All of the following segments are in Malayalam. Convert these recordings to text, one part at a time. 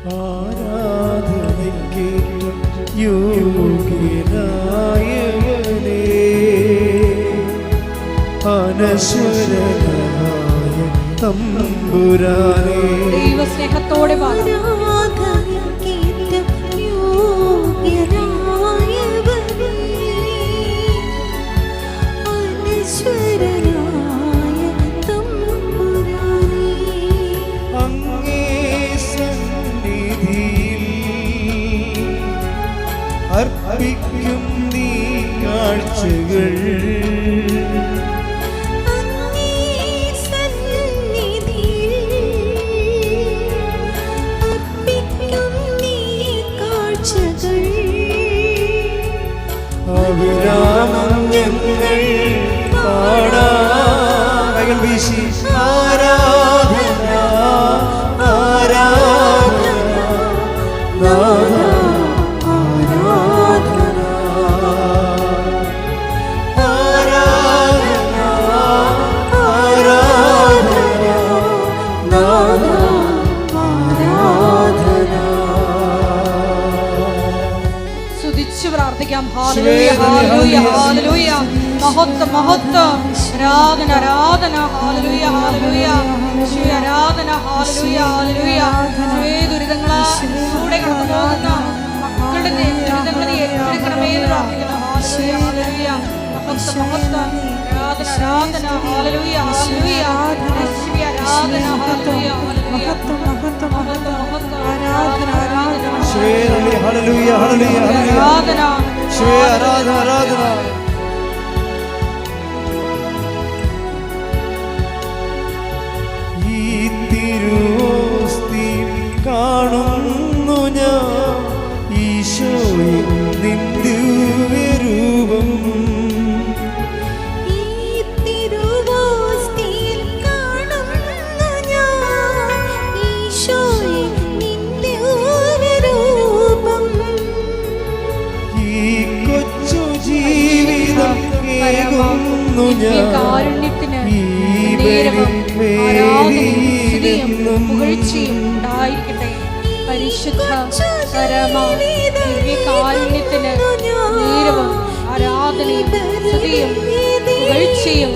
ആരാധനയ്ക്കേറ്റം യോഗ്യനായവനേ, അനശ്വരനായ തമ്പുരാനേ. ദൈവസ്നേഹത്തോടെ അർപ്പിക്കും നീ കാഴ്ചകൾ, അവിരാമം ഞങ്ങൾ പാടാം. കൈകൾ വീശി ആരാധന ആരാധന നാഥ പ്രാർത്ഥിക്കാം. ഹല്ലേലൂയ ഹല്ലേലൂയ ഹല്ലേലൂയ. മഹത്വം മഹത്വം. ആരാധന ആരാധന. ഹല്ലേലൂയ ഹല്ലേലൂയ. യേശുവേ ആരാധന. ഹല്ലേലൂയ ഹല്ലേലൂയ. യേശുവേ ദുരിതങ്ങളിലൂടെ കടന്നുപോകുന്ന മക്കളുടെ ദുരിതങ്ങൾ നീ ഏറ്റെടുക്കണമേ എന്ന് പ്രാർത്ഥിക്കുന്നു. ഹല്ലേലൂയ ഹല്ലേലൂയ. മഹത്വം മഹത്വം. ആരാധന ആരാധന. ഹല്ലേലൂയ ഹല്ലേലൂയ. യേശുവേ ആരാധന. ഹല്ലേലൂയ ഹല്ലേലൂയ. മഹത്വം മഹത്വം മഹത്വം മഹത്വം. ആരാധന ആരാധന. യേശുവേ ഹല്ലേലൂയ ഹല്ലേലൂയ ഹല്ലേലൂയ. ആരാധന യേശുവേ ആരാധന ആരാധന. ഈ തിരുവോസ്തി കാണുന്നു ഞാൻ ഈശോയെ നിൻ ദിവ്യരൂപം. പരിശുദ്ധ പരമ ദിവ്യകാരുണ്യത്തിന് നേരവും ആരാധനയും സ്തുതിയും പുകഴ്ചയും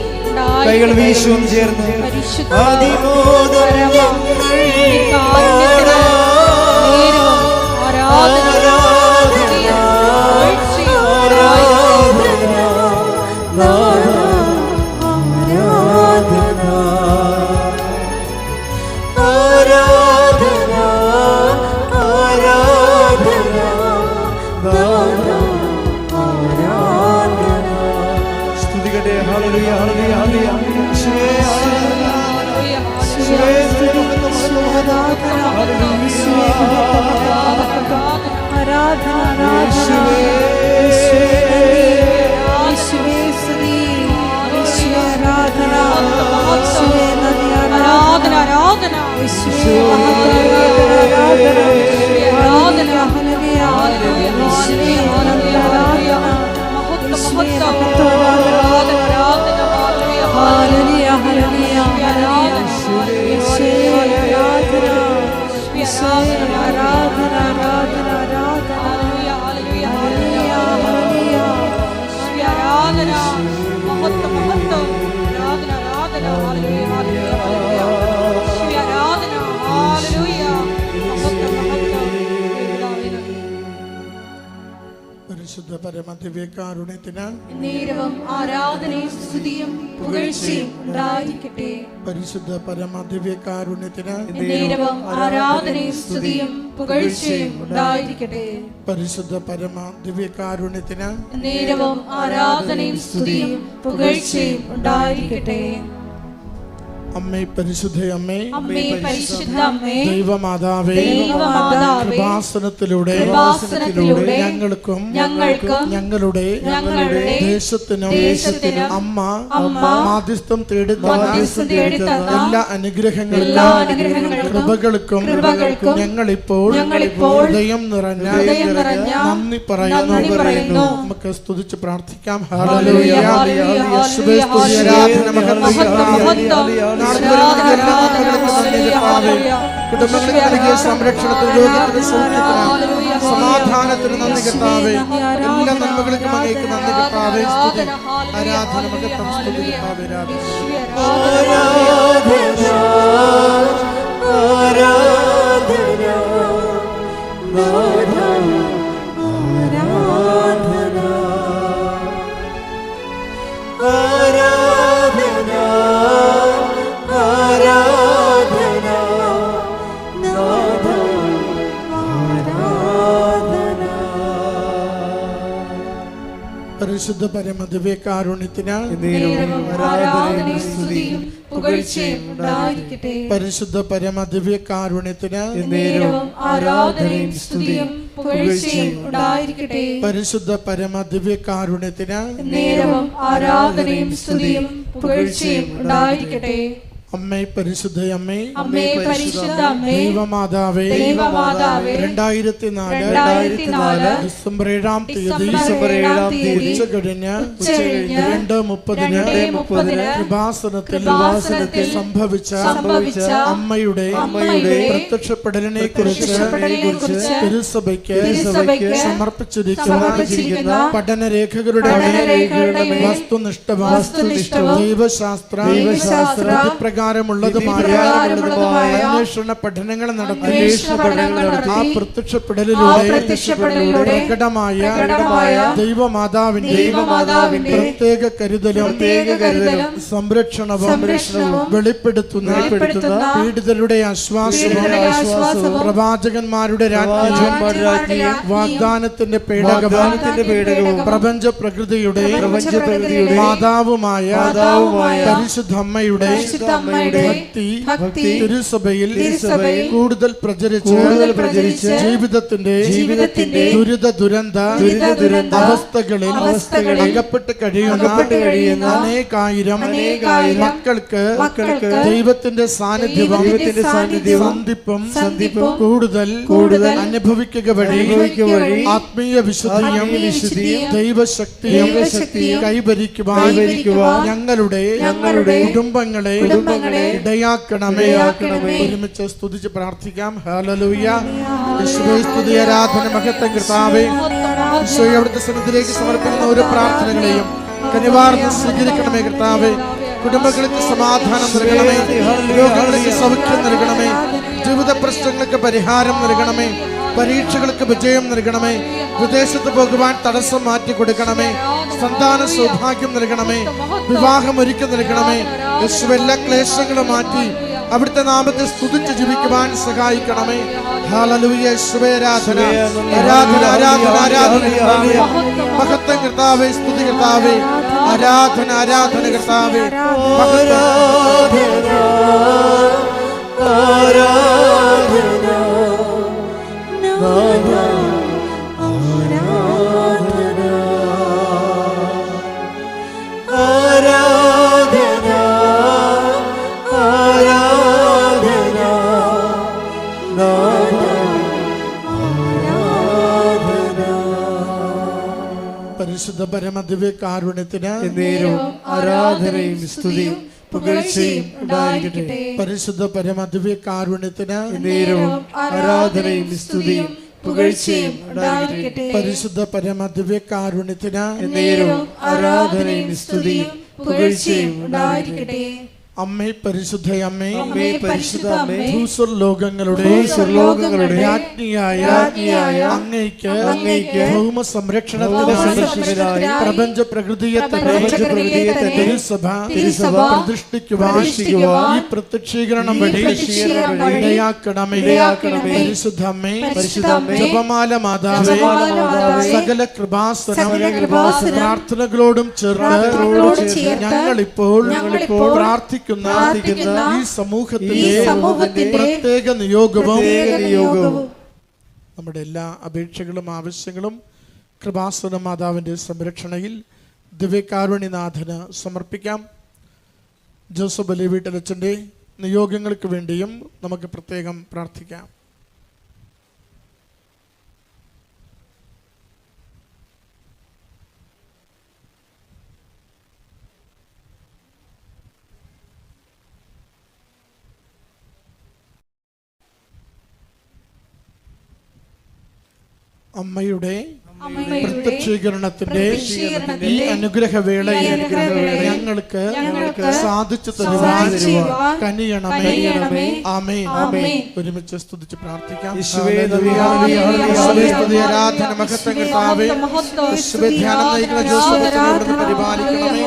കൈകൾ വീശും ചേർന്ന് പരിശുദ്ധ പരമ ദിവ്യകാരുണ്യത്തിന് നേരവും ആരാധനയും സ്തുതിയും പുകഴ്ചയും പരിശുദ്ധ പരമദിവ്യകാരുണ്യത്തിന് നേരവും ആരാധനയും സ്തുതിയും പുകഴ്ചയും ഉണ്ടായിരിക്കട്ടെ. പരിശുദ്ധ പരമദിവ്യകാരുണ്യത്തിന് നേരവും ആരാധനയും സ്തുതിയും പുകഴ്ചയും ഉണ്ടായിരിക്കട്ടെ. പരിശുദ്ധ പരമദിവ്യകാരുണ്യത്തിന് നേരവും ആരാധനയും സ്തുതിയും പുകഴ്ചയും ഉണ്ടായിരിക്കട്ടെ. അമ്മേ പരിശുദ്ധ അമ്മേ, പരിശുദ്ധ അമ്മേ, ദൈവമാതാവേ, കൃപാസനത്തിലൂടെ ഞങ്ങൾക്കും ഞങ്ങളുടെ ദേശത്തിനും അമ്മ മാധ്യസ്ഥം തേടുന്ന എല്ലാ അനുഗ്രഹങ്ങൾക്കും കൃപകൾക്കും ഞങ്ങളിപ്പോൾ ഹൃദയം നിറഞ്ഞ നന്ദി പറയുന്നു. നമുക്ക് സ്തുതിച്ച് പ്രാർത്ഥിക്കാം. ഹല്ലേലൂയ. യേശുവേ സ്തുതി, ആരാധന, മഹത്വം, നാളുകളിൽ നൽകിയ എല്ലാ നന്മകൾക്കും നന്ദി കർത്താവേ. കുടുംബങ്ങൾക്ക് നൽകിയ സംരക്ഷണത്തിന്, രോഗത്തിന്, സൗഖ്യത്തിന്, സമാധാനത്തിന് നന്ദി കർത്താവേ. എല്ലാ നന്മകൾക്കും അങ്ങേക്ക് നന്ദി കർത്താവേ. സ്തുതി, ആരാധന, മഹത്വം, സ്തുതി കർത്താവേ. പരിശുദ്ധ പരമദിവ്യകാരുണ്യത്തിന് ആരാധനയും സ്തുതിയും പുകഴ്ചയും ഉണ്ടായിരിക്കട്ടെ. പരിശുദ്ധ പരമദിവ്യകാരുണ്യത്തിന് ആരാധനയും സ്തുതിയും പുകഴ്ചയും ഉണ്ടായിരിക്കട്ടെ. പരിശുദ്ധ പരമദിവ്യകാരുണ്യത്തിന് ആരാധനയും സ്തുതിയും പുകഴ്ചയും ഉണ്ടായിരിക്കട്ടെ. അമ്മേ പരിശുദ്ധയമ്മേ, അമ്മേ പരിശുദ്ധ അമ്മേ, ദൈവമാതാവേ, 2004 ഡിസംബർ 7-ാം തീയതി ഉച്ചകഴിഞ്ഞ് 2:30 കൃപാസനത്തിൽ സംഭവിച്ച അമ്മയുടെ പ്രത്യക്ഷപ്പെടലിനെ കുറിച്ച് തിരുസഭയ്ക്ക് സമർപ്പിച്ചിരിക്കുന്ന പഠനരേഖകളുടെ വസ്തുനിഷ്ഠവും ദൈവശാസ്ത്ര പ്രകാരമുള്ളതുമായ അന്വേഷണ പഠനങ്ങൾ നടത്തി ആ പ്രത്യക്ഷപ്പെടലിലൂടെ പ്രകടമായ ദൈവമാതാവിന്റെ പ്രത്യേക കരുതലും സംരക്ഷണവും വെളിപ്പെടുത്തുന്ന പീഡിതരുടെ ആശ്വാസവും പ്രവാചകന്മാരുടെ രാജ്ഞിയും വാഗ്ദാനത്തിന്റെ പേടകവും പ്രപഞ്ച പ്രകൃതിയുടെ മാതാവുമായ പരിശുദ്ധമ്മയുടെ ഭക്തി തിരുസഭയിൽ കൂടുതൽ പ്രചരിച്ച് ജീവിതത്തിന്റെ ദുരന്ത അവസ്ഥകളിൽ അകപ്പെട്ട് കഴിയുന്ന അനേകായിരം മക്കൾക്ക് ദൈവത്തിന്റെ സാന്നിധ്യവും സന്ധിപ്പും കൂടുതൽ അനുഭവിക്കുക വഴി ആത്മീയ വിശുദ്ധിയും ദൈവശക്തിയും കൈവരിക്കുവാൻ ഞങ്ങളുടെ കുടുംബങ്ങളെ ഇടയാക്കണമേ. ഒരുമിച്ച് സ്തുതിച്ച് പ്രാർത്ഥിക്കാം. ഹല്ലേലൂയ. യേശുവേ സ്തുതി, ആരാധന, മഹത്വം കർത്താവേ. ഈശോയെ അവിടുത്തെ സന്നിധിയിലേക്ക് സമർപ്പിക്കുന്ന ഒരു പ്രാർത്ഥനകളെയും കനിവാർന്ന് സ്വീകരിക്കണമേ കർത്താവേ. കുടുംബങ്ങൾക്ക് സമാധാനം നൽകണമേ, രോഗങ്ങൾക്ക് സൗഖ്യം നൽകണമേ, ജീവിത പ്രശ്നങ്ങൾക്ക് പരിഹാരം നൽകണമേ, പരീക്ഷകൾക്ക് വിജയം നൽകണമേ, വിദേശത്ത് പോകുവാൻ തടസ്സം മാറ്റി കൊടുക്കണമേ, സന്താന സൗഭാഗ്യം നൽകണമേ, വിവാഹം ഒരുക്കി നൽകണമേ. യേശുവേ എല്ലാ ക്ലേശങ്ങളും മാറ്റി അവിടുത്തെ നാമത്തെ സ്തുതിച്ച് ജീവിക്കുവാൻ സഹായിക്കണമേ. ഹല്ലേലൂയ. യേശുവേ ആരാധന, ആരാധന, ആരാധന, ആരാധന കർത്താവേ. മഹത്വം കർത്താവേ, സ്തുതി കർത്താവേ. ആരാധന, ആരാധന കർത്താവേ. പരിശുദ്ധ പരമദിവ്യകാരുണ്യത്തിന് ആരാധനയും സ്തുതിയും പുകഴ്ചയും ഉണ്ടായിരിക്കട്ടെ. പരിശുദ്ധ പരമദിവ്യകാരുണ്യത്തിന് ആരാധനയും സ്തുതിയും പുകഴ്ചയും ഉണ്ടായിരിക്കട്ടെ. പരിശുദ്ധ പരമദിവ്യകാരുണ്യത്തിന് ആരാധനയും സ്തുതിയും പുകഴ്ചയും ഉണ്ടായിരിക്കട്ടെ. അമ്മേ പരിശുദ്ധയമ്മേ, അമ്മേ പരിശുദ്ധ അമ്മേ, ഭൂസ്വർലോകങ്ങളുടെ രാജ്ഞിയായ അങ്ങയ്ക്ക് ഭൗമ സംരക്ഷണത്തിന് പ്രപഞ്ച പ്രകൃതിയെ തിരുസഭ പ്രതിഷ്ഠിക്കുവാൻ ഈ പ്രത്യക്ഷീകരണം വഴി ഇടയാക്കണമേ. പരിശുദ്ധമ്മേ, ജപമാല മാതാവേ, സകല കൃപാസനം പ്രാർത്ഥനകളോടും ചേർന്ന് ഞങ്ങളിപ്പോൾ പ്രാർത്ഥിക്കുന്ന ഈ സമൂഹത്തിന്റെ പ്രത്യേക നിയോഗവും നമ്മുടെ എല്ലാ അപേക്ഷകളും ആവശ്യങ്ങളും കൃപാസന മാതാവിന്റെ സംരക്ഷണയിൽ ദിവ്യകാരുണ്യനാഥന് സമർപ്പിക്കാം. ജോസഫ് അലി വീട്ടിലച്ഛൻ്റെ നിയോഗങ്ങൾക്ക് വേണ്ടിയും നമുക്ക് പ്രത്യേകം പ്രാർത്ഥിക്കാം. അമ്മയുടെ അമ്മയുടെ പ്രത്യക്ഷീകരണത്തിന്റെ ഈ പ്രത്യക്ഷീകരണത്തിന്റെ അനുഗ്രഹവേളയിൽ അനുഗ്രഹവേളയിൽ ഞങ്ങൾക്ക് ഞങ്ങൾക്ക് സാധിച്ചു സാധിച്ചു തരുവാൻ തരുവാൻ കനിയണമേ. കനിയണമേ. ആമേൻ. ആമേൻ. ഒരുമിച്ച് സ്തുതിച്ച് പ്രാർത്ഥിക്കാം. യേശുവേ, ഹല്ലേലൂയ, ഹല്ലേലൂയ, ഹല്ലേലൂയ, ഹല്ലേലൂയ. സ്തുതി, ആരാധന, മഹത്വം കർത്താവേ. യേശുവേ, ധ്യാനം നയിക്കുന്ന ജോസഫിനെ അവിടുന്ന് പരിപാലിക്കണമേ.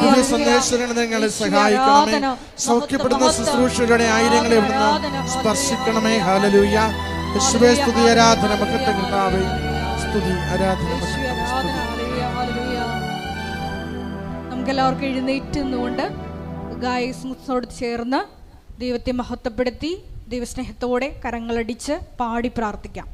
ദിവ്യ സന്ദേശത്തിന് നിങ്ങളെ സഹായിക്കണമേ. സൗഖ്യപ്പെടുന്ന ശുശ്രൂഷകളുടെ ആയിരങ്ങളെ ഇവിടുന്ന് സ്പർശിക്കണമേ. ഹല്ലേലൂയ. യേശുവേ, സ്തുതി, ആരാധന, മഹത്വം കർത്താവേ. സ്തുതി, ആരാധന, മഹത്വം. നമുക്കെല്ലാവർക്കും എഴുന്നേറ്റ് നിന്നുകൊണ്ട് ഗായകനോട് ചേർന്ന് ദൈവത്തെ മഹത്വപ്പെടുത്തി ദൈവസ്നേഹത്തോടെ കരങ്ങളടിച്ച് പാടി പ്രാർത്ഥിക്കാം.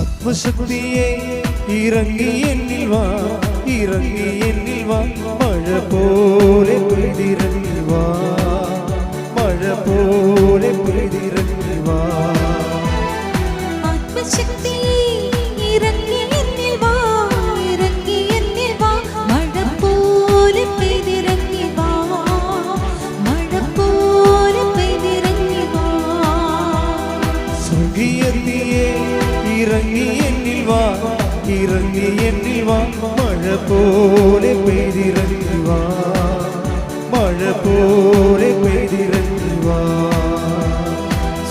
ആത്മശക്തിയെ ഇറങ്ങി എന്നിൽ വാ, ഇറങ്ങി എന്നിൽ വാ, മഴ പോലെ പെയ്തിറങ്ങി വാ, മഴ പോലെ പെയ്തിറങ്ങി വാ. ആത്മശക്തിയെ ഇറങ്ങി എന്നിൽ വാ, ഇറങ്ങി എന്നിൽ വാ, മഴ പോലെ പെയ്തിറങ്ങി വാ, മഴ പോലെ പെയ്തിറങ്ങി വാ. സ്വർഗീയത്തിയെ ഇറങ്ങി എന്നിൽ വാ, ഇറങ്ങി എന്നിൽ വാ, മഴ പോലെ പെയ്തിറങ്ങി വാ, മഴ പോലെ പെയ്തിറങ്ങി വാ.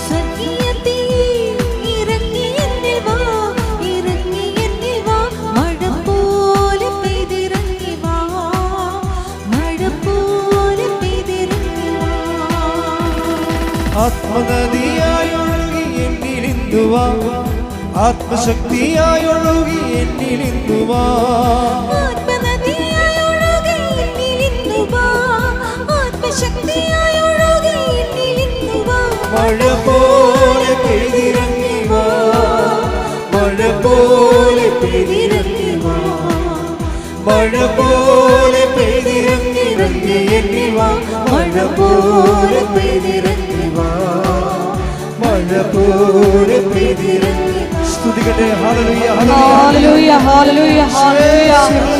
സ്വർഗീയത്തിയെ ഇറങ്ങി എന്നിൽ വാ, ഇറങ്ങി എന്നിൽ വാ, മഴ പോലെ പെയ്തിറങ്ങി വാ, മഴ പോലെ പെയ്തിറങ്ങി വാ. ആത്മനദിയായൊഴുകി എന്നിലിന്തുവാ, ആത്മശക്തിയായൊഴുകി എന്നിലിന്തുവാ, ആത്മനദിയായി ഒഴുകി എന്നിലിന്നു വാ, ആത്മശക്തിയായി ഒഴുകി എന്നിലിന്നു വാ. മഴ പോലെ പെയ്തിറങ്ങി വാ, മഴ പോലെ പെയ്തിറങ്ങി വാ, മഴ പോലെ പെയ്തിറങ്ങി ഇറങ്ങി എന്നിൽ വാ, മഴ പോലെ പെയ്തിറങ്ങി വാ, മഴ പോലെ പെയ്തിറങ്ങി. സ്തുതിക്കട്ടെ. ഹല്ലേലൂയ, ഹല്ലേലൂയ, ഹല്ലേലൂയ, ഹല്ലേലൂയ.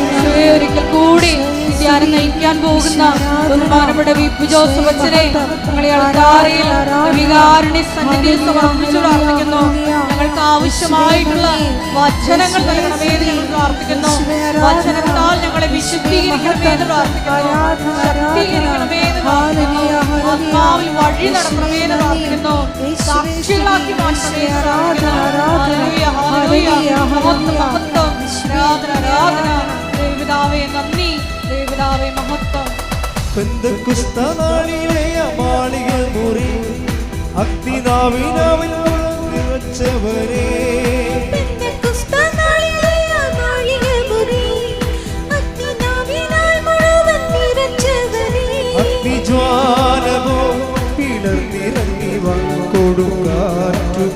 യേശുവേ, ഒരിക്കൽ കൂടി ധ്യാനം നയിക്കാൻ പോകുന്ന ബഹുമാനപ്പെട്ട വി.പി. ജോസഫ് അച്ഛനെ ഞങ്ങളെ അൾത്താരയിൽ വികാരുണ്യ സന്നിധിയിൽ സമർപ്പിച്ചു പ്രാർത്ഥിക്കുന്നു. ഞങ്ങൾക്ക് ആവശ്യമായിട്ടുള്ള വചനങ്ങൾ നൽകണമേ എന്ന് ഞങ്ങൾ പ്രാർത്ഥിക്കുന്നു. വചനത്താൽ ഞങ്ങളെ വിശുദ്ധീകരിക്കണമേ എന്ന് പ്രാർത്ഥിക്കുന്നു. ശക്തീകരിക്കണമേ എന്ന് പ്രാർത്ഥിക്കുന്നു. ആത്മാവിൽ വഴി നടത്തണമേ എന്ന് പ്രാർത്ഥിക്കുന്നു. സാക്ഷികളാക്കി മാറ്റണമേ എന്ന് പ്രാർത്ഥിക്കുന്നു. ഹല്ലേലൂയ, ഹല്ലേലൂയ. മഹത്വം, മഹത്വം. ആരാധന, ആരാധന. ദൈവപിതാവേ നന്ദി, ദൈവപിതാവേ മഹത്വം. പെന്തക്കുസ്തനാളിലെ മാളിക മുറി അഗ്നിനാവിനാവിൽ നിറച്ചവരേ, പെന്തക്കുസ്തനാളിലെ മാളിക മുറി അഗ്നിനാവിനാൽ മുഴുവൻ നിറച്ചവരേ, അഗ്നിജ്വാലമോ പിളർന്നിറങ്ങി വാ, കൊടുങ്കാറ്റുപോൽ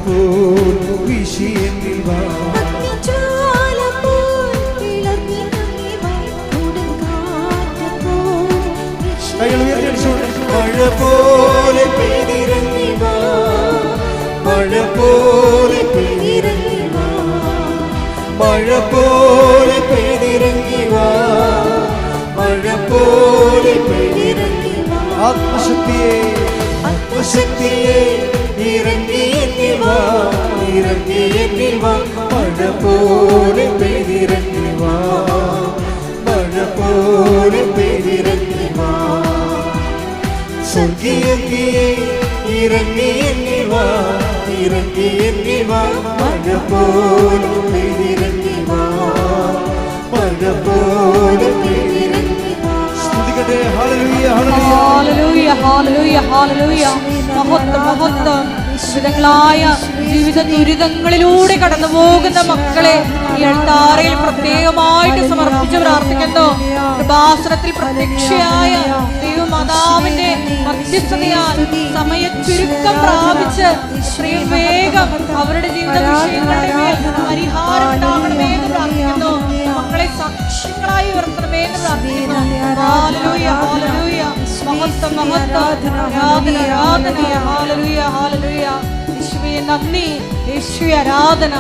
വീശി എന്നിൽ വാ, അഗ്നിജ്വാല പോൽ വിളങ്ങിറങ്ങി വാ, കൊടുങ്കാറ്റ് പോൽ വീശി. കൈകൾ ഉയർത്തിയടിച്ചുകൊണ്ട് മഴ പോലെ പെയ്തിറങ്ങി വാ, മഴ പോലെ പെയ്തിറങ്ങി വാ, മഴ പോലെ പെയ്തിറങ്ങി വാ, മഴ പോലെ പെയ്തിറങ്ങി വാ. ആത്മശക്തിയെ, ആത്മശക്തിയെ ഇറങ്ങി എന്നിൽ വാ, ഇറങ്ങി എന്നിൽ വാ, മഴ പോലെ പെയ്തിറങ്ങി വാ, മഴ പോലെ പെയ്തിറങ്ങി വാ. സ്വർഗീയത്തിയെ ഇറങ്ങി എന്നിൽ വാ, ഇറങ്ങി എന്നിൽ വാ, മഴ പോലെ പെയ്തിറങ്ങി വാ, മഴ പോലെ പെയ്തിറങ്ങി വാ. സ്തുതിക്കട്ടെ. ഹല്ലേലൂയ, ഹല്ലേലൂയ. ഹല്ലേലൂയ, ഹല്ലേലൂയ, ഹല്ലേലൂയ. മഹത്വം, മഹത്വം. വിവിധങ്ങളായ ജീവിത ദുരിതങ്ങളിലൂടെ കടന്നു പോകുന്ന മക്കളെ ഈ അൾത്താരയിൽ പ്രത്യേകമായിട്ട് സമർപ്പിച്ച് പ്രാർത്ഥിക്കുന്നു. കൃപാസനത്തിൽ പ്രത്യക്ഷയായ ദൈവമാതാവിന്റെ മധ്യസ്ഥതയാൽ സമയച്ചുരുക്കം പ്രാപിച്ച് എത്രയും വേഗം അവരുടെ ജീവിത വിഷയങ്ങളുടെ മേൽ പരിഹാരം ഉണ്ടാകണമേ എന്ന് പ്രാർത്ഥിക്കുന്നു. മക്കളെ സാക്ഷ്യങ്ങളായി ഉയർത്തണമേ എന്ന് പ്രാർത്ഥിക്കുന്നു. ഹല്ലേലൂയ, ഹല്ലേലൂയ. മഹത്വം, മഹത്വം. ആരാധന, ആരാധന. ഹല്ലേലൂയ, ഹല്ലേലൂയ. യേശുവേ യേശുവേ നന്ദി, യേശുവേ ആരാധന.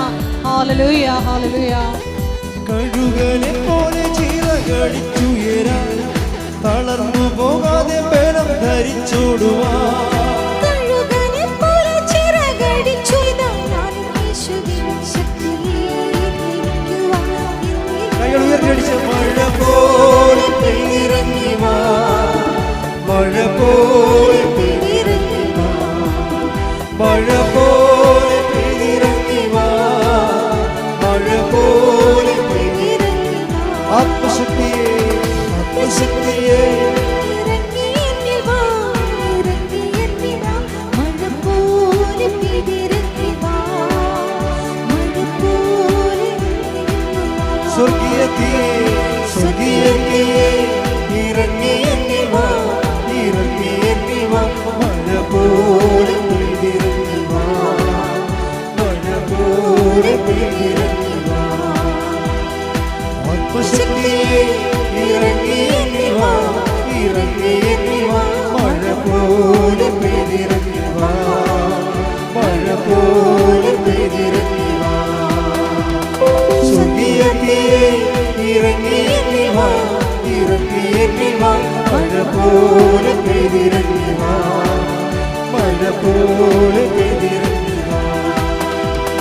ഹല്ലേലൂയ, ഹല്ലേലൂയ. കഴുകനെ പോലെ ചിറകടിച്ചുയരാൻ, തളർന്നു പോകാതെ ബലം ധരിച്ചോടുവാൻ. കൈകൾ ഉയർത്തിയടിച്ച് മഴ പോലെ പെയ്തിറങ്ങി വാ, മഴ പോലെ പെയ്തിറങ്ങി വാ, മഴ പോലെ പെയ്തിറങ്ങി വാ, മഴ പോലെ പെയ്തിറങ്ങി വാ. ആത്മശക്തിയെ, ആത്മശക്തിയെ സ്വർഗീയത്തിയെ, സ്വർഗീയത്തിയെ ഇറങ്ങി എണ്ണി വാ, ഇറങ്ങി എണ്ണി വാ, മഴ പോലെ പെയ്തിറങ്ങി വാ, മഴ പോലെ പെയ്തിറങ്ങി വാ. ആത്മശക്തിയെ ഇറങ്ങി എണ്ണി വാ, ഇറങ്ങി എണ്ണി വാ, മഴ പോലെ പെയ്തിറങ്ങി വാ, മഴ പോലെ പെയ്തിറങ്ങി വാ. സ്വർഗീയത്തിയെ ഇറങ്ങി എണ്ണി വാ, ഇറങ്ങി എണ്ണി വാ, മഴ പോലെ പെയ്തിറങ്ങി വാ, മഴ പോലെ പെയ്തിറങ്ങി വാ,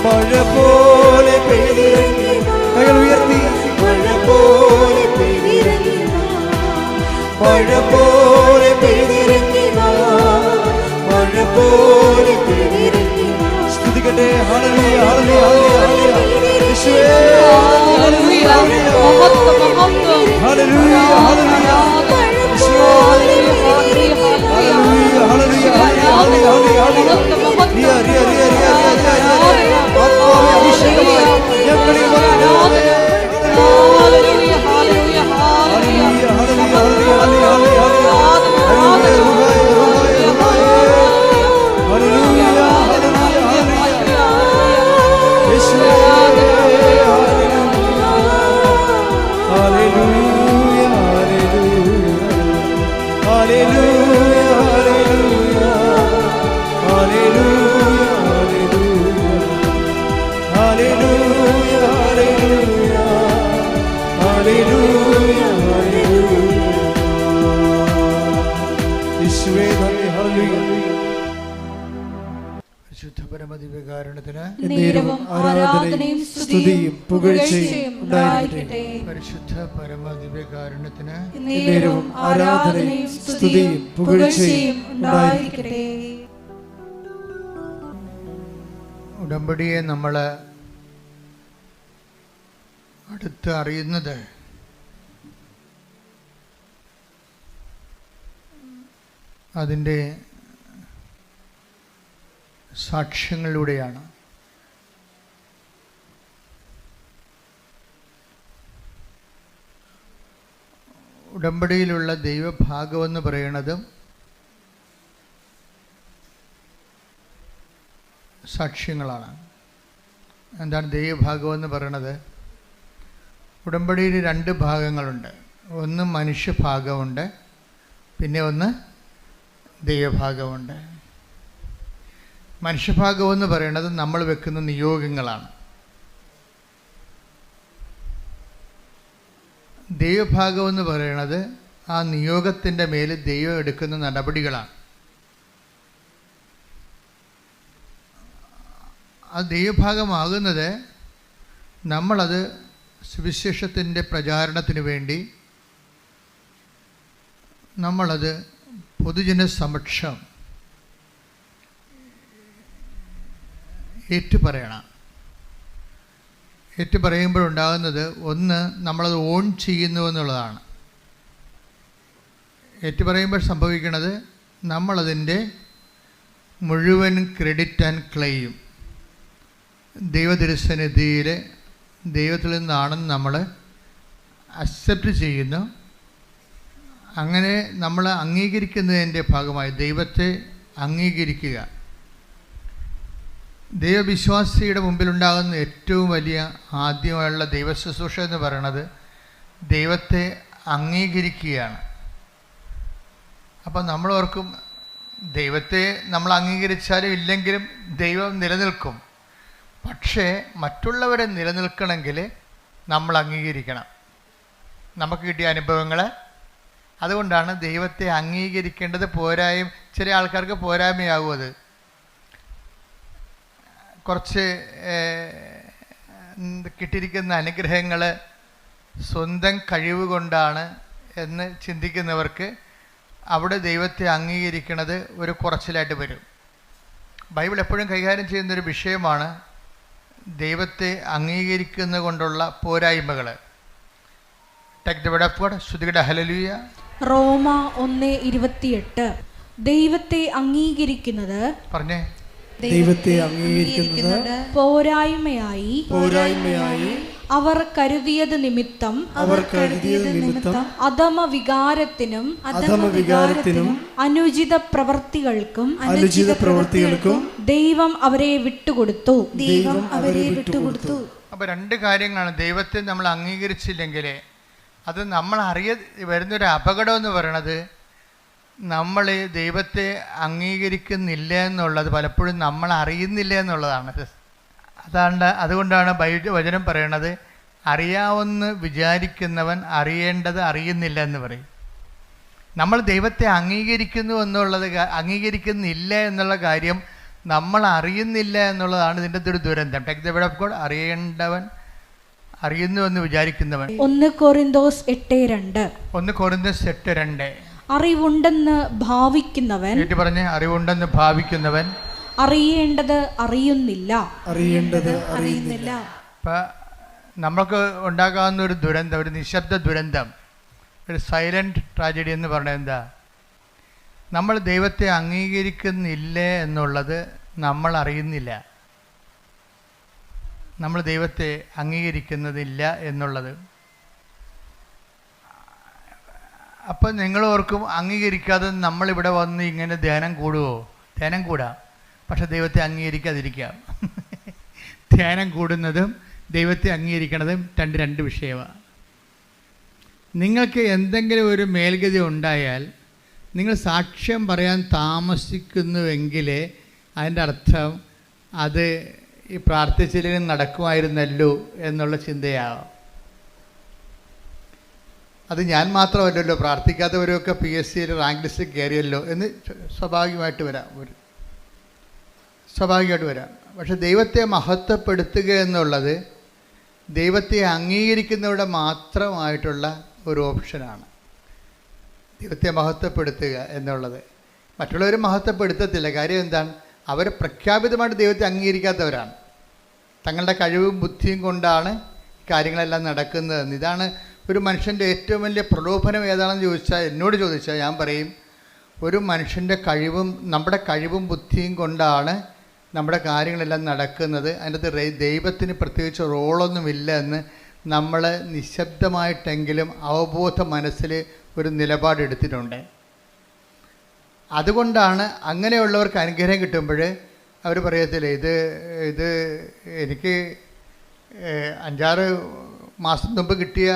മഴ പോലെ പെയ്തിറങ്ങി വാ. കൈകൾ ഉയർത്തി മഴ പോലെ പെയ്തിറങ്ങി വാ, മഴ പോലെ പെയ്തിറങ്ങി വാ, മഴ പോലെ പെയ്തിറങ്ങി വാ. സ്തുതിക്കട്ടെ. ഹല്ലേലൂയ, ഹല്ലേലൂയ, ഹല്ലേലൂയ. യേശുവേ ഹല്ലേലൂയ, മഹത്വം, മഹത്വം. ഹല്ലേലൂയ, ഹല്ലേലൂയ. യേശുവേ ഹല്ലേലൂയ, ഹല്ലേലൂയ, ഹല്ലേലൂയ, ഹല്ലേലൂയ, ഹല്ലേലൂയ. റിയ റിയ റിയ റിയ റിയ റിയ. ആത്മാവേ അഭിഷേകമായി ഞങ്ങളിൽ വരണമേ. ഹല്ലേലൂയ, ഹല്ലേലൂയ, ഹല്ലേലൂയ. ഹല്ലേലൂയ, ഹല്ലേലൂയ, ഹല്ലേലൂയ, ഹല്ലേലൂയ. പരമദിവ്യകാരുണ്യത്തിന് നേരവും ആരാധനയും സ്തുതിയും പുകഴ്ചയും ഉണ്ടായിരിക്കട്ടെ. പരിശുദ്ധ പരമദിവ്യകാരുണ്യത്തിന് നേരവും ആരാധനയും സ്തുതിയും പുകഴ്ചയും ഉണ്ടായിരിക്കട്ടെ. ഉടമ്പടിയെ നമ്മൾ അടുത്ത് അറിയുന്നത് അതിൻ്റെ സാക്ഷ്യങ്ങളിലൂടെയാണ്. ഉടമ്പടിയിലുള്ള ദൈവഭാഗമെന്ന് പറയുന്നത് സാക്ഷ്യങ്ങളാണ്. എന്താണ് ദൈവഭാഗമെന്ന് പറയണത്? ഉടമ്പടിയിൽ രണ്ട് ഭാഗങ്ങളുണ്ട്. ഒന്ന് മനുഷ്യഭാഗമുണ്ട്, പിന്നെ ഒന്ന് ദൈവഭാഗമുണ്ട്. മനുഷ്യഭാഗമെന്ന് പറയുന്നത് നമ്മൾ വെക്കുന്ന നിയോഗങ്ങളാണ്. ദൈവഭാഗമെന്ന് പറയുന്നത് ആ നിയോഗത്തിൻ്റെ മേൽ ദൈവം എടുക്കുന്ന നടപടികളാണ്. ആ ദൈവഭാഗമാകുന്നത് നമ്മളത് സുവിശേഷത്തിൻ്റെ പ്രചാരണത്തിന് വേണ്ടി നമ്മളത് പൊതുജന സമക്ഷം ഏറ്റുപറയണം. ഏറ്റുപറയുമ്പോഴുണ്ടാകുന്നത് ഒന്ന്, നമ്മളത് ഓൺ ചെയ്യുന്നു എന്നുള്ളതാണ്. ഏറ്റുപറയുമ്പോൾ സംഭവിക്കുന്നത് നമ്മളതിൻ്റെ മുഴുവൻ ക്രെഡിറ്റ് ആൻഡ് ക്ലെയിം ദൈവതിരുസന്നിധിയിൽ ദൈവത്തിൽ നിന്നാണെന്ന് നമ്മൾ അക്സെപ്റ്റ് ചെയ്യുന്നു. അങ്ങനെ നമ്മൾ അംഗീകരിക്കുന്നതിൻ്റെ ഭാഗമായി ദൈവത്തെ അംഗീകരിക്കുക. ദൈവവിശ്വാസിയുടെ മുമ്പിലുണ്ടാകുന്ന ഏറ്റവും വലിയ ആദ്യമായുള്ള ദൈവശുശ്രൂഷ എന്ന് പറയുന്നത് ദൈവത്തെ അംഗീകരിക്കുകയാണ്. അപ്പം നമ്മളോർക്കും ദൈവത്തെ നമ്മൾ അംഗീകരിച്ചാലും ഇല്ലെങ്കിലും ദൈവം നിലനിൽക്കും. പക്ഷേ മറ്റുള്ളവരെ നിലനിൽക്കണമെങ്കിൽ നമ്മൾ അംഗീകരിക്കണം. നമുക്ക് കിട്ടിയ അനുഭവങ്ങൾ അതുകൊണ്ടാണ് ദൈവത്തെ അംഗീകരിക്കേണ്ടത്. പോരായ്മ ചില ആൾക്കാർക്ക് പോരായ്മയാകും. അത് കുറച്ച് കിട്ടിയിരിക്കുന്ന അനുഗ്രഹങ്ങൾ സ്വന്തം കഴിവ് കൊണ്ടാണ് എന്ന് ചിന്തിക്കുന്നവർക്ക് അവിടെ ദൈവത്തെ അംഗീകരിക്കുന്നത് ഒരു കുറച്ചിലായിട്ട് വരും. ബൈബിൾ എപ്പോഴും കൈകാര്യം ചെയ്യുന്നൊരു വിഷയമാണ് ദൈവത്തെ അംഗീകരിക്കുന്നത് കൊണ്ടുള്ള പോരായ്മകൾ. Take the word of God. ശ്രുതികട ഹല്ലേലൂയ. റോമ 1:28 ദൈവത്തെ അംഗീകരിക്കുന്നത് പറഞ്ഞേ. ദൈവത്തെ അംഗീകരിക്കുന്നത് പോരായ്മയായി അവർ കരുതിയത് നിമിത്തം അധമ വികാരത്തിനും അനുചിത പ്രവർത്തികൾക്കും ദൈവം അവരെ വിട്ടുകൊടുത്തു. അപ്പോൾ രണ്ട് കാര്യങ്ങളാണ്. ദൈവത്തെ നമ്മൾ അംഗീകരിച്ചില്ലെങ്കിൽ അത് നമ്മൾ വരുന്നൊരു അപകടം എന്ന് പറയണത്, നമ്മൾ ദൈവത്തെ അംഗീകരിക്കുന്നില്ല എന്നുള്ളത് പലപ്പോഴും നമ്മൾ അറിയുന്നില്ല എന്നുള്ളതാണ്. അതുകൊണ്ടാണ് വചനം പറയണത്, അറിയാവുന്ന വിചാരിക്കുന്നവൻ അറിയേണ്ടത് അറിയുന്നില്ല എന്ന് പറയും. നമ്മൾ ദൈവത്തെ അംഗീകരിക്കുന്നില്ല എന്നുള്ള കാര്യം നമ്മൾ അറിയുന്നില്ല എന്നുള്ളതാണ് ഇതിൻ്റെ ഒരു ദുരന്തം. Take the word of God. അറിയേണ്ടവൻ അറിയുന്നുവെന്ന് വിചാരിക്കുന്നവൻ. 1 കൊരിന്തോസ് 8:2 1 കൊരിന്തോസ് 8:2 അറിവുണ്ടെന്ന് ഭാവിക്കുന്നവൻ പറഞ്ഞേ. അറിവുണ്ടെന്ന് ഭാവിക്കുന്നവൻ അറിയേണ്ടത് അറിയുന്നില്ല. ഇപ്പം നമ്മൾക്ക് ഉണ്ടാകാവുന്ന ഒരു ദുരന്തം, ഒരു നിശബ്ദ ദുരന്തം, ഒരു സൈലൻറ്റ് ട്രാജഡി എന്ന് പറഞ്ഞാൽ എന്താ? നമ്മൾ ദൈവത്തെ അംഗീകരിക്കുന്നില്ല എന്നുള്ളത് നമ്മൾ അറിയുന്നില്ല. നമ്മൾ ദൈവത്തെ അംഗീകരിക്കുന്നതില്ല എന്നുള്ളത്. അപ്പം നിങ്ങളോർക്കും അംഗീകരിക്കാതെ നമ്മളിവിടെ വന്ന് ഇങ്ങനെ ധ്യാനം കൂടുമോ? ധ്യാനം കൂടാം, പക്ഷെ ദൈവത്തെ അംഗീകരിക്കാതിരിക്കാം. ധ്യാനം കൂടുന്നതും ദൈവത്തെ അംഗീകരിക്കുന്നതും രണ്ട് വിഷയമാണ്. നിങ്ങൾക്ക് എന്തെങ്കിലും ഒരു മേൽഗതി ഉണ്ടായാൽ നിങ്ങൾ സാക്ഷ്യം പറയാൻ താമസിക്കുന്നുവെങ്കിൽ അതിൻ്റെ അർത്ഥം അത് ഈ പ്രാർത്ഥിച്ചില്ലെങ്കിൽ നടക്കുമായിരുന്നല്ലോ എന്നുള്ള ചിന്തയാവാം. അത് ഞാൻ മാത്രമല്ലല്ലോ, പ്രാർത്ഥിക്കാത്തവരൊക്കെ PSCയിൽ റാങ്ക് ലിസ്റ്റിൽ കയറിയല്ലോ എന്ന് സ്വാഭാവികമായിട്ട് വരാം. പക്ഷെ ദൈവത്തെ മഹത്വപ്പെടുത്തുക എന്നുള്ളത് ദൈവത്തെ അംഗീകരിക്കുന്നവരുടെ മാത്രമായിട്ടുള്ള ഒരു ഓപ്ഷനാണ്. ദൈവത്തെ മഹത്വപ്പെടുത്തുക എന്നുള്ളത് മറ്റുള്ളവർ മഹത്വപ്പെടുത്തത്തില്ല. കാര്യം എന്താണ്? അവർ പ്രഖ്യാപിതമായിട്ട് ദൈവത്തെ അംഗീകരിക്കാത്തവരാണ്. തങ്ങളുടെ കഴിവും ബുദ്ധിയും കൊണ്ടാണ് കാര്യങ്ങളെല്ലാം നടക്കുന്നതെന്ന്. ഇതാണ് ഒരു മനുഷ്യൻ്റെ ഏറ്റവും വലിയ പ്രലോഭനം ഏതാണെന്ന് എന്നോട് ചോദിച്ചാൽ ഞാൻ പറയും, ഒരു മനുഷ്യൻ്റെ നമ്മുടെ കഴിവും ബുദ്ധിയും കൊണ്ടാണ് നമ്മുടെ കാര്യങ്ങളെല്ലാം നടക്കുന്നത്. അതിനകത്ത് ദൈവത്തിന് പ്രത്യേകിച്ച് റോളൊന്നുമില്ല എന്ന് നമ്മൾ നിശബ്ദമായിട്ടെങ്കിലും അവബോധ മനസ്സിൽ ഒരു നിലപാടെടുത്തിട്ടുണ്ട്. അതുകൊണ്ടാണ് അങ്ങനെയുള്ളവർക്ക് അനുഗ്രഹം കിട്ടുമ്പോൾ അവർ പറയത്തില്ല, ഇത് എനിക്ക് 5-6 മാസം മുമ്പ് കിട്ടിയ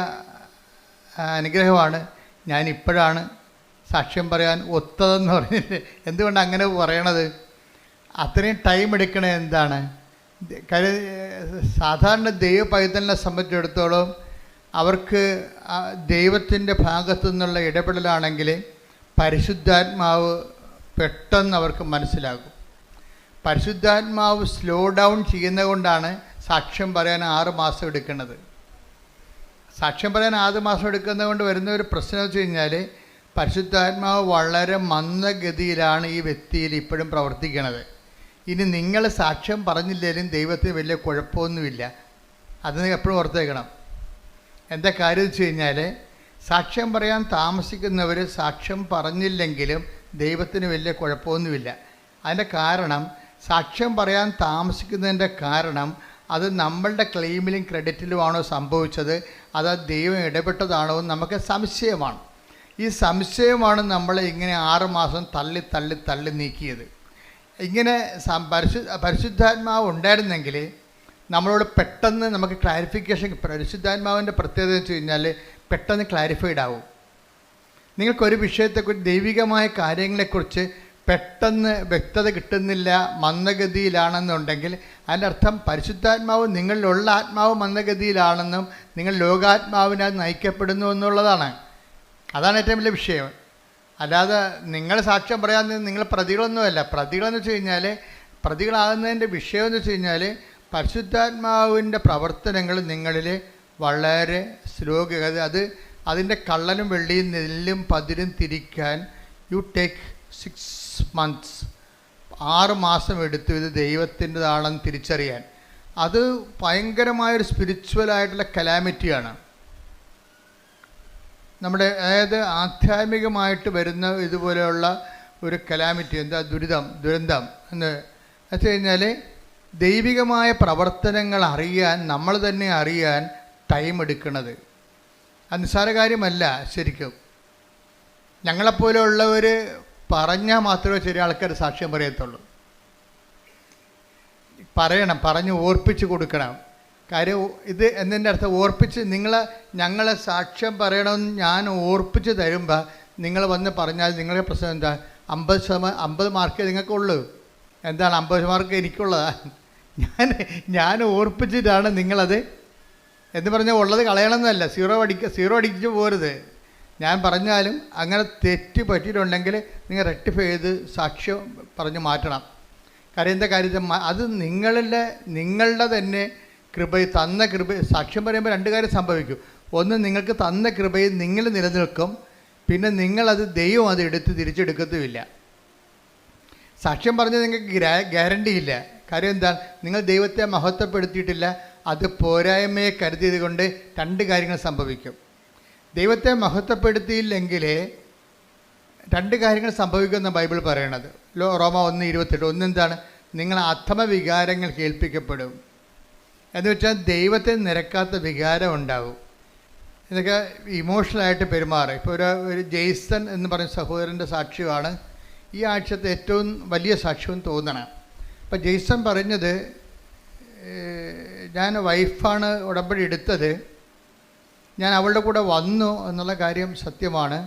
അനുഗ്രഹമാണ്, ഞാനിപ്പോഴാണ് സാക്ഷ്യം പറയാൻ ഒത്തതെന്ന് പറഞ്ഞിട്ട്. എന്തുകൊണ്ടാണ് അങ്ങനെ പറയണത്? അത്രയും ടൈം എടുക്കണേ എന്താണ്? സാധാരണ ദൈവ പൈതലിനെ സംബന്ധിച്ചിടത്തോളം അവർക്ക് ദൈവത്തിൻ്റെ ഭാഗത്തു നിന്നുള്ള ഇടപെടലാണെങ്കിൽ പരിശുദ്ധാത്മാവ് പെട്ടെന്ന് അവർക്ക് മനസ്സിലാകും. പരിശുദ്ധാത്മാവ് സ്ലോ ഡൗൺ ചെയ്യുന്നത് കൊണ്ടാണ് സാക്ഷ്യം പറയാൻ 6 മാസം എടുക്കുന്നത്. സാക്ഷ്യം പറയാൻ 6 മാസം എടുക്കുന്നത് കൊണ്ട് വരുന്ന ഒരു പ്രശ്നം വെച്ച് കഴിഞ്ഞാൽ പരിശുദ്ധാത്മാവ് വളരെ മന്ദഗതിയിലാണ് ഈ വ്യക്തിയിൽ ഇപ്പോഴും പ്രവർത്തിക്കുന്നത്. ഇനി നിങ്ങൾ സാക്ഷ്യം പറഞ്ഞില്ലെങ്കിലും ദൈവത്തിന് വലിയ കുഴപ്പമൊന്നുമില്ല. അത് എപ്പോഴും ഓർത്തേക്കണം. എന്താ കാര്യം വെച്ച് കഴിഞ്ഞാൽ സാക്ഷ്യം പറയാൻ താമസിക്കുന്നവർ സാക്ഷ്യം പറഞ്ഞില്ലെങ്കിലും ദൈവത്തിന് വലിയ കുഴപ്പമൊന്നുമില്ല. അതിൻ്റെ കാരണം, സാക്ഷ്യം പറയാൻ താമസിക്കുന്നതിൻ്റെ കാരണം അത് നമ്മളുടെ ക്ലെയിമിലും ക്രെഡിറ്റിലുമാണോ സംഭവിച്ചത്, അത് ദൈവം ഇടപെട്ടതാണോ എന്ന് നമുക്ക് സംശയമാണ്. ഈ സംശയമാണ് നമ്മളെ ഇങ്ങനെ 6 മാസം തള്ളി നീക്കിയത്. ഇങ്ങനെ പരിശുദ്ധാത്മാവ് ഉണ്ടായിരുന്നെങ്കിൽ നമ്മളോട് പെട്ടെന്ന് നമുക്ക് ക്ലാരിഫിക്കേഷൻ. പരിശുദ്ധാത്മാവിൻ്റെ പ്രത്യേകത വെച്ച് കഴിഞ്ഞാൽ പെട്ടെന്ന് ക്ലാരിഫൈഡ് ആവും. നിങ്ങൾക്കൊരു വിഷയത്തെക്കുറിച്ച്, ദൈവികമായ കാര്യങ്ങളെക്കുറിച്ച് പെട്ടെന്ന് വ്യക്തത കിട്ടുന്നില്ല, മന്ദഗതിയിലാണെന്നുണ്ടെങ്കിൽ അതിൻ്റെ അർത്ഥം പരിശുദ്ധാത്മാവ് നിങ്ങളിലുള്ള ആത്മാവ് മന്ദഗതിയിലാണെന്നും നിങ്ങൾ ലോകാത്മാവിനാൽ നയിക്കപ്പെടുന്നു എന്നുള്ളതാണ്. അതാണ് ഏറ്റവും വലിയ വിഷയം. അല്ലാതെ നിങ്ങൾ സാക്ഷ്യം പറയാൻ നിങ്ങൾ പ്രതികളൊന്നുമല്ല. പ്രതികളെന്ന് വെച്ച് കഴിഞ്ഞാൽ, പ്രതികളാകുന്നതിൻ്റെ വിഷയം എന്ന് വെച്ച് കഴിഞ്ഞാൽ പരിശുദ്ധാത്മാവിൻ്റെ പ്രവർത്തനങ്ങൾ നിങ്ങളിൽ വളരെ സ്ലോഗത, അതിൻ്റെ കള്ളനും വെള്ളിയും നെല്ലും പതിരും തിരിക്കാൻ യു ടേക്ക് 6 months, 6 മാസം എടുത്തു ഇത് ദൈവത്തിൻ്റെതാണെന്ന് തിരിച്ചറിയാൻ. അത് ഭയങ്കരമായൊരു സ്പിരിച്വലായിട്ടുള്ള കലാമിറ്റിയാണ്. നമ്മുടെ അതായത് ആധ്യാത്മികമായിട്ട് വരുന്ന ഇതുപോലെയുള്ള ഒരു കലാമിറ്റി, എന്താ ദുരന്തം എന്ന് വെച്ച് കഴിഞ്ഞാൽ ദൈവികമായ പ്രവർത്തനങ്ങൾ അറിയാൻ, നമ്മൾ തന്നെ അറിയാൻ ടൈം എടുക്കുന്നത് അത് നിസ്സാര കാര്യമല്ല. ശരിക്കും ഞങ്ങളെപ്പോലെയുള്ളവർ പറഞ്ഞാൽ മാത്രമേ ചെറിയ ആൾക്കാർ സാക്ഷ്യം പറയത്തുള്ളൂ. പറഞ്ഞ് ഓർപ്പിച്ച് കൊടുക്കണം. കാര്യം ഇത് എന്നതിൻ്റെ അർത്ഥം ഓർപ്പിച്ച് ഞങ്ങളെ സാക്ഷ്യം പറയണമെന്ന് ഞാൻ ഓർപ്പിച്ച് തരുമ്പോൾ നിങ്ങൾ വന്ന് പറഞ്ഞാൽ നിങ്ങളുടെ പ്രശ്നം എന്താ? 50 മാർക്ക് നിങ്ങൾക്കുള്ളൂ. എന്താണ് 50 മാർക്ക് എനിക്കുള്ളതാണ്? ഞാൻ ഓർപ്പിച്ചിട്ടാണ് നിങ്ങളത് എന്ന് പറഞ്ഞാൽ ഉള്ളത് കളയണമെന്നല്ല, സീറോ അടിച്ച് പോരുത്. ഞാൻ പറഞ്ഞാലും അങ്ങനെ തെറ്റ് പറ്റിയിട്ടുണ്ടെങ്കിൽ നിങ്ങൾ റെക്ടിഫൈ ചെയ്ത് സാക്ഷ്യം പറഞ്ഞ് മാറ്റണം. കാര്യം എന്താ കാര്യത്തിൽ അത് നിങ്ങളുടെ തന്നെ തന്ന കൃപ. സാക്ഷ്യം പറയുമ്പോൾ 2 കാര്യം സംഭവിക്കും. ഒന്ന്, നിങ്ങൾക്ക് തന്ന കൃപയിൽ നിങ്ങൾ നിലനിൽക്കും. പിന്നെ നിങ്ങളത് ദൈവം അത് എടുത്ത് തിരിച്ചെടുക്കത്തുമില്ല. സാക്ഷ്യം പറഞ്ഞാൽ നിങ്ങൾക്ക് ഗ്യാരണ്ടി ഇല്ല. കാര്യം എന്താണ്? നിങ്ങൾ ദൈവത്തെ മഹത്വപ്പെടുത്തിയിട്ടില്ല. അത് പോരായ്മയെ കരുതിയത് കൊണ്ട് 2 കാര്യങ്ങൾ സംഭവിക്കും. ദൈവത്തെ മഹത്വപ്പെടുത്തിയില്ലെങ്കിൽ 2 കാര്യങ്ങൾ സംഭവിക്കുമെന്ന ബൈബിൾ പറയണത്. റോമ 1:28. ഒന്നെന്താണ്? നിങ്ങൾ അധമവികാരങ്ങൾ കേൾപ്പിക്കപ്പെടും. എന്ന് വെച്ചാൽ ദൈവത്തെ നിരക്കാത്ത വികാരം ഉണ്ടാകും. ഇതൊക്കെ ഇമോഷണലായിട്ട് പെരുമാറും. ഇപ്പോൾ ഒരു ജെയ്സൺ എന്ന് പറയുന്ന സഹോദരൻ്റെ സാക്ഷ്യമാണ് ഈ ആഴ്ചത്തെ ഏറ്റവും വലിയ സാക്ഷ്യം തോന്നണം. അപ്പോൾ ജെയ്സൺ പറഞ്ഞത്, ഞാൻ വൈഫാണ് ഉടമ്പടി എടുത്തത്, ഞാൻ അവളുടെ കൂടെ വന്നു എന്നുള്ള കാര്യം സത്യമാണ്.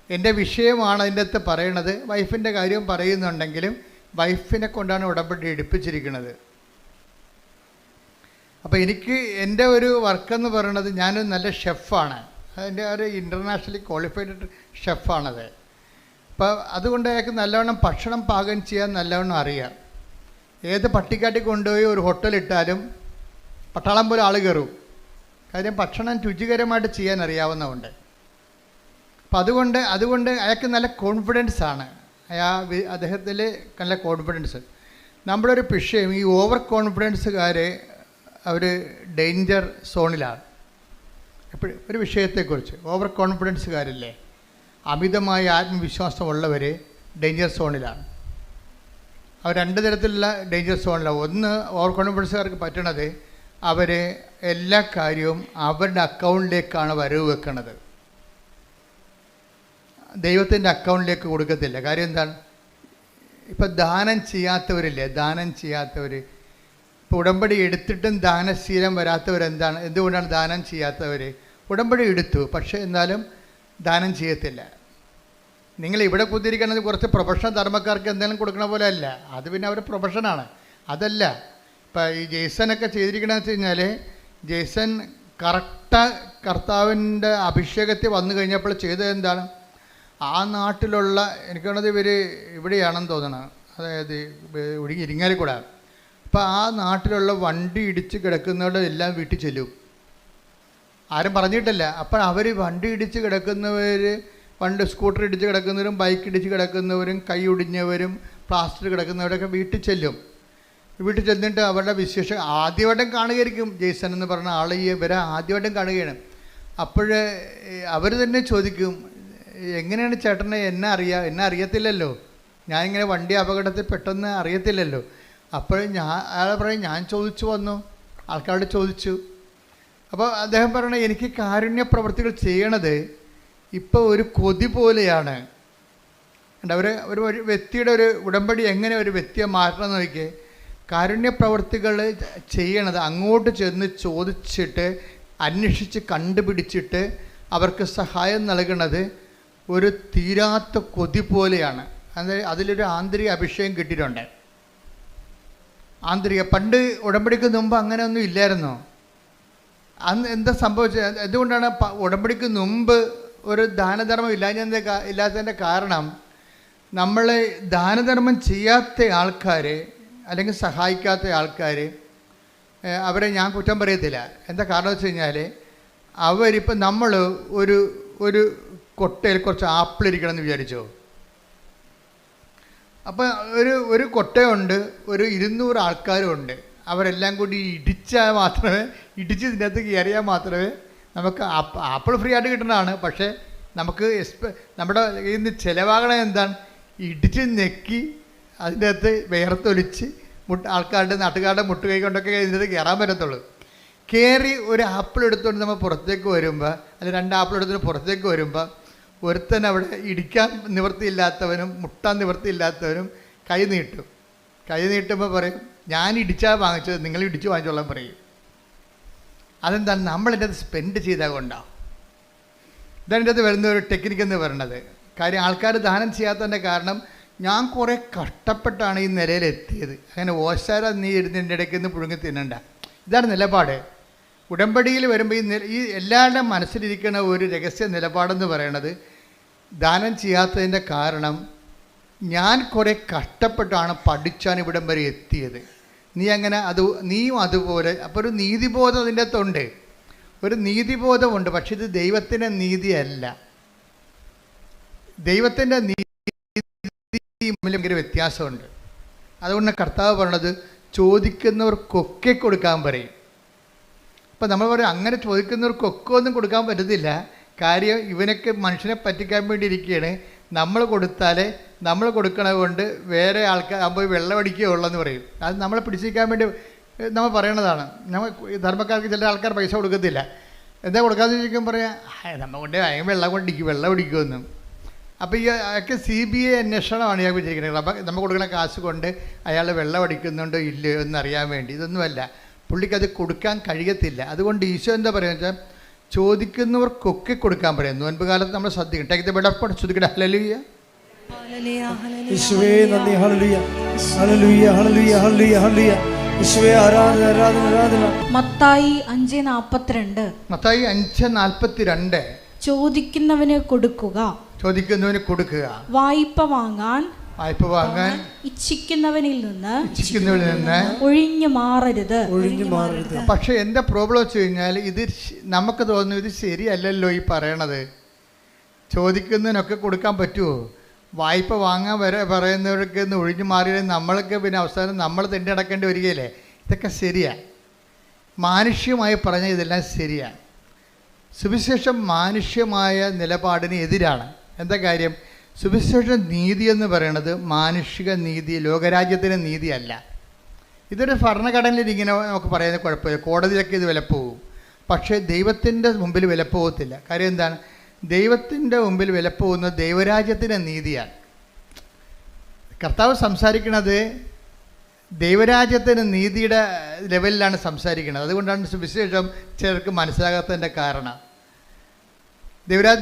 എൻ്റെ വിഷയമാണ് അതിൻ്റെ അകത്ത് പറയണത്. വൈഫിൻ്റെ കാര്യം പറയുന്നുണ്ടെങ്കിലും വൈഫിനെ കൊണ്ടാണ് ഉടമ്പടി എടുപ്പിച്ചിരിക്കുന്നത്. അപ്പോൾ എനിക്ക് എൻ്റെ ഒരു വർക്കെന്ന് പറയണത്, ഞാനൊരു നല്ല ഷെഫാണ്. അതിൻ്റെ ഒരു ഇൻ്റർനാഷണലി ക്വാളിഫൈഡ് ഷെഫാണത്. അപ്പോൾ അതുകൊണ്ട് അയാൾക്ക് നല്ലവണ്ണം ഭക്ഷണം പാകം ചെയ്യാൻ നല്ലവണ്ണം അറിയാം. ഏത് പട്ടിക്കാട്ടി കൊണ്ടുപോയി ഒരു ഹോട്ടലിട്ടാലും പട്ടാളം പോലെ ആൾ കയറും. കാര്യം ഭക്ഷണം രുചികരമായിട്ട് ചെയ്യാൻ അറിയാവുന്നതുകൊണ്ട്. അപ്പം അതുകൊണ്ട് അയാൾക്ക് നല്ല കോൺഫിഡൻസാണ്. അദ്ദേഹത്തിൽ നല്ല കോൺഫിഡൻസ്. നമ്മുടെ ഒരു വിഷയം, ഈ ഓവർ കോൺഫിഡൻസുകാർ അവർ ഡേഞ്ചർ സോണിലാണ്. എപ്പോഴും ഒരു വിഷയത്തെക്കുറിച്ച് ഓവർ കോൺഫിഡൻസുകാരില്ലേ, അമിതമായ ആത്മവിശ്വാസമുള്ളവർ ഡേഞ്ചർ സോണിലാണ്. അവർ 2 തരത്തിലുള്ള ഡേഞ്ചർ സോണിലാണ്. ഒന്ന്, ഓവർ കോൺഫിഡൻസുകാർക്ക് പറ്റണത് അവർ എല്ലാ കാര്യവും അവരുടെ അക്കൗണ്ടിലേക്കാണ് വരവ് വെക്കുന്നത്. ദൈവത്തിൻ്റെ അക്കൗണ്ടിലേക്ക് കൊടുക്കത്തില്ല. കാര്യം എന്താണ്? ഇപ്പം ദാനം ചെയ്യാത്തവരില്ലേ, ഇപ്പോൾ ഉടമ്പടി എടുത്തിട്ടും ദാനശീലം വരാത്തവരെന്താണ്? എന്തുകൊണ്ടാണ് ദാനം ചെയ്യാത്തവർ? ഉടമ്പടി എടുത്തു, പക്ഷേ എന്നാലും ദാനം ചെയ്യത്തില്ല. നിങ്ങൾ ഇവിടെ കുത്തിരിക്കുന്നത് കുറച്ച് പ്രൊഫഷണൽ ധർമ്മക്കാർക്ക് എന്തെങ്കിലും കൊടുക്കണ പോലെ അല്ല. അത് പിന്നെ അവരുടെ പ്രൊഫഷനാണ്. അതല്ല. ഇപ്പം ഈ ജെയ്സനൊക്കെ ചെയ്തിരിക്കണമെന്ന് വെച്ച് കഴിഞ്ഞാൽ, ജെയ്സൺ കർത്താവിൻ്റെ അഭിഷേകത്തിൽ വന്നു കഴിഞ്ഞപ്പോൾ ചെയ്തത് എന്താണ്? ആ നാട്ടിലുള്ള, എനിക്ക് തോന്നുന്നത് ഇവിടെയാണെന്ന് തോന്നണം, അതായത് ഇരിങ്ങാലിക്കൂടെ. അപ്പോൾ ആ നാട്ടിലുള്ള വണ്ടി ഇടിച്ച് കിടക്കുന്നവരുടെ എല്ലാം വീട്ടിൽ ചെല്ലും. ആരും പറഞ്ഞിട്ടില്ല. അപ്പോൾ അവർ വണ്ടി ഇടിച്ച് കിടക്കുന്നവർ, സ്കൂട്ടർ ഇടിച്ച് കിടക്കുന്നവരും ബൈക്ക് ഇടിച്ച് കിടക്കുന്നവരും കൈ ഒടിഞ്ഞവരും പ്ലാസ്റ്റർ കിടക്കുന്നവരൊക്കെ വീട്ടിൽ ചെല്ലും. വീട്ടിൽ ചെന്നിട്ട് അവരുടെ വിശേഷം ആദ്യമായിട്ടും കാണുകയായിരിക്കും. ജെയ്സൺ എന്ന് പറഞ്ഞ ആൾ ഇവരെ ആദ്യമായിട്ടും കാണുകയാണ്. അപ്പോൾ അവർ തന്നെ ചോദിക്കും, എങ്ങനെയാണ് ചേട്ടനെ എന്നെ അറിയത്തില്ലല്ലോ, ഞാനിങ്ങനെ വണ്ടി അപകടത്തിൽ പെട്ടെന്ന് അറിയത്തില്ലല്ലോ. അപ്പോൾ അയാൾ പറയും, ഞാൻ ചോദിച്ചു വന്നു, ആൾക്കാരോട് ചോദിച്ചു. അപ്പോൾ അദ്ദേഹം പറയണ, എനിക്ക് കാരുണ്യ പ്രവൃത്തികൾ ചെയ്യണത് ഇപ്പോൾ ഒരു കൊതി പോലെയാണ്. ഒരു വ്യക്തിയുടെ ഒരു ഉടമ്പടി എങ്ങനെ ഒരു വ്യക്തിയെ മാറ്റണമെന്ന് നോക്കിയേ. കാരുണ്യ പ്രവൃത്തികൾ ചെയ്യണത് അങ്ങോട്ട് ചെന്ന് ചോദിച്ചിട്ട് അന്വേഷിച്ച് കണ്ടുപിടിച്ചിട്ട് അവർക്ക് സഹായം നൽകുന്നത് ഒരു തീരാത്ത കൊതി പോലെയാണ്. അതിലൊരു ആന്തരിക അഭിഷേകം കിട്ടിയിട്ടുണ്ട്. പണ്ട് ഉടമ്പടിക്ക് മുമ്പ് അങ്ങനെയൊന്നും ഇല്ലായിരുന്നോ? അന്ന് എന്താ സംഭവിച്ചത്? എന്തുകൊണ്ടാണ് ഉടമ്പടിക്ക് മുമ്പ് ഒരു ദാനധർമ്മം ഇല്ലാത്തതിൻ്റെ കാരണം, നമ്മൾ ദാനധർമ്മം ചെയ്യാത്ത ആൾക്കാർ അല്ലെങ്കിൽ സഹായിക്കാത്ത ആൾക്കാർ, അവരെ ഞാൻ കുറ്റം പറയത്തില്ല. എന്താ കാരണം വെച്ച് കഴിഞ്ഞാൽ, അവരിപ്പം നമ്മൾ ഒരു കൊട്ടയിൽ കുറച്ച് ആപ്പിൾ ഇരിക്കണം എന്ന് വിചാരിച്ചോ. അപ്പം ഒരു കൊട്ടയുണ്ട്, ഒരു 200 ആൾക്കാരും ഉണ്ട്. അവരെല്ലാം കൂടി ഇടിച്ച് ഇതിനകത്ത് കയറിയാൽ മാത്രമേ നമുക്ക് ആപ്പിൾ ഫ്രീ ആയിട്ട് കിട്ടുന്നതാണ്. പക്ഷേ നമുക്ക് നമ്മുടെ കയ്യിൽ നിന്ന് ചിലവാകണം എന്താണ്? ഇടിച്ച് നെക്കി അതിൻ്റെ അകത്ത് വേർത്തൊലിച്ച് ആൾക്കാരുടെ നാട്ടുകാരുടെ മുട്ടുകൈ കൊണ്ടൊക്കെ ഇതിനകത്ത് കയറാൻ പറ്റത്തുള്ളൂ. കയറി ഒരു ആപ്പിൾ എടുത്തുകൊണ്ട് നമ്മൾ പുറത്തേക്ക് വരുമ്പോൾ, അല്ലെങ്കിൽ 2 ആപ്പിൾ എടുത്തുകൊണ്ട് പുറത്തേക്ക് വരുമ്പോൾ, ഒരുത്തൻ അവിടെ ഇടിക്കാൻ നിവൃത്തിയില്ലാത്തവനും മുട്ടാൻ നിവൃത്തിയില്ലാത്തവനും കൈ നീട്ടുമ്പോൾ പറയും, ഞാൻ ഇടിച്ചാൽ വാങ്ങിച്ചത്, നിങ്ങൾ ഇടിച്ച് വാങ്ങിച്ചോളാൻ പറയും. അതെന്താണ്? നമ്മളതിൻ്റെ അത് സ്പെൻഡ് ചെയ്താൽ കൊണ്ടാണ്. ഇതാണ് ഇതിൻ്റെ വരുന്ന ഒരു ടെക്നിക്ക് എന്ന് പറയുന്നത്. കാര്യം ആൾക്കാർ ദാനം ചെയ്യാത്തതിൻ്റെ കാരണം, ഞാൻ കുറേ കഷ്ടപ്പെട്ടാണ് ഈ നിലയിലെത്തിയത്, അങ്ങനെ ഓശാര നീ ഇരുന്നതിൻ്റെ ഇടയ്ക്ക് നിന്ന് പുഴുങ്ങി തിന്നണ്ട. ഇതാണ് നിലപാട്. ഉടമ്പടിയിൽ വരുമ്പോൾ ഈ എല്ലാവരുടെയും മനസ്സിലിരിക്കുന്ന ഒരു രഹസ്യ നിലപാടെന്ന് പറയുന്നത്, ദാനം ചെയ്യാത്തതിൻ്റെ കാരണം ഞാൻ കുറേ കഷ്ടപ്പെട്ടാണ് പഠിച്ചാണ് ഇവിടം വരെ എത്തിയത്. നീയും അതുപോലെ. അപ്പോൾ ഒരു നീതിബോധം അതിൻ്റെ അകത്തുണ്ട്, ഒരു നീതിബോധമുണ്ട്. പക്ഷെ ഇത് ദൈവത്തിൻ്റെ നീതിയല്ല. ദൈവത്തിൻ്റെ നീതി ഭയങ്കര വ്യത്യാസമുണ്ട്. അതുകൊണ്ട് കർത്താവ് പറയണത്, ചോദിക്കുന്നവർക്കൊക്കെ കൊടുക്കാൻ പറയും. അപ്പം നമ്മൾ പറയും, അങ്ങനെ ചോദിക്കുന്നവർക്കൊക്കെ ഒന്നും കൊടുക്കാൻ പറ്റത്തില്ല. കാര്യം ഇവനൊക്കെ മനുഷ്യനെ പറ്റിക്കാൻ വേണ്ടി ഇരിക്കുകയാണ്. നമ്മൾ കൊടുത്താലേ, നമ്മൾ കൊടുക്കണത് കൊണ്ട് വേറെ ആൾക്കാർ പോയി വെള്ളമടിക്കുകയുള്ളെന്ന് പറയും. അത് നമ്മളെ പിടിച്ചിരിക്കാൻ വേണ്ടി നമ്മൾ പറയണതാണ്. നമ്മൾ ധർമ്മക്കാർക്ക് ചില ആൾക്കാർ പൈസ കൊടുക്കത്തില്ല. എന്താ കൊടുക്കാമെന്ന് ചോദിക്കുമ്പോൾ പറയാം, നമ്മൾ കൊണ്ട് വെള്ളം അടിക്കുമെന്നും. അപ്പോൾ ഈ ഒക്കെ CBI അന്വേഷണമാണ് ഞാൻ വിചാരിക്കുന്നത്. അപ്പം നമ്മൾ കൊടുക്കുന്ന കാശ് കൊണ്ട് അയാൾ വെള്ളം അടിക്കുന്നുണ്ടോ ഇല്ലയോ എന്നറിയാൻ വേണ്ടി. ഇതൊന്നുമല്ല, പുള്ളിക്ക് അത് കൊടുക്കാൻ കഴിയത്തില്ല. അതുകൊണ്ട് ഈശോ എന്താ പറയുക വെച്ചാൽ, ചോദിക്കുന്നവർക്കൊക്കെ കൊടുക്കാൻ പറയും. നോൻപ് കാലത്ത് നമ്മൾ ശ്രദ്ധിക്കണം. Take the word of God. ശ്രദ്ധിക്കട്ടെ. ഹല്ലേലൂയ, യേശുവേ നന്ദി. ഹല്ലേലൂയ, ഹല്ലേലൂയ, ഹല്ലേലൂയ, ഹല്ലേലൂയ, ഹല്ലേലൂയ. യേശുവേ ആരാധന, ആരാധന, ആരാധന. മത്തായി 5:42. മത്തായി 5:42. ചോദിക്കുന്നവന് കൊടുക്കുക, വായ്പ വാങ്ങാൻ ഇച്ഛിക്കുന്നവനിൽ നിന്ന് ഒഴിഞ്ഞു മാറരുത്. പക്ഷെ എൻ്റെ പ്രോബ്ലം വെച്ച് കഴിഞ്ഞാൽ, ഇത് നമുക്ക് തോന്നുന്നു ഇത് ശരിയല്ലല്ലോ ഈ പറയണത്. ചോദിക്കുന്നതിനൊക്കെ കൊടുക്കാൻ പറ്റുമോ? വായ്പ വാങ്ങാൻ വരെ പറയുന്നവർക്ക് ഒന്ന് ഒഴിഞ്ഞു മാറിയാൽ നമ്മൾക്ക് പിന്നെ അവസാനം നമ്മൾ തന്നെ അടക്കേണ്ടി വരികയില്ലേ? ഇതൊക്കെ ശരിയാണ്. മാനുഷ്യമായി പറഞ്ഞാൽ ഇതെല്ലാം ശരിയാണ്. സുവിശേഷം മാനുഷ്യമായ നിലപാടിന് എതിരാണ്. എന്താ കാര്യം? സുവിശേഷ നീതി എന്ന് പറയുന്നത് മാനുഷിക നീതി, ലോകരാജ്യത്തിൻ്റെ നീതിയല്ല. ഇതൊരു ഭരണഘടനയിൽ ഇങ്ങനെ നമുക്ക് പറയുന്നത് കുഴപ്പമില്ല, കോടതിയിലൊക്കെ ഇത് വിലപ്പോവും. പക്ഷേ ദൈവത്തിൻ്റെ മുമ്പിൽ വിലപ്പോകത്തില്ല. കാര്യം എന്താണ്? ദൈവത്തിൻ്റെ മുമ്പിൽ വിലപ്പോകുന്നത് ദൈവരാജ്യത്തിൻ്റെ നീതിയാണ്. കർത്താവ് സംസാരിക്കുന്നത് ദൈവരാജ്യത്തിൻ്റെ നീതിയുടെ ലെവലിലാണ് സംസാരിക്കുന്നത്. അതുകൊണ്ടാണ് സുവിശേഷം ചിലർക്ക് മനസ്സിലാകാത്തതിൻ്റെ കാരണം.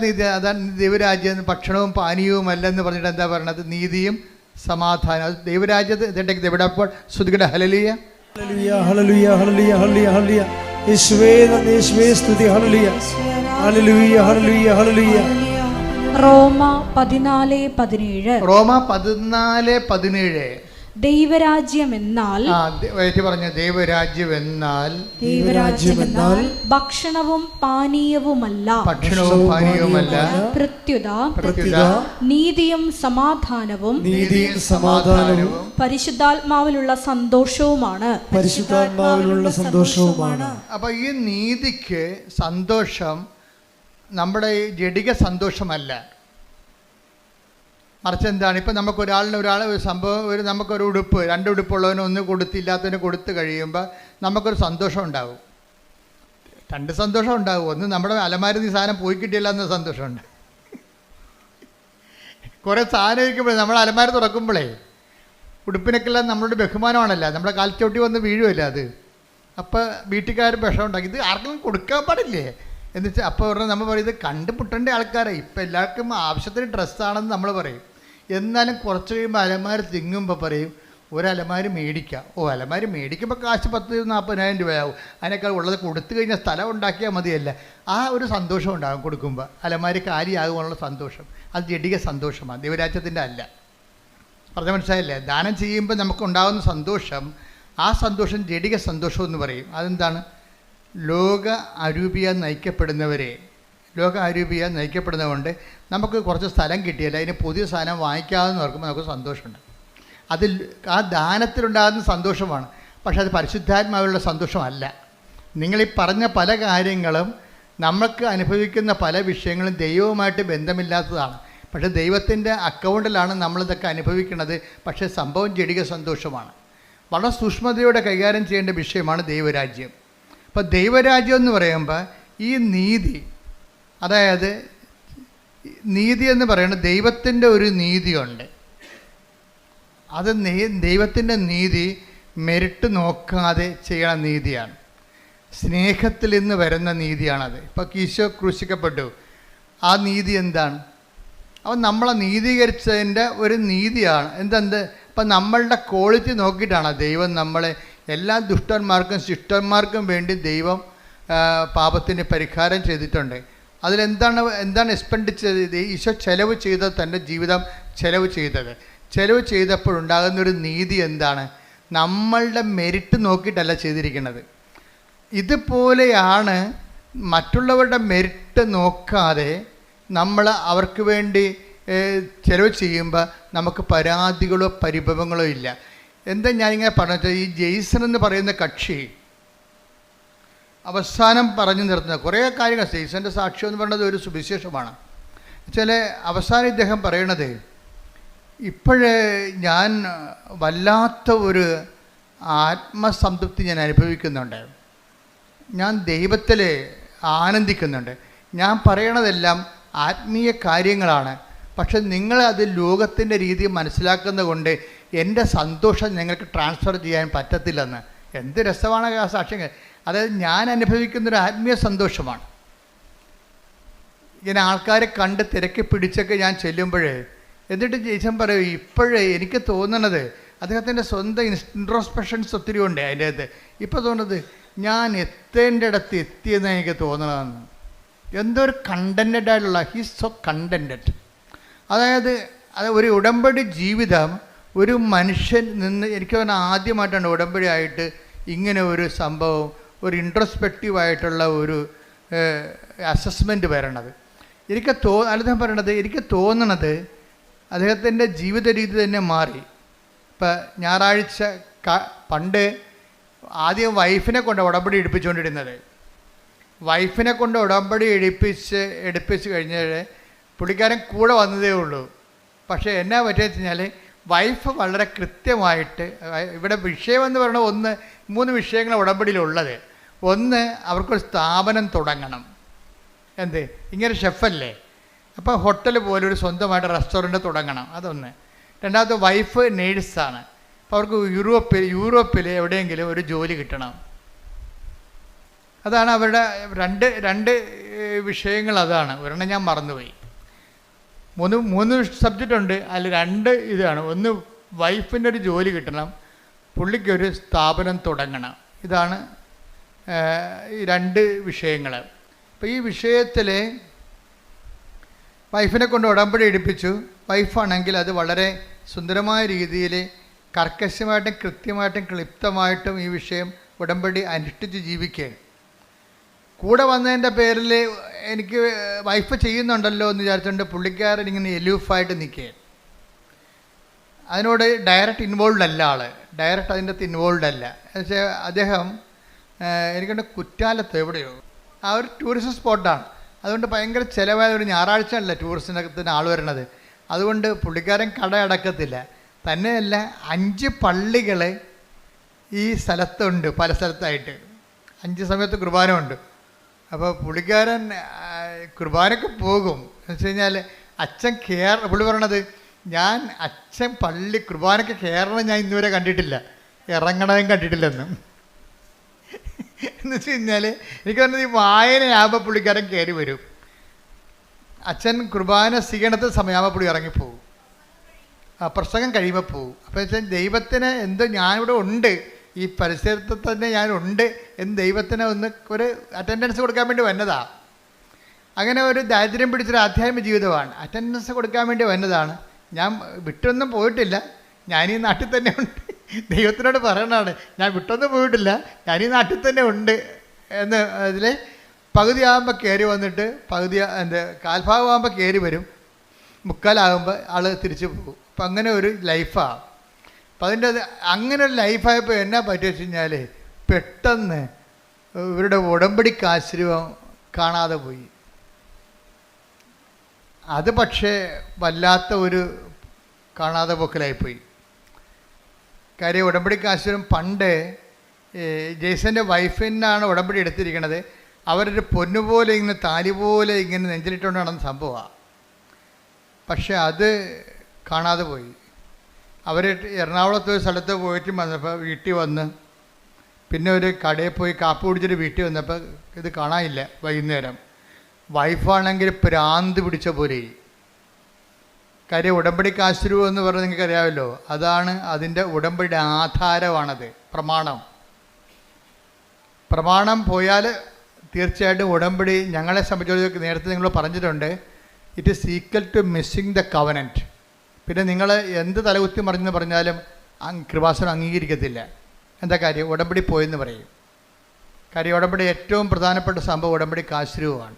നീതി അതാണ് ദൈവരാജ്യം. ഭക്ഷണവും പാനീയവും അല്ലെന്ന് പറഞ്ഞിട്ട് എന്താ പറയണത്? നീതിയും സമാധാനം. ദൈവരാജ്യത്തെ എവിടെപ്പോൾ ശ്രുതികട. ഹല്ലേലൂയ, ഹല്ലേലൂയ, ഹല്ലേലൂയ, ഹല്ലേലൂയ, ഹല്ലേലൂയ. യേശുവേ നന്ദി, യേശുവേ സ്തുതി. ഹല്ലേലൂയ, ഹല്ലേലൂയ, ഹല്ലേലൂയ, ഹല്ലേലൂയ. റോമ 14:17. റോമ 14:17. ദൈവരാജ്യം എന്നാൽ ദൈവരാജ്യം എന്നാൽ ഭക്ഷണവും പാനീയവുമല്ല, പ്രത്യുത നീതിയും സമാധാനവും പരിശുദ്ധാത്മാവിലുള്ള സന്തോഷവുമാണ്. അപ്പൊ ഈ നീതിക്ക് സന്തോഷം നമ്മുടെ ജഡിക സന്തോഷമല്ല, മറിച്ച് എന്താണ്? ഇപ്പം ഒരു സംഭവം, നമുക്കൊരു ഉടുപ്പ്, 2 ഉടുപ്പുള്ളവന് ഒന്ന് കൊടുത്തില്ലാത്തതിന് കൊടുത്തു കഴിയുമ്പോൾ നമുക്കൊരു സന്തോഷം ഉണ്ടാവും. 2 സന്തോഷം ഉണ്ടാവും. ഒന്ന് നമ്മുടെ അലമാരി സാധനം പോയി കിട്ടിയില്ല എന്ന സന്തോഷമുണ്ട്. കുറേ സാധനം ഇരിക്കുമ്പോഴേ നമ്മൾ അലമാരി തുറക്കുമ്പോഴേ ഉടുപ്പിനൊക്കെല്ലാം നമ്മളോട് ബഹുമാനമാണല്ലോ, നമ്മുടെ കാൽച്ചോട്ടി വന്ന് വീഴുമല്ലോ അത്. അപ്പോൾ വീട്ടുകാർ വിഷം ഉണ്ടാക്കി, ഇത് ആർക്കും കൊടുക്കാൻ പാടില്ലേ എന്ന് വെച്ചാൽ അപ്പോൾ നമ്മൾ പറയും ഇത് കണ്ടുമുട്ടേണ്ട ആൾക്കാരെ. ഇപ്പം എല്ലാവർക്കും ആവശ്യത്തിന് ഡ്രസ്സാണെന്ന് നമ്മൾ പറയും. എന്നാലും കുറച്ച് കഴിയുമ്പോൾ അലമാരി തിങ്ങുമ്പോൾ പറയും ഒരലമാരി മേടിക്കാം. അലമാരി മേടിക്കുമ്പോൾ കാശ് 40,000-40,000 രൂപയാവും. അതിനേക്കാൾ ഉള്ളത് കൊടുത്തു കഴിഞ്ഞാൽ സ്ഥലം ഉണ്ടാക്കിയാൽ മതിയല്ല. ആ ഒരു സന്തോഷം ഉണ്ടാകും കൊടുക്കുമ്പോൾ. അലമാരി കാലിയാകുവാനുള്ള സന്തോഷം, അത് ജഡിക സന്തോഷമാണ്, ദൈവരാജ്യത്തിൻ്റെ അല്ല. പറഞ്ഞ മനസ്സിലായില്ലേ? ദാനം ചെയ്യുമ്പോൾ നമുക്കുണ്ടാകുന്ന സന്തോഷം, ആ സന്തോഷം ജഡിക സന്തോഷം എന്ന് പറയും. അതെന്താണ്? ലോക അരൂപിയ നയിക്കപ്പെടുന്നതുകൊണ്ട് നമുക്ക് കുറച്ച് സ്ഥലം കിട്ടിയല്ല, അതിന് പുതിയ സാധനം വാങ്ങിക്കാമെന്ന് ഓർക്കുമ്പോൾ നമുക്ക് സന്തോഷമുണ്ട്. അതിൽ ആ ദാനത്തിലുണ്ടാകുന്ന സന്തോഷമാണ്. പക്ഷെ അത് പരിശുദ്ധാത്മാവിലുള്ള സന്തോഷമല്ല. നിങ്ങളീ പറഞ്ഞ പല കാര്യങ്ങളും നമുക്ക് അനുഭവിക്കുന്ന പല വിഷയങ്ങളും ദൈവവുമായിട്ട് ബന്ധമില്ലാത്തതാണ്. പക്ഷേ ദൈവത്തിൻ്റെ അക്കൗണ്ടിലാണ് നമ്മളിതൊക്കെ അനുഭവിക്കുന്നത്. പക്ഷേ സംഭവം ജഡിക സന്തോഷമാണ്. വളരെ സൂക്ഷ്മതയോടെ കൈകാര്യം ചെയ്യേണ്ട വിഷയമാണ് ദൈവരാജ്യം. അപ്പോൾ ദൈവരാജ്യം എന്ന് പറയുമ്പോൾ ഈ നീതി, അതായത് നീതി എന്ന് പറയുന്നത് ദൈവത്തിൻ്റെ ഒരു നീതിയുണ്ട്. അത് ദൈവത്തിൻ്റെ നീതി മെരിട്ട് നോക്കാതെ ചെയ്യണ നീതിയാണ്. സ്നേഹത്തിൽ നിന്ന് വരുന്ന നീതിയാണത്. ഇപ്പോൾ ഈശോ ക്രൂശിക്കപ്പെട്ടു, ആ നീതി എന്താണ്? അപ്പോൾ നമ്മളെ നീതീകരിച്ചതിൻ്റെ ഒരു നീതിയാണ്. ഇപ്പം നമ്മളുടെ ക്വാളിറ്റി നോക്കിയിട്ടാണ് ദൈവം നമ്മളെ, എല്ലാ ദുഷ്ടന്മാർക്കും ശിഷ്ടന്മാർക്കും വേണ്ടി ദൈവം പാപത്തിന് പരിഹാരം ചെയ്തിട്ടുണ്ട്. അതിലെന്താണ് എക്സ്പെൻഡിച്ചത്? ഈശോ ചെലവ് ചെയ്തത്, തൻ്റെ ജീവിതം ചെലവ് ചെയ്തപ്പോഴുണ്ടാകുന്നൊരു നീതി എന്താണ്? നമ്മളുടെ മെരിറ്റ് നോക്കിയിട്ടല്ല ചെയ്തിരിക്കുന്നത്. ഇതുപോലെയാണ് മറ്റുള്ളവരുടെ മെരിറ്റ് നോക്കാതെ നമ്മൾ അവർക്ക് വേണ്ടി ചെലവ് ചെയ്യുമ്പോൾ നമുക്ക് പരാതികളോ പരിഭവങ്ങളോ ഇല്ല. ഞാനിങ്ങനെ പറഞ്ഞത്, ഈ ജെയ്സൺ എന്ന് പറയുന്ന കക്ഷി അവസാനം പറഞ്ഞു നിർത്തുന്നത് കുറേ കാര്യങ്ങൾ. ജെയ്സൻ്റെ സാക്ഷ്യം എന്ന് പറയുന്നത് ഒരു സുവിശേഷമാണ്. അവസാനം ഇദ്ദേഹം പറയണത്, ഇപ്പോഴേ ഞാൻ വല്ലാത്ത ഒരു ആത്മസംതൃപ്തി ഞാൻ അനുഭവിക്കുന്നുണ്ട്, ഞാൻ ദൈവത്തിൽ ആനന്ദിക്കുന്നുണ്ട്, ഞാൻ പറയണതെല്ലാം ആത്മീയ കാര്യങ്ങളാണ്, പക്ഷെ നിങ്ങൾ അത് ലോകത്തിൻ്റെ രീതി മനസ്സിലാക്കുന്നത് കൊണ്ട് എൻ്റെ സന്തോഷം നിങ്ങൾക്ക് ട്രാൻസ്ഫർ ചെയ്യാൻ പറ്റത്തില്ലെന്ന്. എന്ത് രസമാണ് ആ സാക്ഷ്യങ്ങൾ. അതായത് ഞാൻ അനുഭവിക്കുന്നൊരു ആത്മീയ സന്തോഷമാണ്. ഇങ്ങനെ ആൾക്കാരെ കണ്ട് തിരക്കി പിടിച്ചൊക്കെ ഞാൻ ചെല്ലുമ്പോൾ എന്നിട്ട് ജെയ്സൺ പറയും, ഇപ്പോഴേ എനിക്ക് തോന്നണത്, അദ്ദേഹത്തിൻ്റെ സ്വന്തം ഇൻട്രോസ്പെക്ഷൻസ് ഒത്തിരി ഉണ്ട് അതിൻ്റെ അകത്ത്. ഇപ്പോൾ തോന്നുന്നത് ഞാൻ എത്തേണ്ടിടത്ത് എത്തിയെന്ന് എനിക്ക് തോന്നണമെന്ന്. എന്തോ ഒരു കണ്ടൻറ്റഡായിട്ടുള്ള, ഹീസ് സോ കണ്ടൻറ്റഡ്. അതായത് ഒരു ഉടമ്പടി ജീവിതം ഒരു മനുഷ്യൻ നിന്ന്, എനിക്ക് തോന്നുന്നത് ആദ്യമായിട്ടാണ് ഉടമ്പടി ആയിട്ട് ഇങ്ങനെ ഒരു സംഭവം, ഒരു ഇൻട്രോസ്പെക്റ്റീവായിട്ടുള്ള ഒരു അസസ്മെൻറ്റ് വരണത്. അദ്ദേഹം പറയണത്, എനിക്ക് തോന്നണത് അദ്ദേഹത്തിൻ്റെ ജീവിത രീതി തന്നെ മാറി. ഇപ്പം ഞായറാഴ്ച പണ്ട് ആദ്യം വൈഫിനെ കൊണ്ട് ഉടമ്പടി എടുപ്പിച്ചുകൊണ്ടിരുന്നത്. വൈഫിനെ കൊണ്ട് ഉടമ്പടി എടുപ്പിച്ച് കഴിഞ്ഞാൽ പുള്ളിക്കാരൻ കൂടെ വന്നതേ ഉള്ളൂ. പക്ഷേ എന്നാ പറ്റിയെന്ന് വെച്ച് കഴിഞ്ഞാൽ വൈഫ് വളരെ കൃത്യമായിട്ട്, ഇവിടെ വിഷയമെന്ന് പറയുന്നത് 3 വിഷയങ്ങൾ ഉടമ്പടിയിലുള്ളത്. ഒന്ന്, അവർക്കൊരു സ്ഥാപനം തുടങ്ങണം. ഇങ്ങനെ ഷെഫല്ലേ, അപ്പോൾ ഹോട്ടൽ പോലെ ഒരു സ്വന്തമായിട്ട് റെസ്റ്റോറൻറ്റ് തുടങ്ങണം, അതൊന്ന്. രണ്ടാമത്തെ, വൈഫ് നേഴ്സാണ്, അപ്പോൾ അവർക്ക് യൂറോപ്പിൽ എവിടെയെങ്കിലും ഒരു ജോലി കിട്ടണം. അതാണ് അവരുടെ രണ്ട് വിഷയങ്ങൾ. അതാണ് ഒരെണ്ണം ഞാൻ മറന്നുപോയി. 3 സബ്ജക്റ്റ് ഉണ്ട്, അതിൽ 2 ഇതാണ്. ഒന്ന്, വൈഫിൻ്റെ ഒരു ജോലി കിട്ടണം, പുള്ളിക്കൊരു സ്ഥാപനം തുടങ്ങണം. ഇതാണ് ഈ 2 വിഷയങ്ങൾ. അപ്പോൾ ഈ വിഷയത്തിൽ വൈഫിനെ കൊണ്ട് ഉടമ്പടി എടുപ്പിച്ചു. വൈഫാണെങ്കിൽ അത് വളരെ സുന്ദരമായ രീതിയിൽ കർക്കശമായിട്ടും കൃത്യമായിട്ടും ക്ലിപ്തമായിട്ടും ഈ വിഷയം ഉടമ്പടി അനുഷ്ഠിച്ച് ജീവിക്കുകയാണ്. കൂടെ വന്നതിൻ്റെ പേരിൽ എനിക്ക് വൈഫ് ചെയ്യുന്നുണ്ടല്ലോ എന്ന് വിചാരിച്ചുകൊണ്ട് പുള്ളിക്കാരൻ ഇങ്ങനെ എലൂഫായിട്ട് നിൽക്കുകയാണ്. അതിനോട് ഡയറക്റ്റ് ഇൻവോൾവ് അല്ല ആൾ, ഡയറക്റ്റ് അതിൻ്റെ അകത്ത് ഇൻവോൾവ് അല്ല. എന്നുവെച്ചാൽ അദ്ദേഹം എനിക്കുണ്ട് കുറ്റാലത്ത് എവിടെയോ ആ ഒരു ടൂറിസ്റ്റ് സ്പോട്ടാണ്. അതുകൊണ്ട് ഭയങ്കര ചിലവായ ഒരു ഞായറാഴ്ച അല്ല ടൂറിസ്റ്റിനകത്തിന് ആൾ വരണത്. അതുകൊണ്ട് പുള്ളിക്കാരൻ കട അടക്കത്തില്ല. തന്നെയല്ല 5 പള്ളികൾ ഈ സ്ഥലത്തുണ്ട്, പല സ്ഥലത്തായിട്ട് 5 സമയത്ത് കുർബാന ഉണ്ട്. അപ്പോൾ പുള്ളിക്കാരൻ കുർബാനയ്ക്ക് പോകും. എന്ന് വെച്ച് കഴിഞ്ഞാൽ അച്ഛൻ പുള്ളി പറയണത്, ഞാൻ അച്ഛൻ പള്ളി കുർബാനയ്ക്ക് കയറണം ഞാൻ ഇന്നുവരെ കണ്ടിട്ടില്ല, ഇറങ്ങണതും കണ്ടിട്ടില്ലെന്ന്. എന്ന് വെച്ച് കഴിഞ്ഞാൽ എനിക്ക് പറഞ്ഞത് ഈ വായനയാകുമ്പോൾ പുള്ളിക്കാരൻ കയറി വരും, അച്ഛൻ കുർബാന സ്വീകരണത്തിൽ സമയമാകുമ്പോൾ പുള്ളി ഇറങ്ങിപ്പോകും. പ്രസംഗം കഴിയുമ്പോൾ പോകും. അപ്പോൾ വെച്ചാൽ ദൈവത്തിന് എന്തോ ഞാനിവിടെ ഉണ്ട്, ഈ പരിസരത്ത് തന്നെ ഞാനുണ്ട് എന്ന് ദൈവത്തിന് ഒരു അറ്റൻഡൻസ് കൊടുക്കാൻ വേണ്ടി വന്നതാണ്. അങ്ങനെ ഒരു ദാരിദ്ര്യം പിടിച്ചൊരു ആധ്യാത്മിക ജീവിതമാണ്. അറ്റൻഡൻസ് കൊടുക്കാൻ വേണ്ടി വന്നതാണ്. ഞാൻ വിട്ടൊന്നും പോയിട്ടില്ല, ഞാനീ നാട്ടിൽ തന്നെ ഉണ്ട്. ദൈവത്തിനോട് പറയണതാണ്, ഞാൻ വിട്ടൊന്നും പോയിട്ടില്ല, ഞാനീ നാട്ടിൽ തന്നെ ഉണ്ട് എന്ന്. അതിൽ പകുതിയാകുമ്പോൾ കയറി വന്നിട്ട് കാൽഭാഗമാകുമ്പോൾ കയറി വരും, മുക്കാലാകുമ്പോൾ ആൾ തിരിച്ചു പോകും. അപ്പം അങ്ങനെ ഒരു ലൈഫാണ്. അപ്പം അങ്ങനെ ഒരു ലൈഫായപ്പോൾ എന്നാ പറ്റുക വെച്ച് കഴിഞ്ഞാൽ പെട്ടെന്ന് ഇവരുടെ ഉടമ്പടിക്ക് ആശ്രയം കാണാതെ പോയി. അത് പക്ഷേ വല്ലാത്ത ഒരു കാണാതെ പോക്കലായിപ്പോയി. കാര്യം ഉടമ്പടിക്ക് ആശ്രയം പണ്ട് ജെയ്സൻ്റെ വൈഫിനാണ് ഉടമ്പടി എടുത്തിരിക്കുന്നത്. അവരൊരു പൊന്നുപോലെ ഇങ്ങനെ താലി പോലെ ഇങ്ങനെ നെഞ്ചിലിട്ടുകൊണ്ട് നടന്ന സംഭവമാണ്. പക്ഷെ അത് കാണാതെ പോയി. അവർ എറണാകുളത്ത് ഒരു സ്ഥലത്ത് പോയിട്ട് വന്നപ്പോൾ വീട്ടിൽ വന്ന് പിന്നെ ഒരു കടയിൽ പോയി കാപ്പി കുടിച്ചിട്ട് വീട്ടിൽ വന്നപ്പോൾ ഇത് കാണാനില്ല. വൈകുന്നേരം വൈഫാണെങ്കിൽ പ്രാന്ത് പിടിച്ച പോലെ. കാര്യം ഉടമ്പടിക്ക് ആശ്രയം എന്ന് പറഞ്ഞാൽ നിങ്ങൾക്ക് അറിയാമല്ലോ, അതാണ് അതിൻ്റെ ഉടമ്പടിയുടെ ആധാരമാണത്. പ്രമാണം പോയാൽ തീർച്ചയായിട്ടും ഉടമ്പടി ഞങ്ങളെ സംബന്ധിച്ച് നേരത്തെ നിങ്ങൾ പറഞ്ഞിട്ടുണ്ട്, it is equal to missing the covenant. പിന്നെ നിങ്ങൾ എന്ത് തലകുത്തി മറിഞ്ഞെന്ന് പറഞ്ഞാലും കൃപാസനം അംഗീകരിക്കത്തില്ല. എന്താ കാര്യം? ഉടമ്പടി പോയെന്ന് പറയും. കാര്യം ഉടമ്പടി ഏറ്റവും പ്രധാനപ്പെട്ട സംഭവം ഉടമ്പടിക്ക് ആശ്രയമാണ്.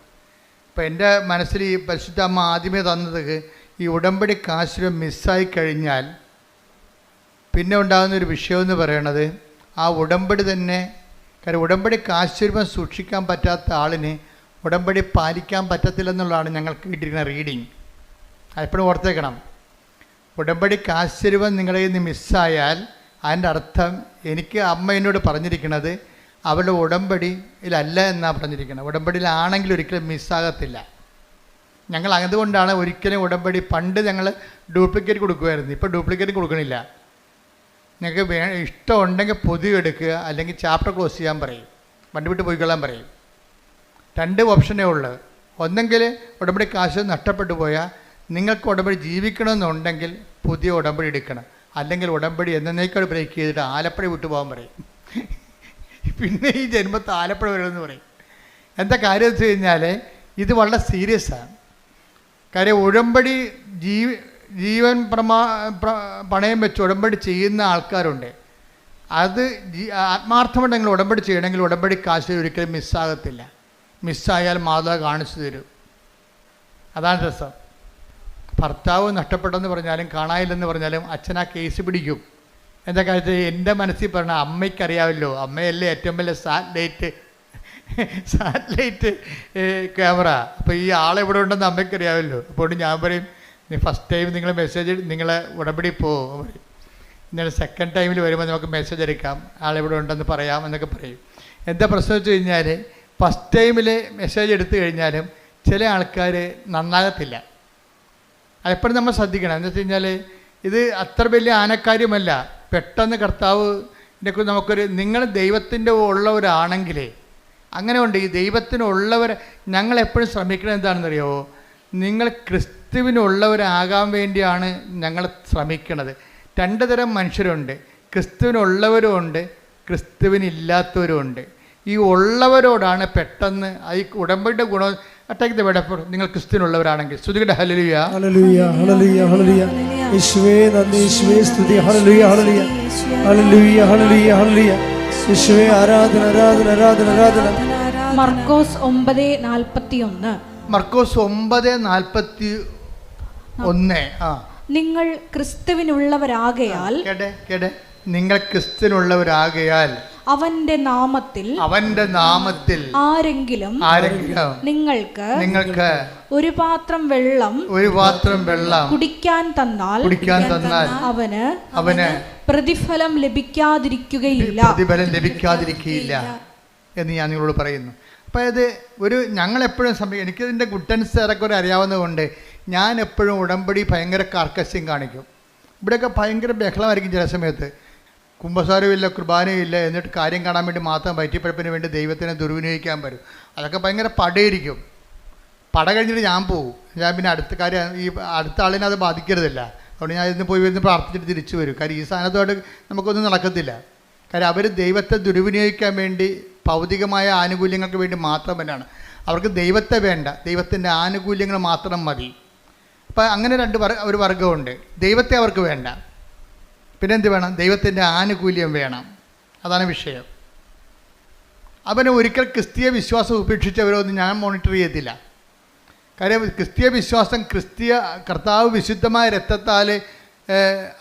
അപ്പോൾ എൻ്റെ മനസ്സിൽ ഈ പരിശുദ്ധ അമ്മ ആദ്യമേ തന്നത് ഈ ഉടമ്പടിക്ക് ആശ്രയം മിസ്സായി കഴിഞ്ഞാൽ പിന്നെ ഉണ്ടാകുന്നൊരു വിഷയമെന്ന് പറയണത് ആ ഉടമ്പടി തന്നെ. കാര്യം ഉടമ്പടിക്ക് ആശ്രയം സൂക്ഷിക്കാൻ പറ്റാത്ത ആളിന് ഉടമ്പടി പാലിക്കാൻ പറ്റത്തില്ലെന്നുള്ളതാണ് ഞങ്ങൾക്ക് കിട്ടിയിരിക്കുന്ന റീഡിങ്. അതെപ്പോഴും ഓർത്തേക്കണം. ഉടമ്പടിക്ക് ആശ്രയം നിങ്ങളുടെ കയ്യിൽ നിന്ന് മിസ്സായാൽ അതിൻ്റെ അർത്ഥം, എനിക്ക് അമ്മ എന്നോട് പറഞ്ഞിരിക്കുന്നത് അവളുടെ ഉടമ്പടിയിലല്ല എന്നാണ് പറഞ്ഞിരിക്കുന്നത്. ഉടമ്പടിയിലാണെങ്കിൽ ഒരിക്കലും മിസ്സാകത്തില്ല. ഞങ്ങൾ അതുകൊണ്ടാണ് ഒരിക്കലും ഉടമ്പടി പണ്ട് ഞങ്ങൾ ഡ്യൂപ്ലിക്കേറ്റ് കൊടുക്കുമായിരുന്നു. ഇപ്പോൾ ഡ്യൂപ്ലിക്കേറ്റ് കൊടുക്കണില്ല. നിങ്ങൾക്ക് ഇഷ്ടമുണ്ടെങ്കിൽ പൊതുവെ എടുക്കുക, അല്ലെങ്കിൽ ചാപ്റ്റർ ക്ലോസ് ചെയ്യാൻ പറയും, വണ്ടി വിട്ട് പോയിക്കൊള്ളാൻ പറയും. 2 ഓപ്ഷനേ ഉള്ളൂ. ഒന്നെങ്കിൽ ഉടമ്പടി കാശ് നഷ്ടപ്പെട്ടു പോയാൽ നിങ്ങൾക്ക് ഉടമ്പടി ജീവിക്കണമെന്നുണ്ടെങ്കിൽ പുതിയ ഉടമ്പടി എടുക്കണം, അല്ലെങ്കിൽ ഉടമ്പടി എന്നേക്കാൾ ബ്രേക്ക് ചെയ്തിട്ട് ആലപ്പുഴ വിട്ടു പോകാൻ പറയും. പിന്നെ ഈ ജന്മത്ത് ആലപ്പുഴ വരുമെന്ന് പറയും. എന്താ കാര്യം വെച്ച് കഴിഞ്ഞാൽ ഇത് വളരെ സീരിയസ് ആണ്. കാര്യം ഉടമ്പടി ജീവൻ പണയം വെച്ച് ഉടമ്പടി ചെയ്യുന്ന ആൾക്കാരുണ്ട്. അത് ആത്മാർത്ഥമായിട്ട് നിങ്ങൾ ഉടമ്പടി ചെയ്യണമെങ്കിൽ ഉടമ്പടി കാശ് ഒരിക്കലും മിസ്സാകത്തില്ല. മിസ്സായാൽ മാതാവ് കാണിച്ചു തരും. അതാണ് രസം. ഭർത്താവ് നഷ്ടപ്പെട്ടെന്ന് പറഞ്ഞാലും കാണാനില്ലെന്ന് പറഞ്ഞാലും അച്ഛൻ ആ കേസ് പിടിക്കും. എന്താ കാര്യത്തിൽ എൻ്റെ മനസ്സിൽ പറഞ്ഞാൽ അമ്മയ്ക്കറിയാമല്ലോ, അമ്മയല്ലേ ഏറ്റവും വലിയ സാറ്റലൈറ്റ് ക്യാമറ. അപ്പോൾ ഈ ആളെവിടെ ഉണ്ടെന്ന് അമ്മയ്ക്കറിയാമല്ലോ. അപ്പോൾ ഞാൻ പറയും, ഫസ്റ്റ് ടൈം നിങ്ങൾ മെസ്സേജ് നിങ്ങളെ ഉടമ്പടി പോകും പറയും. ഇന്നലെ സെക്കൻഡ് ടൈമിൽ വരുമ്പോൾ നമുക്ക് മെസ്സേജ് എടുക്കാം, ആളെവിടെ ഉണ്ടെന്ന് പറയാം എന്നൊക്കെ പറയും. എന്താ പ്രശ്നം വെച്ച് കഴിഞ്ഞാൽ ഫസ്റ്റ് ടൈമിൽ മെസ്സേജ് എടുത്തു കഴിഞ്ഞാലും ചില ആൾക്കാർ നന്നാകത്തില്ല. അതെപ്പോഴും നമ്മൾ ശ്രദ്ധിക്കണം. എന്ന് വെച്ച് കഴിഞ്ഞാൽ ഇത് അത്ര വലിയ ആനക്കാര്യമല്ല. പെട്ടെന്ന് കർത്താവിനെക്കുറിച്ച് നമുക്കൊരു, നിങ്ങൾ ദൈവത്തിൻ്റെ ഉള്ളവരാണെങ്കിൽ അങ്ങനെ ഉണ്ട്. ഈ ദൈവത്തിനുള്ളവർ ഞങ്ങളെപ്പോഴും ശ്രമിക്കണം എന്താണെന്നറിയാമോ? നിങ്ങൾ ക്രിസ്തുവിനുള്ളവരാകാൻ വേണ്ടിയാണ് ഞങ്ങൾ ശ്രമിക്കുന്നത്. 2 തരം മനുഷ്യരുണ്ട്. ക്രിസ്തുവിനുള്ളവരും ഉണ്ട്, ക്രിസ്തുവിനില്ലാത്തവരും ഉണ്ട്. ഈ ഉള്ളവരോടാണ് പെട്ടെന്ന് ഈ ഉടമ്പടിയുടെ ഗുണം. Attack the word. നിങ്ങൾ ക്രിസ്തുവിനുള്ളവരാണെങ്കിൽ സ്തുതിക്കട്ടെ. ഹല്ലേലൂയ ഹല്ലേലൂയ ഹല്ലേലൂയ ഹല്ലേലൂയ. യേശുവേ നന്ദി, യേശുവേ സ്തുതി. ഹല്ലേലൂയ ഹല്ലേലൂയ ഹല്ലേലൂയ ഹല്ലേലൂയ ഹല്ലേലൂയ. യേശുവേ ആരാധന ആരാധന ആരാധന ആരാധന. മർക്കോസ് 9:41. മർക്കോസ് 9:41. നിങ്ങൾ ക്രിസ്തുവിനുള്ളവരാകയാൽ നിങ്ങൾ ക്രിസ്തുവിനുള്ളവരാകയാൽ അവന്റെ നാമത്തിൽ ആരെങ്കിലും നിങ്ങൾക്ക് ഒരു പാത്രം വെള്ളം കുടിക്കാൻ തന്നാൽ അവന് പ്രതിഫലം ലഭിക്കാതിരിക്കുകയില്ല എന്ന് ഞാൻ നിങ്ങളോട് പറയുന്നു. അപ്പോൾ ഇത് ഞങ്ങളെപ്പോഴും എനിക്കിതിൻ്റെ ഗുഡൻസ് ഏറെക്കുറെ അറിയാവുന്നതുകൊണ്ട് ഞാൻ എപ്പോഴും ഉടമ്പടി ഭയങ്കര കാർക്കശ്യം കാണിക്കും. ഇവിടെയൊക്കെ ഭയങ്കര ബഹളമായിരിക്കും ചില സമയത്ത്. കുമ്പസാരമില്ല, കുർബാനയില്ല, എന്നിട്ട് കാര്യം കാണാൻ വേണ്ടി മാത്രം പറ്റിപ്പഴപ്പിന് വേണ്ടി ദൈവത്തിനെ ദുർവിനിയോഗിക്കാൻ വരും. അതൊക്കെ ഭയങ്കര പടയിരിക്കും. പട കഴിഞ്ഞിട്ട് ഞാൻ പോകും. ഞാൻ പിന്നെ അടുത്ത കാര്യം ഈ അടുത്ത ആളിനെ അത് ബാധിക്കരുതില്ല. അതുകൊണ്ട് ഞാൻ ഇന്ന് പോയി വരുന്ന പ്രാർത്ഥിച്ചിട്ട് തിരിച്ചു വരും. കാര്യം ഈ സാധനത്തോട് നമുക്കൊന്നും നടക്കത്തില്ല. കാര്യം അവർ ദൈവത്തെ ദുരുപയോഗിക്കാൻ വേണ്ടി ഭൗതികമായ ആനുകൂല്യങ്ങൾക്ക് വേണ്ടി മാത്രം തന്നെയാണ്. അവർക്ക് ദൈവത്തെ വേണ്ട, ദൈവത്തിൻ്റെ ആനുകൂല്യങ്ങൾ മാത്രം മതി. അപ്പം അങ്ങനെ ഒരു വർഗമുണ്ട്. ദൈവത്തെ അവർക്ക് വേണ്ട, പിന്നെ എന്ത് വേണം? ദൈവത്തിൻ്റെ ആനുകൂല്യം വേണം. അതാണ് വിഷയം. അവനെ ഒരിക്കൽ ക്രിസ്തീയ വിശ്വാസം ഉപേക്ഷിച്ചവരൊന്നും ഞാൻ മോണിറ്റർ ചെയ്യത്തില്ല. കാര്യം ക്രിസ്തീയ വിശ്വാസം കർത്താവ് വിശുദ്ധമായ രക്തത്താൽ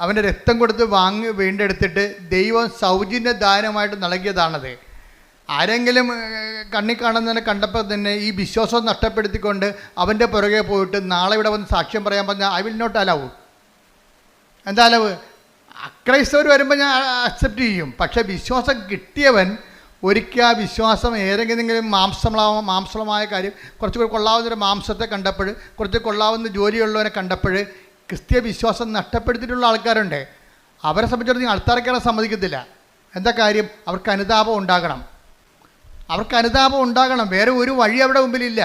അവൻ്റെ രക്തം കൊടുത്ത് വീണ്ടെടുത്തിട്ട് ദൈവം സൗജന്യ ദാനമായിട്ട് നൽകിയതാണത്. ആരെങ്കിലും കണ്ണി കാണുന്നതിനെ കണ്ടപ്പോൾ തന്നെ ഈ വിശ്വാസം നഷ്ടപ്പെടുത്തിക്കൊണ്ട് അവൻ്റെ പുറകെ പോയിട്ട് നാളെ ഇവിടെ വന്ന് സാക്ഷ്യം പറയാൻ പറഞ്ഞാൽ ഐ വിൽ നോട്ട് അലവ്. എന്താ അലവ്? അക്രൈസ്തവർ വരുമ്പോൾ ഞാൻ അക്സെപ്റ്റ് ചെയ്യും. പക്ഷേ വിശ്വാസം കിട്ടിയവൻ ഒരിക്കൽ ആ വിശ്വാസം ഏതെങ്കിലും മാംസളമായ കാര്യം കുറച്ചുകൂടി കൊള്ളാവുന്നൊരു മാംസത്തെ കണ്ടപ്പോൾ, കുറച്ച് കൊള്ളാവുന്ന ജോലിയുള്ളവനെ കണ്ടപ്പോൾ ക്രിസ്തീയ വിശ്വാസം നഷ്ടപ്പെടുത്തിയിട്ടുള്ള ആൾക്കാരുണ്ട്. അവരെ സംബന്ധിച്ചിടത്തോളം അടുത്തറയ്ക്കാനും സമ്മതിക്കത്തില്ല. എന്താ കാര്യം? അവർക്ക് അനുതാപം ഉണ്ടാകണം. വേറെ ഒരു വഴി അവിടെ മുമ്പിലില്ല.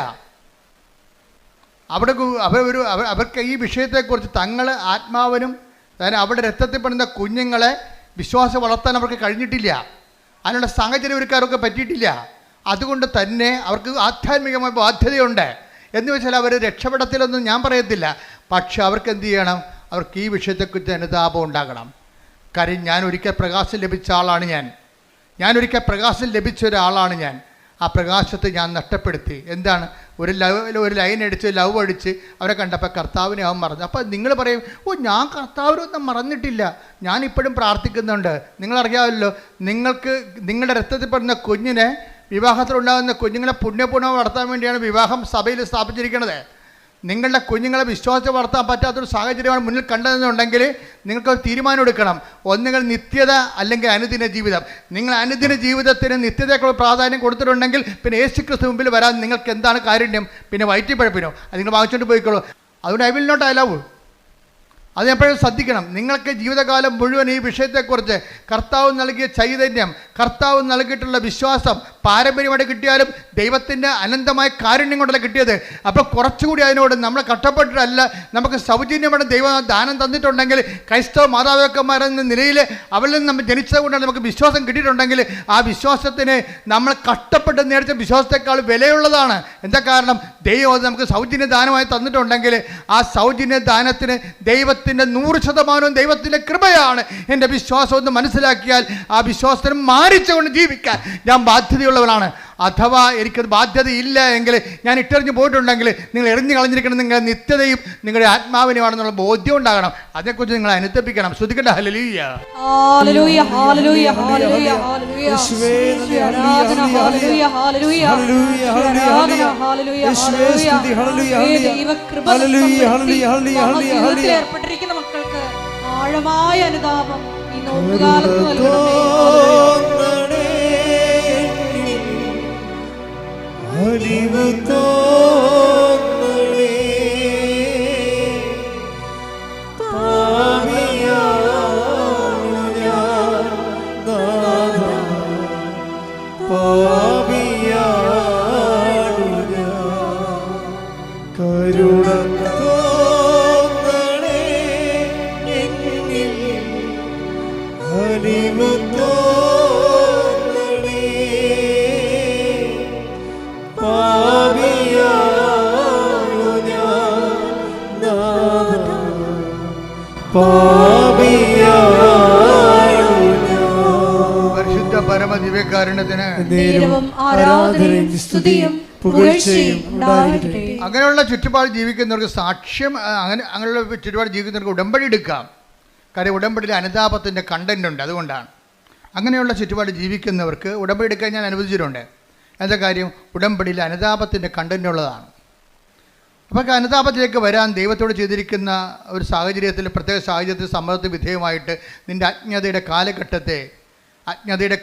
അവർക്ക് ഈ വിഷയത്തെക്കുറിച്ച് തങ്ങൾ ആത്മാവിനും അതായത് അവിടെ രക്തത്തിൽ പെടുന്ന കുഞ്ഞുങ്ങളെ വിശ്വാസം വളർത്താൻ അവർക്ക് കഴിഞ്ഞിട്ടില്ല. അതിനുള്ള സാഹചര്യം ഒരുക്കാരൊക്കെ പറ്റിയിട്ടില്ല. അതുകൊണ്ട് തന്നെ അവർക്ക് ആധ്യാത്മികമായ ബാധ്യതയുണ്ട്. എന്ന് വെച്ചാൽ അവർ രക്ഷപ്പെടത്തിലൊന്നും ഞാൻ പറയത്തില്ല. പക്ഷെ അവർക്ക് എന്ത് ചെയ്യണം? അവർക്ക് ഈ വിഷയത്തെക്കുറിച്ച് അനുതാപം ഉണ്ടാകണം. കാര്യം ഞാൻ ഒരിക്കൽ പ്രകാശം ലഭിച്ച ആളാണ്. ഞാൻ ഒരിക്കൽ പ്രകാശം ലഭിച്ച ഒരാളാണ് ഞാൻ. ആ പ്രകാശത്തെ ഞാൻ നഷ്ടപ്പെടുത്തി. എന്താണ്? ഒരു ലൈൻ അടിച്ച് ലവ് അടിച്ച് അവരെ കണ്ടപ്പോൾ കർത്താവിനെ അവൻ മറന്നു. അപ്പോൾ നിങ്ങൾ പറയും, ഞാൻ കർത്താവിനൊന്നും മറന്നിട്ടില്ല, ഞാനിപ്പോഴും പ്രാർത്ഥിക്കുന്നുണ്ട്. നിങ്ങളറിയാമല്ലോ, നിങ്ങളുടെ രക്തത്തിൽ പെടുന്ന കുഞ്ഞിനെ, വിവാഹത്തിലുണ്ടാകുന്ന കുഞ്ഞുങ്ങളെ പുണ്യപൂർണ്ണം വളർത്താൻ വേണ്ടിയാണ് വിവാഹം സഭയിൽ സ്ഥാപിച്ചിരിക്കുന്നത്. നിങ്ങളുടെ കുഞ്ഞുങ്ങളെ വിശ്വാസത്തെ വളർത്താൻ പറ്റാത്തൊരു സാഹചര്യമാണ് മുന്നിൽ കണ്ടതെന്നുണ്ടെങ്കിൽ നിങ്ങൾക്കൊരു തീരുമാനം എടുക്കണം. ഒന്നുകിൽ നിത്യത അല്ലെങ്കിൽ അനുദിന ജീവിതം. നിങ്ങൾ അനുദിന ജീവിതത്തിന് നിത്യതയ്ക്കുള്ള പ്രാധാന്യം കൊടുത്തിട്ടുണ്ടെങ്കിൽ പിന്നെ യേശുക്രിസ്തു മുമ്പിൽ വരാൻ നിങ്ങൾക്ക് എന്താണ് കാരുണ്യം? പിന്നെ വയറ്റിപ്പഴപ്പിനോ? അത് നിങ്ങൾ വാങ്ങിച്ചുകൊണ്ട് പോയിക്കോളൂ. അതുകൊണ്ട് ഐ വിൽ നോട്ട് അലവ്. അത് എപ്പോഴും ശ്രദ്ധിക്കണം. നിങ്ങൾക്ക് ജീവിതകാലം മുഴുവൻ ഈ വിഷയത്തെക്കുറിച്ച് കർത്താവ് നൽകിയ ചൈതന്യം, കർത്താവ് നൽകിയിട്ടുള്ള വിശ്വാസം പാരമ്പര്യമായിട്ട് കിട്ടിയാലും ദൈവത്തിൻ്റെ അനന്തമായ കാരുണ്യം കൊണ്ടല്ല കിട്ടിയത്. അപ്പോൾ കുറച്ചുകൂടി അതിനോട് നമ്മൾ കഷ്ടപ്പെട്ടിട്ടല്ല, നമുക്ക് സൗജന്യമായിട്ട് ദൈവം ദാനം തന്നിട്ടുണ്ടെങ്കിൽ, ക്രൈസ്തവ മാതാപിതാക്കന്മാരെന്ന നിലയിൽ അവരിൽ നിന്ന് നമ്മൾ ജനിച്ചത് കൊണ്ടാണ് നമുക്ക് വിശ്വാസം കിട്ടിയിട്ടുണ്ടെങ്കിൽ ആ വിശ്വാസത്തിന് നമ്മൾ കഷ്ടപ്പെട്ട് നേടിച്ച വിശ്വാസത്തെക്കാൾ വിലയുള്ളതാണ്. എന്താ കാരണം? ദൈവം അത് നമുക്ക് സൗജന്യ ദാനമായി തന്നിട്ടുണ്ടെങ്കിൽ ആ സൗജന്യ ദാനത്തിന് ദൈവത്തിൻ്റെ 100% ദൈവത്തിൻ്റെ കൃപയാണ് എൻ്റെ വിശ്വാസം എന്ന് മനസ്സിലാക്കിയാൽ ആ വിശ്വാസത്തിന് മാനിച്ചുകൊണ്ട് ജീവിക്കാൻ ഞാൻ ബാധ്യതയുള്ളവനാണ്. അഥവാ എനിക്കത് ബാധ്യതയില്ല എങ്കിൽ, ഞാൻ ഇട്ടെറിഞ്ഞ് പോയിട്ടുണ്ടെങ്കിൽ, നിങ്ങൾ എറിഞ്ഞു കളഞ്ഞിരിക്കണം നിങ്ങളുടെ നിത്യതയും നിങ്ങളുടെ ആത്മാവിനുമാണെന്നുള്ള ബോധ്യം ഉണ്ടാകണം. അതേക്കുറിച്ച് നിങ്ങൾ അനുതപിക്കണം. ശ്രദ്ധിക്കട്ടെ. ഹല്ലേലൂയ, ഹല്ലേലൂയ, ഹല്ലേലൂയ, ഹല്ലേലൂയ, ഹല്ലേലൂയ. ആരാധന, ഹല്ലേലൂയ, ഹല്ലേലൂയ, ആരാധന, ഹല്ലേലൂയ, ഹല്ലേലൂയ. ദൈവകൃപ ജീവിതത്തിൽ ഏർപ്പെട്ടിരിക്കുന്ന മക്കൾക്ക് ആഴമായ അനുതാപം ഈ നോമ്പുകാലത്ത് നൽകണമേ. അലിവു തോന്നണേ, പാപിയാണു ഞാൻ നാഥ, പാപിയാണു ഞാൻ. കരുണ തോന്നണേ എന്നിൽ, അലിവു പരിശുദ്ധ പരമദിവ്യകാരുണ്യത്തിന് ആരാധനയും സ്തുതിയും പുകഴ്ചയും ഉണ്ടായിരിക്കട്ടെ. അങ്ങനെയുള്ള ചുറ്റുപാട് ജീവിക്കുന്നവർക്ക് സാക്ഷ്യം, അങ്ങനെയുള്ള ചുറ്റുപാട് ജീവിക്കുന്നവർക്ക് ഉടമ്പടി എടുക്കാം. കാര്യം ഉടമ്പടിയിൽ അനുതാപത്തിൻ്റെ കണ്ടന്റ് ഉണ്ട്. അതുകൊണ്ടാണ് അങ്ങനെയുള്ള ചുറ്റുപാട് ജീവിക്കുന്നവർക്ക് ഉടമ്പടി എടുക്കാൻ ഞാൻ അനുവദിച്ചിട്ടുണ്ട്. എന്താ കാര്യം? ഉടമ്പടിയിൽ അനുതാപത്തിൻ്റെ കണ്ടന്റ് ഉള്ളതാണ്. അപ്പോൾ അനുതാപത്തിലേക്ക് വരാൻ ദൈവത്തോട് ചെയ്തിരിക്കുന്ന ഒരു സാഹചര്യത്തിൽ, പ്രത്യേക സാഹചര്യത്തിൽ സമ്മർദ്ദത്തിന് വിധേയമായിട്ട് നിൻ്റെ അജ്ഞതയുടെ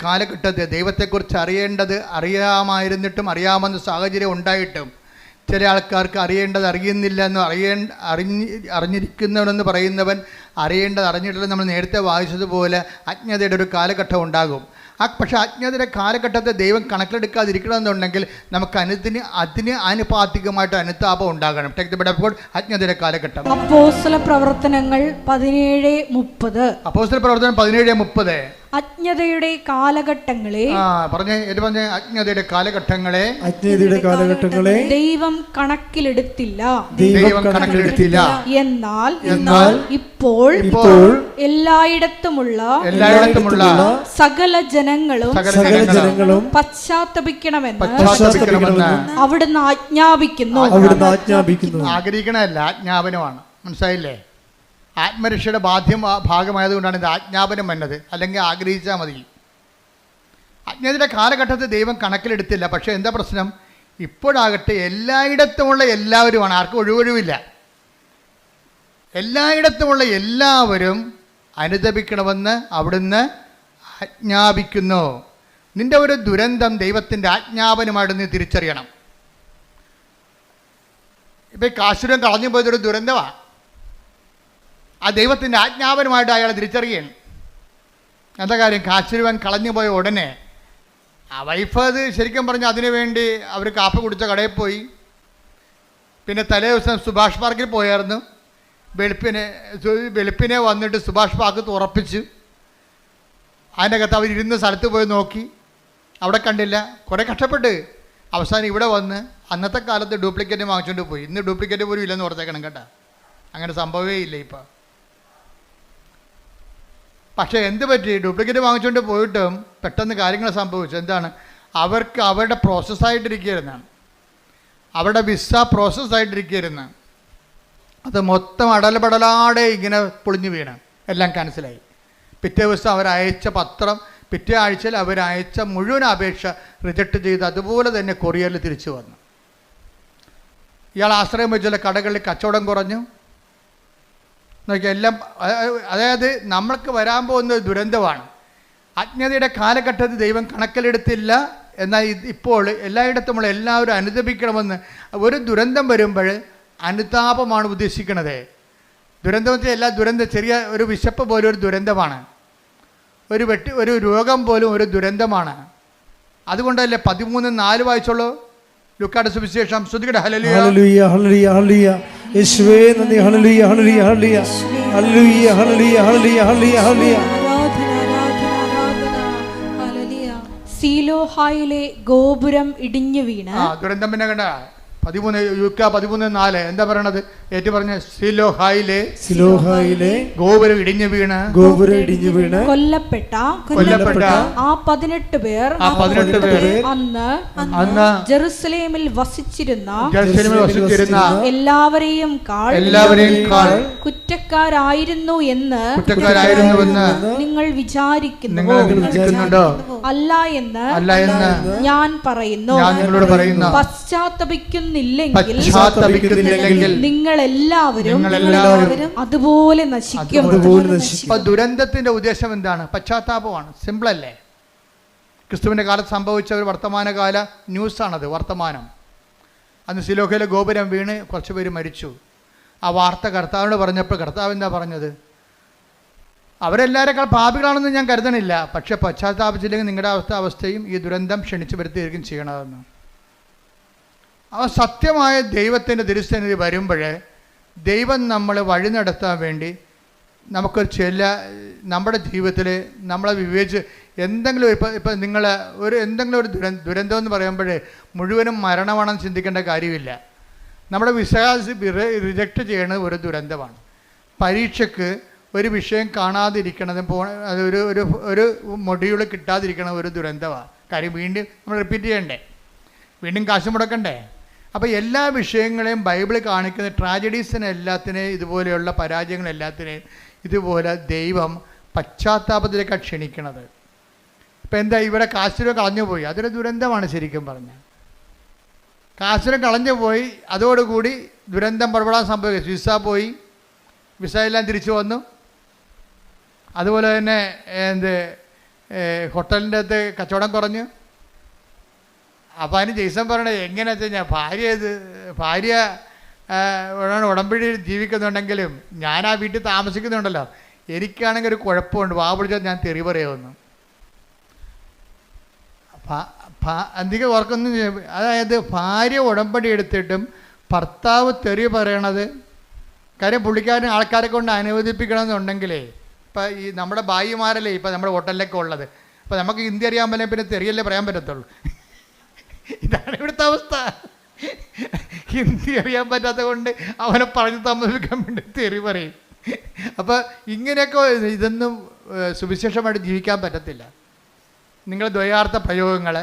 കാലഘട്ടത്തെ ദൈവത്തെക്കുറിച്ച് അറിയാമായിരുന്നിട്ടും അറിയാമെന്ന സാഹചര്യം ഉണ്ടായിട്ടും, ചില ആൾക്കാർക്ക് അറിയേണ്ടത് അറിയുന്നില്ല എന്ന് അറിഞ്ഞിരിക്കുന്നവനെന്ന് പറയുന്നവൻ അറിയേണ്ടത് അറിഞ്ഞിട്ടില്ല. നമ്മൾ നേരത്തെ വായിച്ചതുപോലെ അജ്ഞതയുടെ ഒരു കാലഘട്ടം ഉണ്ടാകും. പക്ഷേ അജ്ഞതയുടെ കാലഘട്ടത്തെ ദൈവം കണക്കിലെടുക്കാതിരിക്കണമെന്നുണ്ടെങ്കിൽ നമുക്ക് അതിന് ആനുപാതികമായിട്ട് അനുതാപം ഉണ്ടാകണം. അജ്ഞതയുടെ കാലഘട്ടം. അപ്പോസ്തല പ്രവർത്തനങ്ങൾ 17:30. അപ്പോസ്തല പ്രവർത്തനം 17:30. അജ്ഞതയുടെ കാലഘട്ടങ്ങളെ അജ്ഞതയുടെ കാലഘട്ടങ്ങളെ ദൈവം കണക്കിലെടുത്തില്ല. എന്നാൽ ഇപ്പോൾ എല്ലായിടത്തുമുള്ള സകല ജനങ്ങളും പശ്ചാത്തപിക്കണമെന്ന് അവിടുന്ന് ആജ്ഞാപിക്കുന്നു. ആഗ്രഹിക്കണമല്ല, ആജ്ഞാപനമാണ്. മനസ്സിലായില്ലേ? ആത്മരക്ഷയുടെ ഭാഗമായതുകൊണ്ടാണ് ഇത് ആജ്ഞാപനം വന്നത്, അല്ലെങ്കിൽ ആഗ്രഹിച്ചാൽ മതി. അജ്ഞതയുടെ കാലഘട്ടത്തിൽ ദൈവം കണക്കിലെടുത്തില്ല. പക്ഷേ എന്താ പ്രശ്നം? ഇപ്പോഴാകട്ടെ എല്ലായിടത്തുമുള്ള എല്ലാവരുമാണ്, ആർക്കും ഒഴിവൊഴിവില്ല. എല്ലായിടത്തുമുള്ള എല്ലാവരും അനുതപിക്കണമെന്ന് അവിടുന്ന് ആജ്ഞാപിക്കുന്നു. നിന്റെ ഒരു ദുരന്തം ദൈവത്തിൻ്റെ ആജ്ഞാപനമായിട്ട് നീ തിരിച്ചറിയണം. ഇപ്പം ഈ കാശുരം കളഞ്ഞു പോയതൊരു ദുരന്തമാണ്. ആ ദൈവത്തിൻ്റെ ആജ്ഞാപനമായിട്ട് അയാൾ തിരിച്ചറിയണം. എന്താ കാര്യം? കാശുരുവൻ കളഞ്ഞു പോയ ഉടനെ ആ വൈഫ് അത് ശരിക്കും പറഞ്ഞാൽ അതിനു വേണ്ടി അവർ കാപ്പി കുടിച്ച കടയിൽ പോയി. പിന്നെ തലേ ദിവസം സുഭാഷ് പാർക്കിൽ പോയായിരുന്നു. വെളുപ്പിനെ വന്നിട്ട് സുഭാഷ് പാർക്ക് തുറപ്പിച്ച് അതിനകത്ത് അവർ ഇരുന്ന സ്ഥലത്ത് പോയി നോക്കി, അവിടെ കണ്ടില്ല. കുറേ കഷ്ടപ്പെട്ട് അവസാനം ഇവിടെ വന്ന് അന്നത്തെ കാലത്ത് ഡ്യൂപ്ലിക്കേറ്റ് വാങ്ങിച്ചുകൊണ്ട് പോയി. ഇന്ന് ഡ്യൂപ്ലിക്കേറ്റ് പോലും ഇല്ലെന്ന് ഓർത്തേക്കണം കേട്ടോ. അങ്ങനെ സംഭവമേ ഇല്ല ഇപ്പം. പക്ഷേ എന്ത് പറ്റി? ഡ്യൂപ്ലിക്കേറ്റ് വാങ്ങിച്ചുകൊണ്ട് പോയിട്ടും പെട്ടെന്ന് കാര്യങ്ങൾ സംഭവിച്ചു. എന്താണ്? അവർക്ക് അവരുടെ പ്രോസസ്സായിട്ടിരിക്കുകയായിരുന്നാണ്, അവരുടെ വിസ പ്രോസസ്സായിട്ടിരിക്കുകയായിരുന്നു. അത് മൊത്തം അടലപടലാടെ ഇങ്ങനെ പൊളിഞ്ഞു വീണ് എല്ലാം ക്യാൻസലായി. പിറ്റേ ദിവസം അവരയച്ച പത്രം, പിറ്റേ ആഴ്ചയിൽ അവരയച്ച മുഴുവൻ അപേക്ഷ റിജക്റ്റ് ചെയ്ത് അതുപോലെ തന്നെ കൊറിയറിൽ തിരിച്ചു വന്നു. ഇയാൾ ആശ്രയം വെച്ചുള്ള കടകളിൽ കച്ചവടം കുറഞ്ഞു. നോക്കിയാൽ എല്ലാം, അതായത് നമ്മൾക്ക് വരാൻ പോകുന്ന ദുരന്തമാണ്. അജ്ഞതയുടെ കാലഘട്ടത്തിൽ ദൈവം കണക്കിലെടുത്തില്ല. എന്നാൽ ഇപ്പോൾ എല്ലായിടത്തുമുള്ള എല്ലാവരും അനുതപിക്കണമെന്ന്. ഒരു ദുരന്തം വരുമ്പോൾ അനുതാപമാണ് ഉദ്ദേശിക്കുന്നത്. ദുരന്തത്തിൽ എല്ലാ ചെറിയ ഒരു വിശപ്പ് പോലും ഒരു ദുരന്തമാണ്. ഒരു രോഗം പോലും ഒരു ദുരന്തമാണ്. അതുകൊണ്ടല്ലേ 13:4 വായിച്ചോളൂ ലൂക്കായുടെ സുവിശേഷം. ശ്രുതികട ഹല്ലേലൂയ ഹല്ലേലൂയ ഹല്ലേലൂയ ഹല്ലേലൂയ യേശുവേ നന്ദി ഹല്ലേലൂയ ഹല്ലേലൂയ ഹല്ലേലൂയ ഹല്ലേലൂയ ഹല്ലേലൂയ ഹല്ലേലൂയ ഹല്ലേലൂയ ഹല്ലേലൂയ. സീലോഹായിലെ ഗോപുരം ഇടിഞ്ഞു വീണ്. ദുരന്തം പിന്നെ കണ്ട 13:4 എന്താ പറയണത്? ഏറ്റു പറഞ്ഞ സിലോഹായിലെ ഗോപുരം ഇടിഞ്ഞു വീണ് കൊല്ലപ്പെട്ട ആ 18 പേർ അന്ന് ജെറുസലേമിൽ വസിച്ചിരുന്ന എല്ലാവരെയും കുറ്റക്കാരായിരുന്നു എന്ന് നിങ്ങൾ വിചാരിക്കുന്നുണ്ടോ? അല്ല എന്ന് ഞാൻ പറയുന്നു. പശ്ചാത്തപിക്കുന്നില്ലെങ്കിൽ നിങ്ങൾ എല്ലാവരും അതുപോലെ നശിക്കും. ദുരന്തത്തിന്റെ ഉദ്ദേശം എന്താണ്? പശ്ചാത്താപമാണ്. സിമ്പിളല്ലേ? ക്രിസ്തുവിന്റെ കാലത്ത് സംഭവിച്ച ഒരു വർത്തമാനകാല ന്യൂസാണത്, വർത്തമാനം. അന്ന് സിലോഹയിലെ ഗോപുരം വീണ് കുറച്ച് പേര് മരിച്ചു. ആ വാർത്ത കർത്താവിനോട് പറഞ്ഞപ്പോൾ കർത്താവ് എന്താ പറഞ്ഞത്? അവരെല്ലാവരെക്കാൾ പാപികളാണെന്ന് ഞാൻ കരുതണില്ല, പക്ഷെ പശ്ചാത്താപിച്ചില്ലെങ്കിൽ നിങ്ങളുടെ അവസ്ഥയും ഈ ദുരന്തം ക്ഷണിച്ചു വരുത്തുകയും ചെയ്യണമെന്ന്. ആ സത്യമായ ദൈവത്തിൻ്റെ തിരുസന്നിധി വരുമ്പോൾ ദൈവം നമ്മളെ വഴി നടത്താൻ വേണ്ടി നമുക്കൊരു നമ്മുടെ ജീവിതത്തിൽ നമ്മളെ വിവേചിച്ച് എന്തെങ്കിലും ഇപ്പം നിങ്ങൾ എന്തെങ്കിലും ഒരു ദുരന്തം എന്ന് പറയുമ്പോൾ മുഴുവനും മരണമാണെന്ന് ചിന്തിക്കേണ്ട കാര്യമില്ല. നമ്മുടെ വിശ്വാസം റിജക്റ്റ് ചെയ്യുന്നത് ഒരു ദുരന്തമാണ്. പരീക്ഷയ്ക്ക് ഒരു വിഷയം കാണാതിരിക്കണതും ഒരു മൊഡ്യൂൾ കിട്ടാതിരിക്കണത് ഒരു ദുരന്തമാണ്. കാര്യം വീണ്ടും നമ്മൾ റിപ്പീറ്റ് ചെയ്യണ്ടേ, വീണ്ടും കാശ് മുടക്കണ്ടേ. അപ്പോൾ എല്ലാ വിഷയങ്ങളെയും ബൈബിൾ കാണിക്കുന്ന ട്രാജഡീസിനെ എല്ലാത്തിനെയും, ഇതുപോലെയുള്ള പരാജയങ്ങളെല്ലാത്തിനെയും ഇതുപോലെ ദൈവം പശ്ചാത്താപത്തിലേക്കാണ് ക്ഷണിക്കണത്. ഇപ്പം എന്താ, ഇവിടെ കാശുരം കളഞ്ഞുപോയി, അതൊരു ദുരന്തമാണ് ശരിക്കും പറഞ്ഞാൽ. കാശുരം കളഞ്ഞുപോയി, അതോടുകൂടി ദുരന്തം പടപെടാൻ സംഭവിക്കും. വിസ എല്ലാം തിരിച്ചു വന്നു. അതുപോലെ തന്നെ ഹോട്ടലിൻ്റെ അകത്ത് കച്ചവടം കുറഞ്ഞു. അപ്പോൾ അതിന് ജെയ്സൺ പറയണത് എങ്ങനെയാ വെച്ച് കഴിഞ്ഞാൽ ഭാര്യ ഉടമ്പടി ജീവിക്കുന്നുണ്ടെങ്കിലും ഞാൻ ആ വീട്ടിൽ താമസിക്കുന്നുണ്ടല്ലോ, എനിക്കാണെങ്കിൽ ഒരു കുഴപ്പമുണ്ട്, വാ വിളിച്ചാൽ ഞാൻ തെറി പറയുമെന്ന്. അധികം ഓർക്കൊന്നും അതായത് ഭാര്യ ഉടമ്പടി എടുത്തിട്ടും ഭർത്താവ് തെറി പറയണത് കാര്യം പുള്ളിക്കാരൻ ആൾക്കാരെ കൊണ്ട് അനുവദിപ്പിക്കണമെന്നുണ്ടെങ്കിലേ ഇപ്പം ഈ നമ്മുടെ ഭായിമാരല്ലേ ഇപ്പം നമ്മുടെ ഹോട്ടലിലൊക്കെ ഉള്ളത്, അപ്പം നമുക്ക് ഹിന്ദി അറിയാൻ പറ്റില്ല, പിന്നെ തെറിയല്ലേ പറയാൻ പറ്റത്തുള്ളൂ. ഇതാണ് ഇവിടുത്തെ അവസ്ഥ. ഹിന്ദി അറിയാൻ പറ്റാത്ത കൊണ്ട് അവനെ പറഞ്ഞ് താമസിപ്പിക്കാൻ വേണ്ടി തെറി പറയും. അപ്പോൾ ഇങ്ങനെയൊക്കെ ഇതൊന്നും സുവിശേഷമായിട്ട് ജീവിക്കാൻ പറ്റത്തില്ല. നിങ്ങൾ ദ്വയാർത്ഥ പ്രയോഗങ്ങൾ,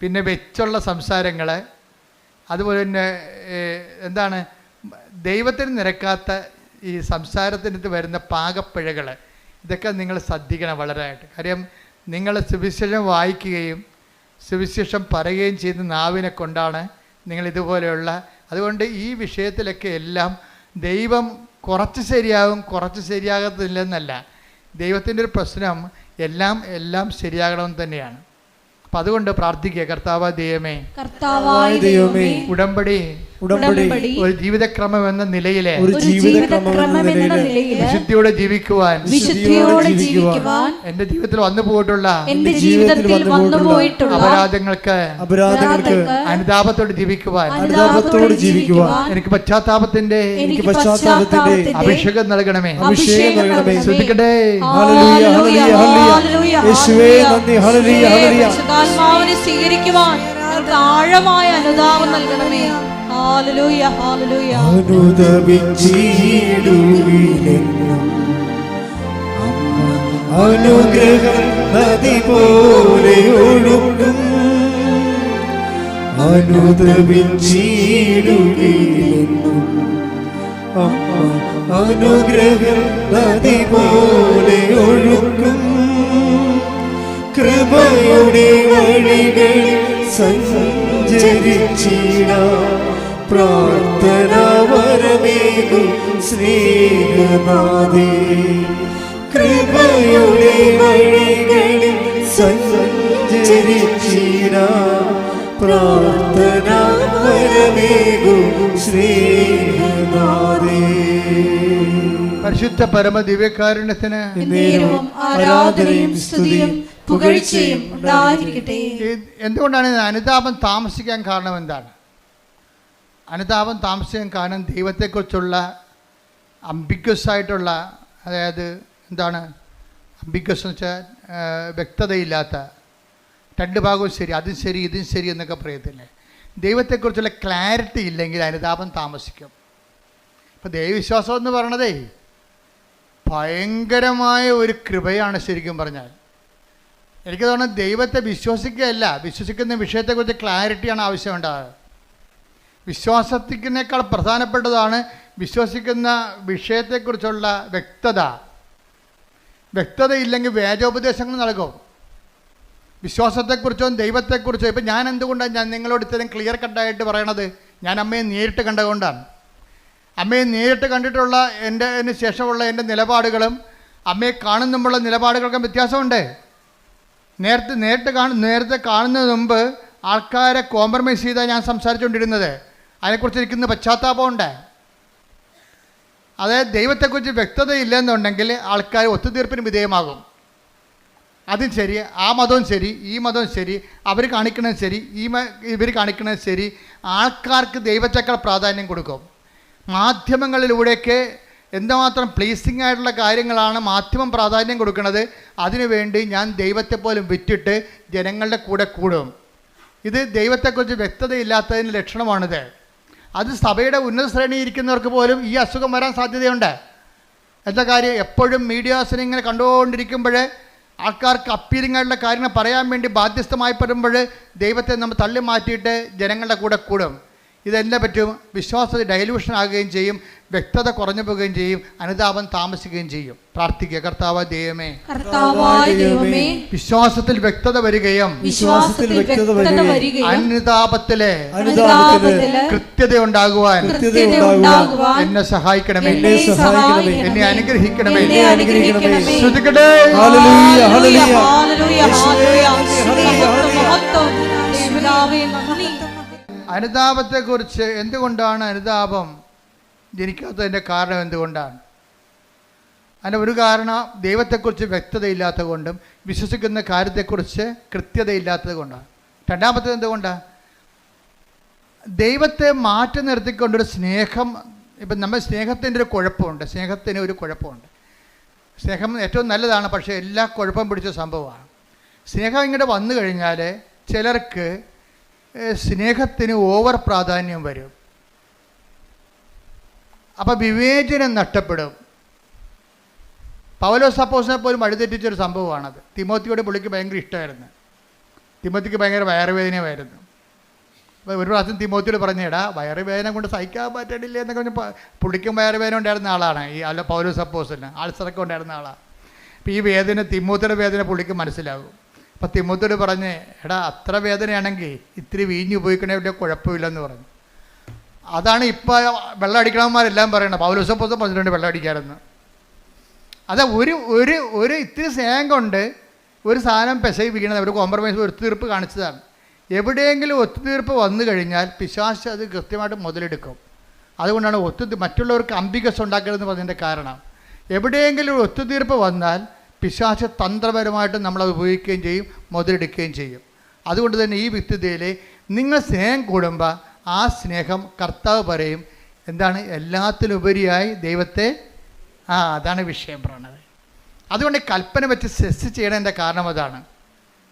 പിന്നെ വെച്ചുള്ള സംസാരങ്ങൾ, അതുപോലെ തന്നെ എന്താണ് ദൈവത്തിന് നിരക്കാത്ത ഈ സംസാരത്തിനകത്ത് വരുന്ന പാകപ്പിഴകൾ, ഇതൊക്കെ നിങ്ങൾ ശ്രദ്ധിക്കണം വളരെയായിട്ട്. കാര്യം നിങ്ങൾ സുവിശേഷം വായിക്കുകയും സുവിശേഷം പറയുകയും ചെയ്യുന്ന നാവിനെ കൊണ്ടാണ് നിങ്ങൾ ഇതുപോലെയുള്ള. അതുകൊണ്ട് ഈ വിഷയത്തിലൊക്കെ എല്ലാം ദൈവം കുറച്ച് ശരിയാകും, കുറച്ച് ശരിയാകത്തില്ലെന്നല്ല. ദൈവത്തിൻ്റെ ഒരു പ്രശ്നം എല്ലാം ശരിയാകണമെന്ന് തന്നെയാണ്. അപ്പം അതുകൊണ്ട് പ്രാർത്ഥിക്കുക, കർത്താവായ ദൈവമേ, കർത്താവായ ദൈവമേ, ഉടമ്പടി ഒരു ജീവിതക്രമം എന്ന നിലയിലെ വിശുദ്ധിയോടെ ജീവിക്കുവാൻ എന്റെ ജീവിതത്തിൽ വന്നു പോയിട്ടുള്ള അപരാധങ്ങൾക്ക് അനുതാപത്തോട് ജീവിക്കുവാൻ എനിക്ക് പശ്ചാത്താപത്തിന്റെ അഭിഷേകം നൽകണമേ. ശ്രദ്ധിക്കട്ടെ. സ്വീകരിക്കുവാൻ ആഴമായ അനുതാപം നൽകണമേ. Hallelujah, hallelujah. അനുഗ്രഹം നദി പോലെ ഒഴുകും, അനുദപിച്ചിടുകയിലെന്നും അനുഗ്രഹം നദി പോലെ ഒഴുകും. കൃപയുടെ വഴികളിൽ സഞ്ചരിച്ചിടാം, പ്രാർത്ഥനാവരമേകും സ്നേഹനാഥേ. കൃപയുടെ വഴികളിൽ സഞ്ചരിച്ചിടാം, പ്രാർത്ഥനാവരമേകും സ്നേഹനാഥേ. പരിശുദ്ധ പരമ ദിവ്യകാരുണ്യത്തിന് ആരാധനയും സ്തുതിയും പുകഴ്ചയും ഉണ്ടായിരിക്കട്ടെ. എന്തുകൊണ്ടാണ് അനുതാപം താമസിക്കാൻ കാരണം? എന്താണ് അനുതാപം താമസിക്കാൻ കാരണം? ദൈവത്തെക്കുറിച്ചുള്ള അംബിഗ്വസ് ആയിട്ടുള്ള, അതായത് എന്താണ് അംബിഗ്വസ് എന്ന് വെച്ചാൽ വ്യക്തതയില്ലാത്ത, രണ്ട് ഭാഗവും ശരി, അതും ശരി ഇതും ശരി എന്നൊക്കെ പറയത്തില്ലേ. ദൈവത്തെക്കുറിച്ചുള്ള ക്ലാരിറ്റി ഇല്ലെങ്കിൽ അനുതാപം താമസിക്കും. ഇപ്പോൾ ദൈവവിശ്വാസം എന്ന് പറയണതേ ഭയങ്കരമായ ഒരു കൃപയാണ്. ശരിക്കും പറഞ്ഞാൽ എനിക്ക് തോന്നുന്നത് ദൈവത്തെ വിശ്വസിക്കുകയല്ല, വിശ്വസിക്കുന്ന വിഷയത്തെക്കുറിച്ച് ക്ലാരിറ്റിയാണ് ആവശ്യമുണ്ടാകുക. വിശ്വാസത്തിനേക്കാൾ പ്രധാനപ്പെട്ടതാണ് വിശ്വസിക്കുന്ന വിഷയത്തെക്കുറിച്ചുള്ള വ്യക്തത. വ്യക്തതയില്ലെങ്കിൽ വേദോപദേശങ്ങൾ നൽകും. വിശ്വാസത്തെക്കുറിച്ചോ ദൈവത്തെക്കുറിച്ചോ ഇപ്പം ഞാൻ എന്തുകൊണ്ടാണ് ഞാൻ നിങ്ങളോട് ഇത്രയും ക്ലിയർ കട്ടായിട്ട് പറയണത്? ഞാൻ അമ്മയെ നേരിട്ട് കണ്ടുകൊണ്ടാണ്. അമ്മയെ നേരിട്ട് കണ്ടിട്ടുള്ള അതിന് ശേഷമുള്ള എൻ്റെ നിലപാടുകളും അമ്മയെ കാണുന്നുമുള്ള നിലപാടുകൾക്കും വ്യത്യാസമുണ്ട്. നേരത്തെ കാണുന്നതിന് മുമ്പ് ആൾക്കാരെ കോംപ്രമൈസ് ചെയ്താണ് ഞാൻ സംസാരിച്ചുകൊണ്ടിരുന്നത്. അതിനെക്കുറിച്ച് ഇരിക്കുന്ന പശ്ചാത്താപമുണ്ട്. അതായത് ദൈവത്തെക്കുറിച്ച് വ്യക്തതയില്ലെന്നുണ്ടെങ്കിൽ ആൾക്കാർ ഒത്തുതീർപ്പിന് വിധേയമാകും. അതും ശരി, ആ മതവും ശരി, ഈ മതവും ശരി, അവർ കാണിക്കണത് ശരി, ഇവർ കാണിക്കണത് ശരി. ആൾക്കാർക്ക് ദൈവത്തെക്കാൾ പ്രാധാന്യം കൊടുക്കും. മാധ്യമങ്ങളിലൂടെയൊക്കെ എന്തുമാത്രം പ്ലീസിങ് ആയിട്ടുള്ള കാര്യങ്ങളാണ് മാധ്യമം പ്രാധാന്യം കൊടുക്കുന്നത്. അതിനുവേണ്ടി ഞാൻ ദൈവത്തെ പോലും വിറ്റിട്ട് ജനങ്ങളുടെ കൂടെ കൂടും. ഇത് ദൈവത്തെക്കുറിച്ച് വ്യക്തതയില്ലാത്തതിൻ്റെ ലക്ഷണമാണിത്. അത് സഭയുടെ ഉന്നത ശ്രേണിയിൽ ഇരിക്കുന്നവർക്ക് പോലും ഈ അസുഖം വരാൻ സാധ്യതയുണ്ട്. എന്താ കാര്യം? എപ്പോഴും മീഡിയാസിനെ ഇങ്ങനെ കണ്ടുകൊണ്ടിരിക്കുമ്പോൾ ആൾക്കാർക്ക് അപ്പീലിംഗ് ആയിട്ടുള്ള കാര്യങ്ങൾ പറയാൻ വേണ്ടി ബാധ്യസ്ഥമായി പെടുമ്പോൾ ദൈവത്തെ നമ്മൾ തള്ളി മാറ്റിയിട്ട് ജനങ്ങളുടെ കൂടെ കൂടും. ഇതെല്ലാം പറ്റും. വിശ്വാസത്തിൽ ഡൈലൂഷൻ ആകുകയും ചെയ്യും, വ്യക്തത കുറഞ്ഞു പോവുകയും ചെയ്യും, അനുതാപം താമസിക്കുകയും ചെയ്യും. പ്രാർത്ഥിക്കുക, കർത്താവായ ദൈവമേ, വിശ്വാസത്തിൽ വ്യക്തത വരികയും അനുതാപത്തിലെ കൃത്യത ഉണ്ടാകുവാൻ എന്നെ സഹായിക്കണമേ, എന്നെ അനുഗ്രഹിക്കണമേ. ശ്രദ്ധിക്കട്ടെ. അനുതാപത്തെക്കുറിച്ച് എന്തുകൊണ്ടാണ് അനുതാപം ജനിക്കാത്തതിൻ്റെ കാരണം എന്തുകൊണ്ടാണ്? അതിൻ്റെ ഒരു കാരണം ദൈവത്തെക്കുറിച്ച് വ്യക്തതയില്ലാത്തത് കൊണ്ടും വിശ്വസിക്കുന്ന കാര്യത്തെക്കുറിച്ച് കൃത്യതയില്ലാത്തത് കൊണ്ടാണ്. രണ്ടാമത്തേത് എന്തുകൊണ്ടാണ്? ദൈവത്തെ മാറ്റി നിർത്തിക്കൊണ്ടൊരു സ്നേഹം. ഇപ്പം നമ്മൾ സ്നേഹത്തിൻ്റെ ഒരു കുഴപ്പമുണ്ട്. സ്നേഹത്തിന് ഒരു കുഴപ്പമുണ്ട്. സ്നേഹം ഏറ്റവും നല്ലതാണ്, പക്ഷേ എല്ലാ കുഴപ്പം പിടിച്ച സംഭവമാണ്. സ്നേഹം ഇങ്ങോട്ട് വന്നു കഴിഞ്ഞാൽ ചിലർക്ക് സ്നേഹത്തിന് ഓവർ പ്രാധാന്യം വരും. അപ്പം വിവേചനം നഷ്ടപ്പെടും. പൗലോസ് അപ്പോസ്തലനെ പോലും വഴിതെറ്റിച്ചൊരു സംഭവമാണത്. തിമോത്തിയോട് പുള്ളിക്ക് ഭയങ്കര ഇഷ്ടമായിരുന്നു. തിമോത്തിക്ക് ഭയങ്കര വയറുവേദനയായിരുന്നു. അപ്പോൾ ഒരു പ്രാവശ്യം തിമോത്തിയോട് പറഞ്ഞേടാ, വയറുവേദന കൊണ്ട് സഹിക്കാൻ പറ്റണില്ല എന്നൊക്കെ പറഞ്ഞ് പുള്ളിക്കും വയറുവേദന ഉണ്ടായിരുന്ന ആളാണ് ഈ പൗലോസ് അപ്പോസ്തലന്. ആൾസറൊക്കെ ഉണ്ടായിരുന്ന ആളാണ്. അപ്പോൾ ഈ വേദന, തിമോത്തിയുടെ വേദന പുള്ളിക്ക് മനസ്സിലാകും. അപ്പോൾ തിമോത്തിയോട് പറഞ്ഞ്, എടാ അത്ര വേദനയാണെങ്കിൽ ഇത്തിരി വീഞ്ഞ് ഉപയോഗിക്കണേ വലിയ കുഴപ്പമില്ലെന്ന് പറഞ്ഞു. അതാണ് ഇപ്പോൾ വെള്ളം അടിക്കണവന്മാരെല്ലാം പറയണം. പൗലോസ് അപ്പോസ്തലൻ പറഞ്ഞിട്ടുണ്ട് വെള്ളം അടിക്കാമെന്ന്. അത് ഒരു ഇത്തിരി സ്നേഹം കൊണ്ട് ഒരു സാധനം പെശകി വീണത്, ഒരു കോംപ്രമൈസ്, ഒത്തുതീർപ്പ് കാണിച്ചതാണ്. എവിടെയെങ്കിലും ഒത്തുതീർപ്പ് വന്നു കഴിഞ്ഞാൽ പിശാച് അത് കൃത്യമായിട്ട് മുതലെടുക്കും. അതുകൊണ്ടാണ് മറ്റുള്ളവർക്ക് അംബികസ് ഉണ്ടാക്കരുതെന്ന് പറഞ്ഞതിൻ്റെ കാരണം. എവിടെയെങ്കിലും ഒരു ഒത്തുതീർപ്പ് വന്നാൽ പിശാച് തന്ത്രപരമായിട്ട് നമ്മളത് ഉപയോഗിക്കുകയും ചെയ്യും, മുതലെടുക്കുകയും ചെയ്യും. അതുകൊണ്ട് തന്നെ ഈ വ്യക്തിതയിൽ നിങ്ങൾ സ്നേഹം കൂടുമ്പോൾ ആ സ്നേഹം കർത്താവ് പറയും എന്താണ്, എല്ലാത്തിനുപരിയായി ദൈവത്തെ, അതാണ് വിഷയം പറയണത്. അതുകൊണ്ട് കൽപ്പന വെച്ച് സെസ് ചെയ്യണതിൻ്റെ കാരണം അതാണ്.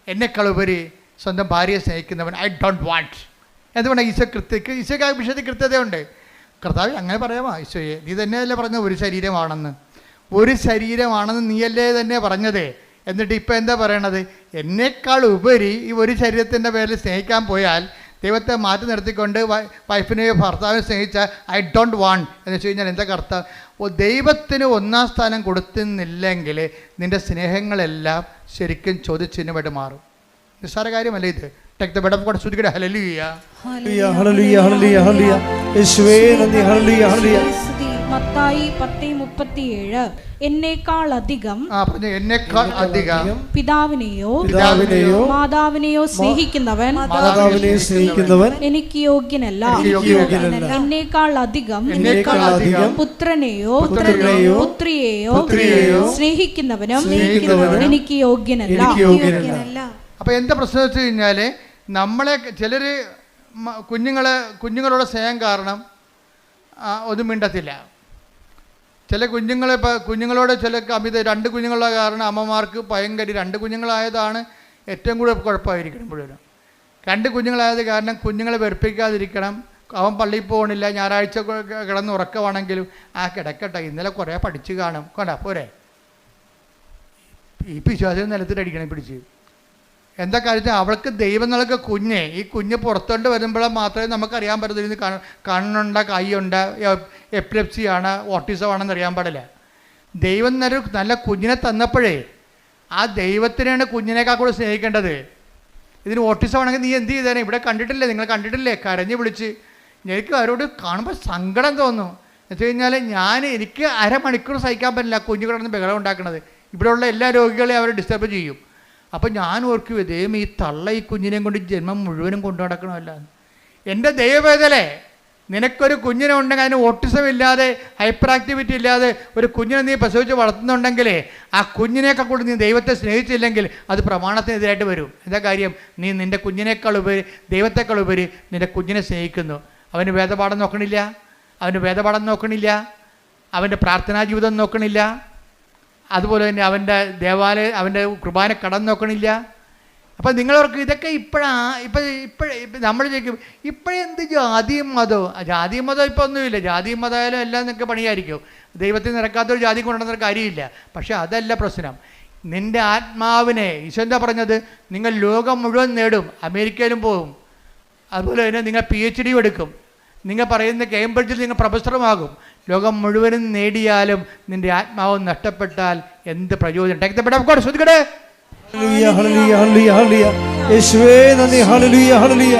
എന്നെക്കാൾ ഉപരി സ്വന്തം ഭാര്യയെ സ്നേഹിക്കുന്നവൻ ഐ ഡോണ്ട് വാണ്ട്. എന്തുകൊണ്ടാണ്? ഈശോയ്ക്ക് ആ വിഷയത്തിൽ കൃത്യതയുണ്ട്. കർത്താവ് അങ്ങനെ പറയാമോ? ഈശോയെ നീ തന്നെയല്ലേ പറഞ്ഞത് ഒരു ശരീരമാണെന്ന് നീയല്ലേ തന്നെ പറഞ്ഞതേ. എന്നിട്ട് ഇപ്പം എന്താ പറയണത്? എന്നേക്കാൾ ഉപരി ഈ ഒരു ശരീരത്തിൻ്റെ പേരിൽ സ്നേഹിക്കാൻ പോയാൽ ദൈവത്തെ മാറ്റി നിർത്തിക്കൊണ്ട് വൈഫിനെയോ ഭർത്താവിനെ സ്നേഹിച്ചാൽ ഐ ഡോണ്ട് വാണ്ട് എന്ന് വെച്ച് കഴിഞ്ഞാൽ എന്താ കർത്താവ്? ദൈവത്തിന് ഒന്നാം സ്ഥാനം കൊടുക്കുന്നില്ലെങ്കിൽ നിൻ്റെ സ്നേഹങ്ങളെല്ലാം ശരിക്കും ചോദ്യചിഹ്നമായിട്ട് മാറും. നിസ്സാര കാര്യമല്ല ഇത്. Take the word of God. സ്തുതിക്കട്ടെ. ഹല്ലേലൂയ ഹല്ലേലൂയ ഹല്ലേലൂയ ഹല്ലേലൂയ. യേശുവേ നന്ദി. ഹല്ലേലൂയ ഹല്ലേലൂയ. മത്തായി 10:37 എന്നേക്കാൾ അധികം പിതാവിനെയോ മാതാവിനെയോ സ്നേഹിക്കുന്നവൻ എനിക്ക് യോഗ്യനല്ല. എന്നേക്കാൾ അധികം പുത്രനെയോ പുത്രിയെയോ സ്നേഹിക്കുന്നവനും എനിക്ക് യോഗ്യനല്ല. അപ്പോൾ എന്താ പ്രശ്നം വെച്ച് കഴിഞ്ഞാൽ നമ്മളെ ചിലർ കുഞ്ഞുങ്ങളുടെ സ്നേഹം കാരണം ഒന്നും മിണ്ടത്തില്ല. ചില കുഞ്ഞുങ്ങളോട് ചില അമിത 2 കുഞ്ഞുങ്ങളുള്ള കാരണം അമ്മമാർക്ക് ഭയങ്കര 2 കുഞ്ഞുങ്ങളായതാണ് ഏറ്റവും കൂടുതൽ കുഴപ്പമായിരിക്കണം. മുഴുവനും 2 കുഞ്ഞുങ്ങളായത് കാരണം കുഞ്ഞുങ്ങളെ വെറുപ്പിക്കാതിരിക്കണം. അവൻ പള്ളിയിൽ പോകണില്ല, ഞായറാഴ്ച കിടന്ന് ഉറക്കമാണെങ്കിലും കിടക്കട്ടെ, ഇന്നലെ കുറേ പഠിച്ച് കാണും, കൊണ്ടാ പോരെ. ഈ പിശാചിനെ നിലത്തിലടിക്കണം പിടിച്ച്. എന്താ കാര്യം? അവൾക്ക് ദൈവം നൽകിയ ഈ കുഞ്ഞ് പുറത്തോണ്ട് വരുമ്പോഴേ മാത്രമേ നമുക്കറിയാൻ പറ്റത്തില്ല കണ്ണുണ്ട്, കൈയുണ്ട്, എപ്പിലെപ്സിയാണ്, ഓട്ടിസമാണെന്ന് അറിയാൻ പാടില്ല. ദൈവം നല്ല കുഞ്ഞിനെ തന്നപ്പോഴേ ആ ദൈവത്തിനെയാണ് കുഞ്ഞിനേക്കാൾ കൂടെ സ്നേഹിക്കേണ്ടത്. ഇതിന് ഓട്ടിസമാണെങ്കിൽ നീ എന്ത് ചെയ്തേനെ? ഇവിടെ കണ്ടിട്ടില്ലേ, നിങ്ങൾ കണ്ടിട്ടില്ലേ? കരഞ്ഞ് വിളിച്ച്. എനിക്ക് അവരോട് കാണുമ്പോൾ സങ്കടം തോന്നും. എന്ന് വെച്ച് കഴിഞ്ഞാൽ എനിക്ക് അരമണിക്കൂർ സഹിക്കാൻ പറ്റില്ല കുഞ്ഞു കിടന്ന് ബഹളം ഉണ്ടാക്കുന്നത്. ഇവിടെയുള്ള എല്ലാ രോഗികളെയും അവർ ഡിസ്റ്റർബ് ചെയ്യും. അപ്പം ഞാൻ ഓർക്കും, ദൈവം ഈ തള്ള ഈ കുഞ്ഞിനെയും കൊണ്ട് ജന്മം മുഴുവനും കൊണ്ടു നടക്കണമല്ല. എൻ്റെ ദൈവവേദലേ, നിനക്കൊരു കുഞ്ഞിനെ ഉണ്ടെങ്കിൽ അതിന് ഓട്ടിസം ഇല്ലാതെ, ഹൈപ്പർ ആക്ടിവിറ്റി ഇല്ലാതെ ഒരു കുഞ്ഞിനെ നീ പ്രസവിച്ച് വളർത്തുന്നുണ്ടെങ്കിലേ ആ കുഞ്ഞിനേക്കാൾ കൂടി നീ ദൈവത്തെ സ്നേഹിച്ചില്ലെങ്കിൽ അത് പ്രമാണത്തിനെതിരായിട്ട് വരും. എന്താ കാര്യം? നീ നിൻ്റെ കുഞ്ഞിനേക്കാൾ ഉപരി, ദൈവത്തെക്കാൾ ഉപരി നിൻ്റെ കുഞ്ഞിനെ സ്നേഹിക്കുന്നു. അവന് വേദപാഠം നോക്കണില്ല, അവൻ്റെ പ്രാർത്ഥനാ ജീവിതം നോക്കണില്ല, അതുപോലെ തന്നെ അവൻ്റെ അവൻ്റെ കുർബാന കടം നോക്കണില്ല. അപ്പം നിങ്ങളവർക്ക് ഇതൊക്കെ ഇപ്പം നമ്മൾ ചോദിക്കും, ഇപ്പോഴെന്ത് ജാതിയും മതവും ഇപ്പോൾ ഒന്നുമില്ല. ജാതിയും മതമായാലും എല്ലാം നിങ്ങൾക്ക് പണിയായിരിക്കും. ദൈവത്തിൽ നിരക്കാത്തൊരു ജാതി കൊണ്ടുവന്നൊരു കാര്യമില്ല. പക്ഷേ അതല്ല പ്രശ്നം. നിൻ്റെ ആത്മാവിനെ ഈശോ എന്താ പറഞ്ഞത്? നിങ്ങൾ ലോകം മുഴുവൻ നേടും, അമേരിക്കയിലും പോകും, അതുപോലെ തന്നെ നിങ്ങൾ PhD എടുക്കും, നിങ്ങൾ പറയുന്ന കേംബ്രിഡ്ജിൽ നിങ്ങൾ പ്രൊഫസറുമാകും. ലോകം മുഴുവനും നേടിയാലും നിൻ്റെ ആത്മാവ് നഷ്ടപ്പെട്ടാൽ എന്ത് പ്രയോജനം? Take the word of God. ശ്രദ്ധിക്കട്ടെ. ഹല്ലേലൂയ ഹല്ലേലൂയ ഹല്ലേലൂയ. യേശുവേ നന്ദി. ഹല്ലേലൂയ ഹല്ലേലൂയ.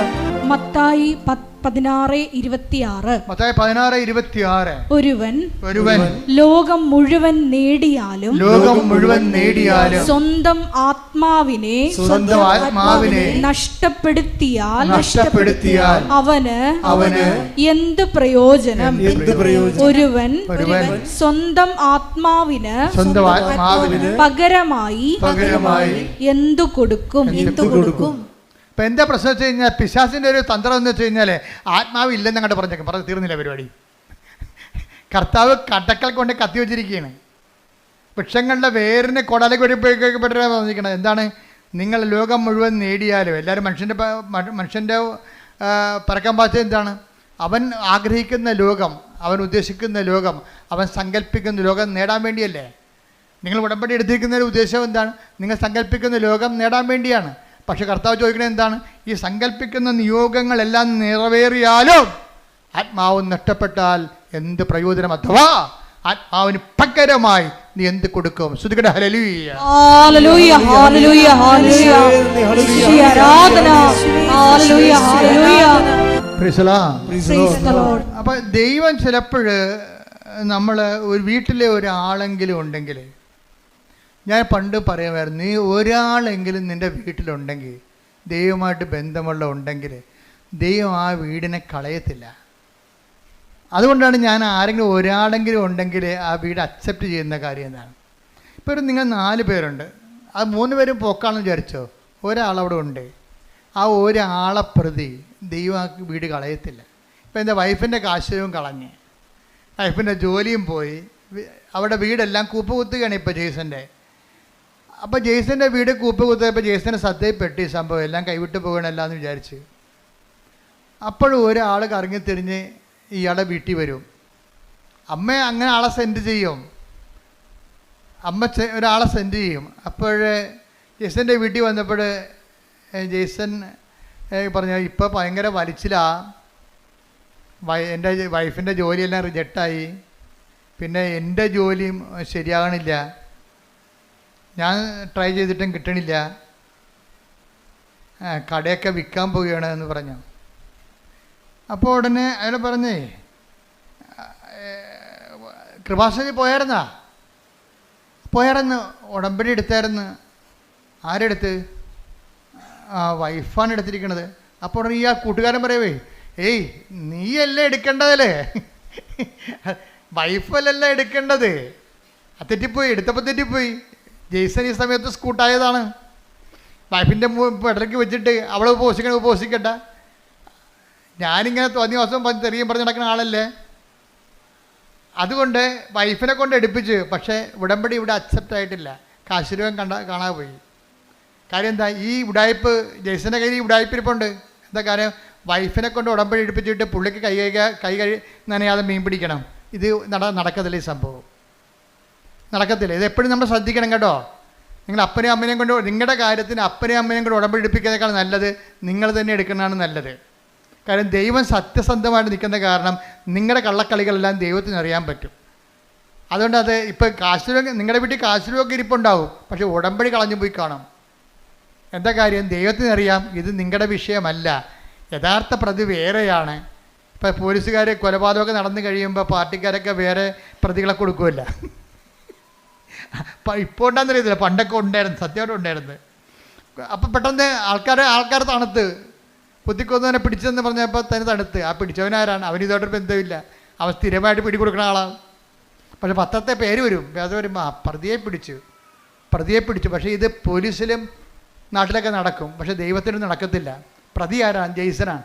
മത്തായി 10 16:26. മത്തായി 16:26. ഒരുവൻ ലോകം മുഴുവൻ നേടിയാലും സ്വന്തം ആത്മാവിനെ നഷ്ടപ്പെടുത്തിയാൽ അവന് എന്ത് പ്രയോജനം? ഒരുവൻ സ്വന്തം ആത്മാവിന് പകരമായി എന്തു കൊടുക്കും? ഇപ്പം എന്താ പ്രശ്നം വെച്ച് കഴിഞ്ഞാൽ, പിശാസിൻ്റെ ഒരു തന്ത്രം എന്ന് വെച്ച് കഴിഞ്ഞാൽ ആത്മാവ് ഇല്ലെന്ന് അങ്ങോട്ട് പറഞ്ഞേക്കും. പറഞ്ഞ് തീർന്നില്ല പരിപാടി. കർത്താവ് കടക്കൽ കൊണ്ട് കത്തി വെച്ചിരിക്കുകയാണ്. വൃക്ഷങ്ങളുടെ വേരിന് കൊടലേക്ക് പറഞ്ഞിരിക്കുന്നത് എന്താണ്? നിങ്ങൾ ലോകം മുഴുവൻ നേടിയാലും, എല്ലാവരും മനുഷ്യൻ്റെ പറക്കാൻ പാച്ച എന്താണ്? അവൻ ആഗ്രഹിക്കുന്ന ലോകം, അവൻ ഉദ്ദേശിക്കുന്ന ലോകം, അവൻ സങ്കല്പിക്കുന്ന ലോകം നേടാൻ വേണ്ടിയല്ലേ? നിങ്ങൾ ഉടമ്പടി എടുത്തിരിക്കുന്ന ഒരു ഉദ്ദേശം എന്താണ്? നിങ്ങൾ സങ്കല്പിക്കുന്ന ലോകം നേടാൻ വേണ്ടിയാണ്. പക്ഷെ കർത്താവ് ചോദിക്കുന്നത് എന്താണ്? ഈ സങ്കല്പിക്കുന്ന നിയോഗങ്ങളെല്ലാം നിറവേറിയാലും ആത്മാവ് നഷ്ടപ്പെട്ടാൽ എന്ത് പ്രയോജനം? അഥവാ ആത്മാവിന് പകരമായി നീ എന്ത് കൊടുക്കും? ശ്രുതികട ഹല്ലേലൂയ. ഹല്ലേലൂയ ഹല്ലേലൂയ ഹല്ലേലൂയ. ആരാധന. ഹല്ലേലൂയ ഹല്ലേലൂയ. Praise the Lord. അപ്പോൾ ദൈവം ചിലപ്പോൾ നമ്മൾ ഒരു വീട്ടിലെ ഒരാളെങ്കിലും ഉണ്ടെങ്കിൽ, ഞാൻ പണ്ട് പറയുമായിരുന്നു, നീ ഒരാളെങ്കിലും നിൻ്റെ വീട്ടിലുണ്ടെങ്കിൽ, ദൈവമായിട്ട് ബന്ധമുള്ള ഉണ്ടെങ്കിൽ ദൈവം ആ വീടിനെ കളയത്തില്ല. അതുകൊണ്ടാണ് ഞാൻ ആരെങ്കിലും ഒരാളെങ്കിലും ഉണ്ടെങ്കിൽ ആ വീട് അക്സെപ്റ്റ് ചെയ്യുന്ന കാര്യം എന്താണ്. ഇപ്പോൾ നിങ്ങൾ 4 പേരുണ്ട്, അത് 3 പേരും പോക്കാണെന്ന് വിചാരിച്ചോ, ഒരാളവിടെ ഉണ്ട്. ആ ഒരാളെ പ്രതി ദൈവം ആ വീട് കളയത്തില്ല. ഇപ്പോൾ എൻ്റെ വൈഫിൻ്റെ കാശും കളഞ്ഞ്, വൈഫിൻ്റെ ജോലിയും പോയി, അവിടെ വീടെല്ലാം കൂപ്പ് കുത്തുകയാണ് ഇപ്പോൾ ജെയ്സൻ്റെ. അപ്പോൾ ജെയ്സൻ്റെ വീട് കൂപ്പ് കുത്തിയപ്പോൾ ജെയ്സൻ്റെ ശ്രദ്ധയിൽപ്പെട്ട് ഈ സംഭവം എല്ലാം കൈവിട്ട് പോകണമല്ല എന്ന് വിചാരിച്ച്. അപ്പോഴും ഒരാൾ കറങ്ങിത്തിരിഞ്ഞ് ഇയാളെ വീട്ടിൽ വരും. അമ്മ അങ്ങനെ ആളെ സെൻഡ് ചെയ്യും, ഒരാളെ സെൻഡ് ചെയ്യും. അപ്പോൾ ജെയ്സൻ്റെ വീട്ടിൽ വന്നപ്പോൾ ജെയ്സൺ പറഞ്ഞു, ഇപ്പോൾ ഭയങ്കര വലിച്ചിലാ, എൻ്റെ വൈഫിൻ്റെ ജോലിയെല്ലാം റിജക്റ്റായി, പിന്നെ എൻ്റെ ജോലിയും ശരിയാകണില്ല, ഞാൻ ട്രൈ ചെയ്തിട്ടും കിട്ടണില്ല, കടയൊക്കെ വിൽക്കാൻ പോവുകയാണ് എന്ന് പറഞ്ഞു. അപ്പോൾ ഉടനെ അയാൾ പറഞ്ഞേ, കൃപാസനത്തിൽ പോയായിരുന്നു, ഉടമ്പടി എടുത്തായിരുന്നു. ആരെടുത്ത്? വൈഫാണ് എടുത്തിരിക്കണത്. അപ്പോൾ ഉടനെ ഈ ആ കൂട്ടുകാരൻ പറയവേ, ഏയ് നീയല്ലേ എടുക്കേണ്ടതല്ലേ, വൈഫല്ലല്ല എടുക്കേണ്ടത്. തെറ്റിപ്പോയി, എടുത്തപ്പോൾ തെറ്റിപ്പോയി. ജെയ്സൺ ഈ സമയത്ത് സ്കൂട്ടായതാണ്. വൈഫിൻ്റെ പെടലേക്ക് വെച്ചിട്ട് അവളെ ഉപസിക്കണ്ട, ഞാനിങ്ങനെ തോന്നിയ ദിവസം തെറിയും പറഞ്ഞ് നടക്കുന്ന ആളല്ലേ. അതുകൊണ്ട് വൈഫിനെ കൊണ്ട് എടുപ്പിച്ച്. പക്ഷേ ഉടമ്പടി ഇവിടെ അക്സെപ്റ്റ് ആയിട്ടില്ല, കാശുരൂപം കാണാതെ പോയി. കാര്യം എന്താ? ഈ ഉടായ്പ് ജെയ്സൻ്റെ കയ്യിൽ ഈ ഉടായ്പിരിപ്പുണ്ട്. എന്താ കാര്യം? വൈഫിനെ കൊണ്ട് ഉടമ്പടി എടുപ്പിച്ചിട്ട് പുള്ളിക്ക് കൈ നനയാതെ മീൻ പിടിക്കണം. ഇത് നടക്കത്തില്ല, ഈ സംഭവം നടക്കത്തില്ല. ഇത് എപ്പോഴും നമ്മൾ ശ്രദ്ധിക്കണം കേട്ടോ. നിങ്ങൾ അപ്പനെയും അമ്മനെയും കൊണ്ട്, നിങ്ങളുടെ കാര്യത്തിന് അപ്പനെയും അമ്മനെയും കൊണ്ട് ഉടമ്പടി എടുപ്പിക്കുന്നതിനേക്കാൾ നല്ലത് നിങ്ങൾ തന്നെ എടുക്കുന്നതാണ് നല്ലത്. കാര്യം ദൈവം സത്യസന്ധമായിട്ട് നിൽക്കുന്ന കാരണം നിങ്ങളുടെ കള്ളക്കളികളെല്ലാം ദൈവത്തിന് അറിയാൻ പറ്റും. അതുകൊണ്ട് അത് ഇപ്പോൾ കാശുരൂപ, നിങ്ങളുടെ വീട്ടിൽ കാശുരൂപൊക്കെ ഇരിപ്പുണ്ടാവും, പക്ഷേ ഉടമ്പടി കളഞ്ഞു പോയി കാണും. എന്താ കാര്യം? ദൈവത്തിനറിയാം ഇത് നിങ്ങളുടെ വിഷയമല്ല, യഥാർത്ഥ പ്രതി വേറെയാണ്. ഇപ്പോൾ പോലീസുകാർ കൊലപാതകമൊക്കെ നടന്നു കഴിയുമ്പോൾ പാർട്ടിക്കാരൊക്കെ വേറെ പ്രതികളെ കൊടുക്കുമല്ല. ഇപ്പോൾ ഉണ്ടാകുന്ന രീതിയില്ല, പണ്ടൊക്കെ ഉണ്ടായിരുന്നു, സത്യമായിട്ട് ഉണ്ടായിരുന്നു. അപ്പം പെട്ടെന്ന് ആൾക്കാർ തണുത്ത് കുത്തിക്കൊന്നവനെ പിടിച്ചെന്ന് പറഞ്ഞപ്പോൾ തന്നെ തണുത്ത്. ആ പിടിച്ചവനാരാണ്? അവനിതോട്ടൊരു ബന്ധമില്ല, അവൻ സ്ഥിരമായിട്ട് പിടികൊടുക്കുന്ന ആളാണ്. പക്ഷേ പത്രത്തെ പേര് വരും, അത് വരുമ്പോൾ പ്രതിയെ പിടിച്ചു. പക്ഷേ ഇത് പോലീസിലും നാട്ടിലൊക്കെ നടക്കും, പക്ഷേ ദൈവത്തിനും നടക്കത്തില്ല. പ്രതി ആരാണ്? ജെയ്സനാണ്.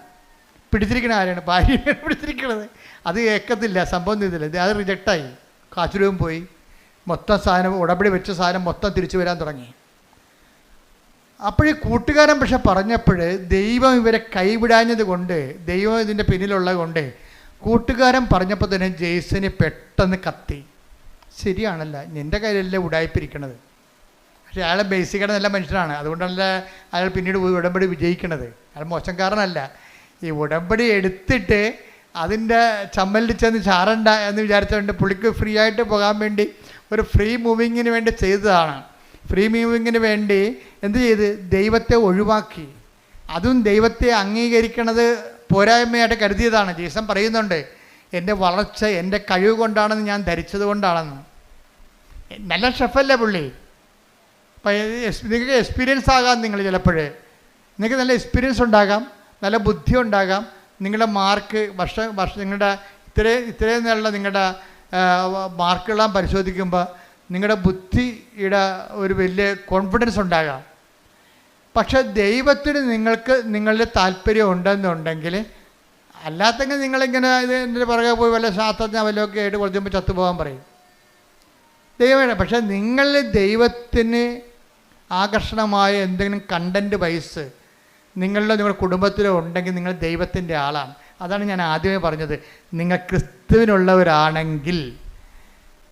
പിടിച്ചിരിക്കണ ആരാണ്? ഭാര്യയാണ് പിടിച്ചിരിക്കണത്. അത് ഏക്കത്തില്ല, സംഭവം ചെയ്തില്ല, അത് റിജക്റ്റായി. കാശുരൂപം പോയി, മൊത്തം സാധനം ഉടമ്പടി വെച്ച സാധനം മൊത്തം തിരിച്ചു വരാൻ തുടങ്ങി. അപ്പോഴീ കൂട്ടുകാരൻ പക്ഷെ പറഞ്ഞപ്പോൾ ദൈവം ഇവരെ കൈവിടാഞ്ഞത് കൊണ്ട്, ദൈവം ഇതിൻ്റെ പിന്നിലുള്ളത് കൊണ്ട്, കൂട്ടുകാരൻ പറഞ്ഞപ്പോൾ തന്നെ ജെയ്സന് പെട്ടെന്ന് കത്തി. ശരിയാണല്ല, നിൻ്റെ കയ്യിലല്ലേ ഉടായ്പിരിക്കണത്. പക്ഷേ അയാളെ ബേസിക്കായിട്ട് നല്ല മനുഷ്യനാണ്, അതുകൊണ്ടല്ല അയാൾ പിന്നീട് ഉടമ്പടി വിജയിക്കണത്. അയാൾ മോശംകാരനല്ല. ഈ ഉടമ്പടി എടുത്തിട്ട് അതിൻ്റെ ചമ്മലിൽ ചെന്ന് ചാറണ്ട എന്ന് വിചാരിച്ചുകൊണ്ട് പുള്ളിക്ക് ഫ്രീ ആയിട്ട് പോകാൻ വേണ്ടി ഒരു ഫ്രീ മൂവിങ്ങിന് വേണ്ടി ചെയ്തതാണ്. ഫ്രീ മൂവിങ്ങിന് വേണ്ടി എന്ത് ചെയ്ത്? ദൈവത്തെ ഒഴിവാക്കി. അതും ദൈവത്തെ അംഗീകരിക്കണത് പോരായ്മയായിട്ട് കരുതിയതാണ്. ജീസൻ പറയുന്നുണ്ട്, എൻ്റെ വളർച്ച എൻ്റെ കഴിവ് കൊണ്ടാണെന്ന് ഞാൻ ധരിച്ചത് കൊണ്ടാണെന്ന്. നല്ല ഷെഫല്ലേ പുള്ളി. അപ്പം നിങ്ങൾക്ക് എക്സ്പീരിയൻസ് ആകാം, നിങ്ങൾ ചിലപ്പോൾ നിങ്ങൾക്ക് നല്ല എക്സ്പീരിയൻസ് ഉണ്ടാകാം, നല്ല ബുദ്ധി ഉണ്ടാകാം. നിങ്ങളുടെ മാർക്ക് വർഷം നിങ്ങളുടെ ഇത്രയും നല്ല നിങ്ങളുടെ മാർക്കുകളെല്ലാം പരിശോധിക്കുമ്പോൾ നിങ്ങളുടെ ബുദ്ധിയുടെ ഒരു വലിയ കോൺഫിഡൻസ് ഉണ്ടാകാം. പക്ഷെ ദൈവത്തിന് നിങ്ങളുടെ താല്പര്യം ഉണ്ടെന്നുണ്ടെങ്കിൽ, അല്ലാത്തെങ്കിൽ നിങ്ങളിങ്ങനെ ഇതിൻ്റെ പുറകെ പോയി വല്ല ശാസ്ത്രജ്ഞ വല്ലതൊക്കെ ആയിട്ട് കുറച്ച് മുമ്പ് ചത്തുപോകാൻ പറയും. ദൈവമാണ്. പക്ഷേ നിങ്ങളിൽ ദൈവത്തിന് ആകർഷണമായ എന്തെങ്കിലും കണ്ടൻറ്റ് വൈസ് നിങ്ങളുടെ കുടുംബത്തിലോ ഉണ്ടെങ്കിൽ നിങ്ങൾ ദൈവത്തിൻ്റെ ആളാണ്. അതാണ് ഞാൻ ആദ്യമേ പറഞ്ഞത്. നിങ്ങൾ ക്രിസ്തുവിനുള്ളവരാണെങ്കിൽ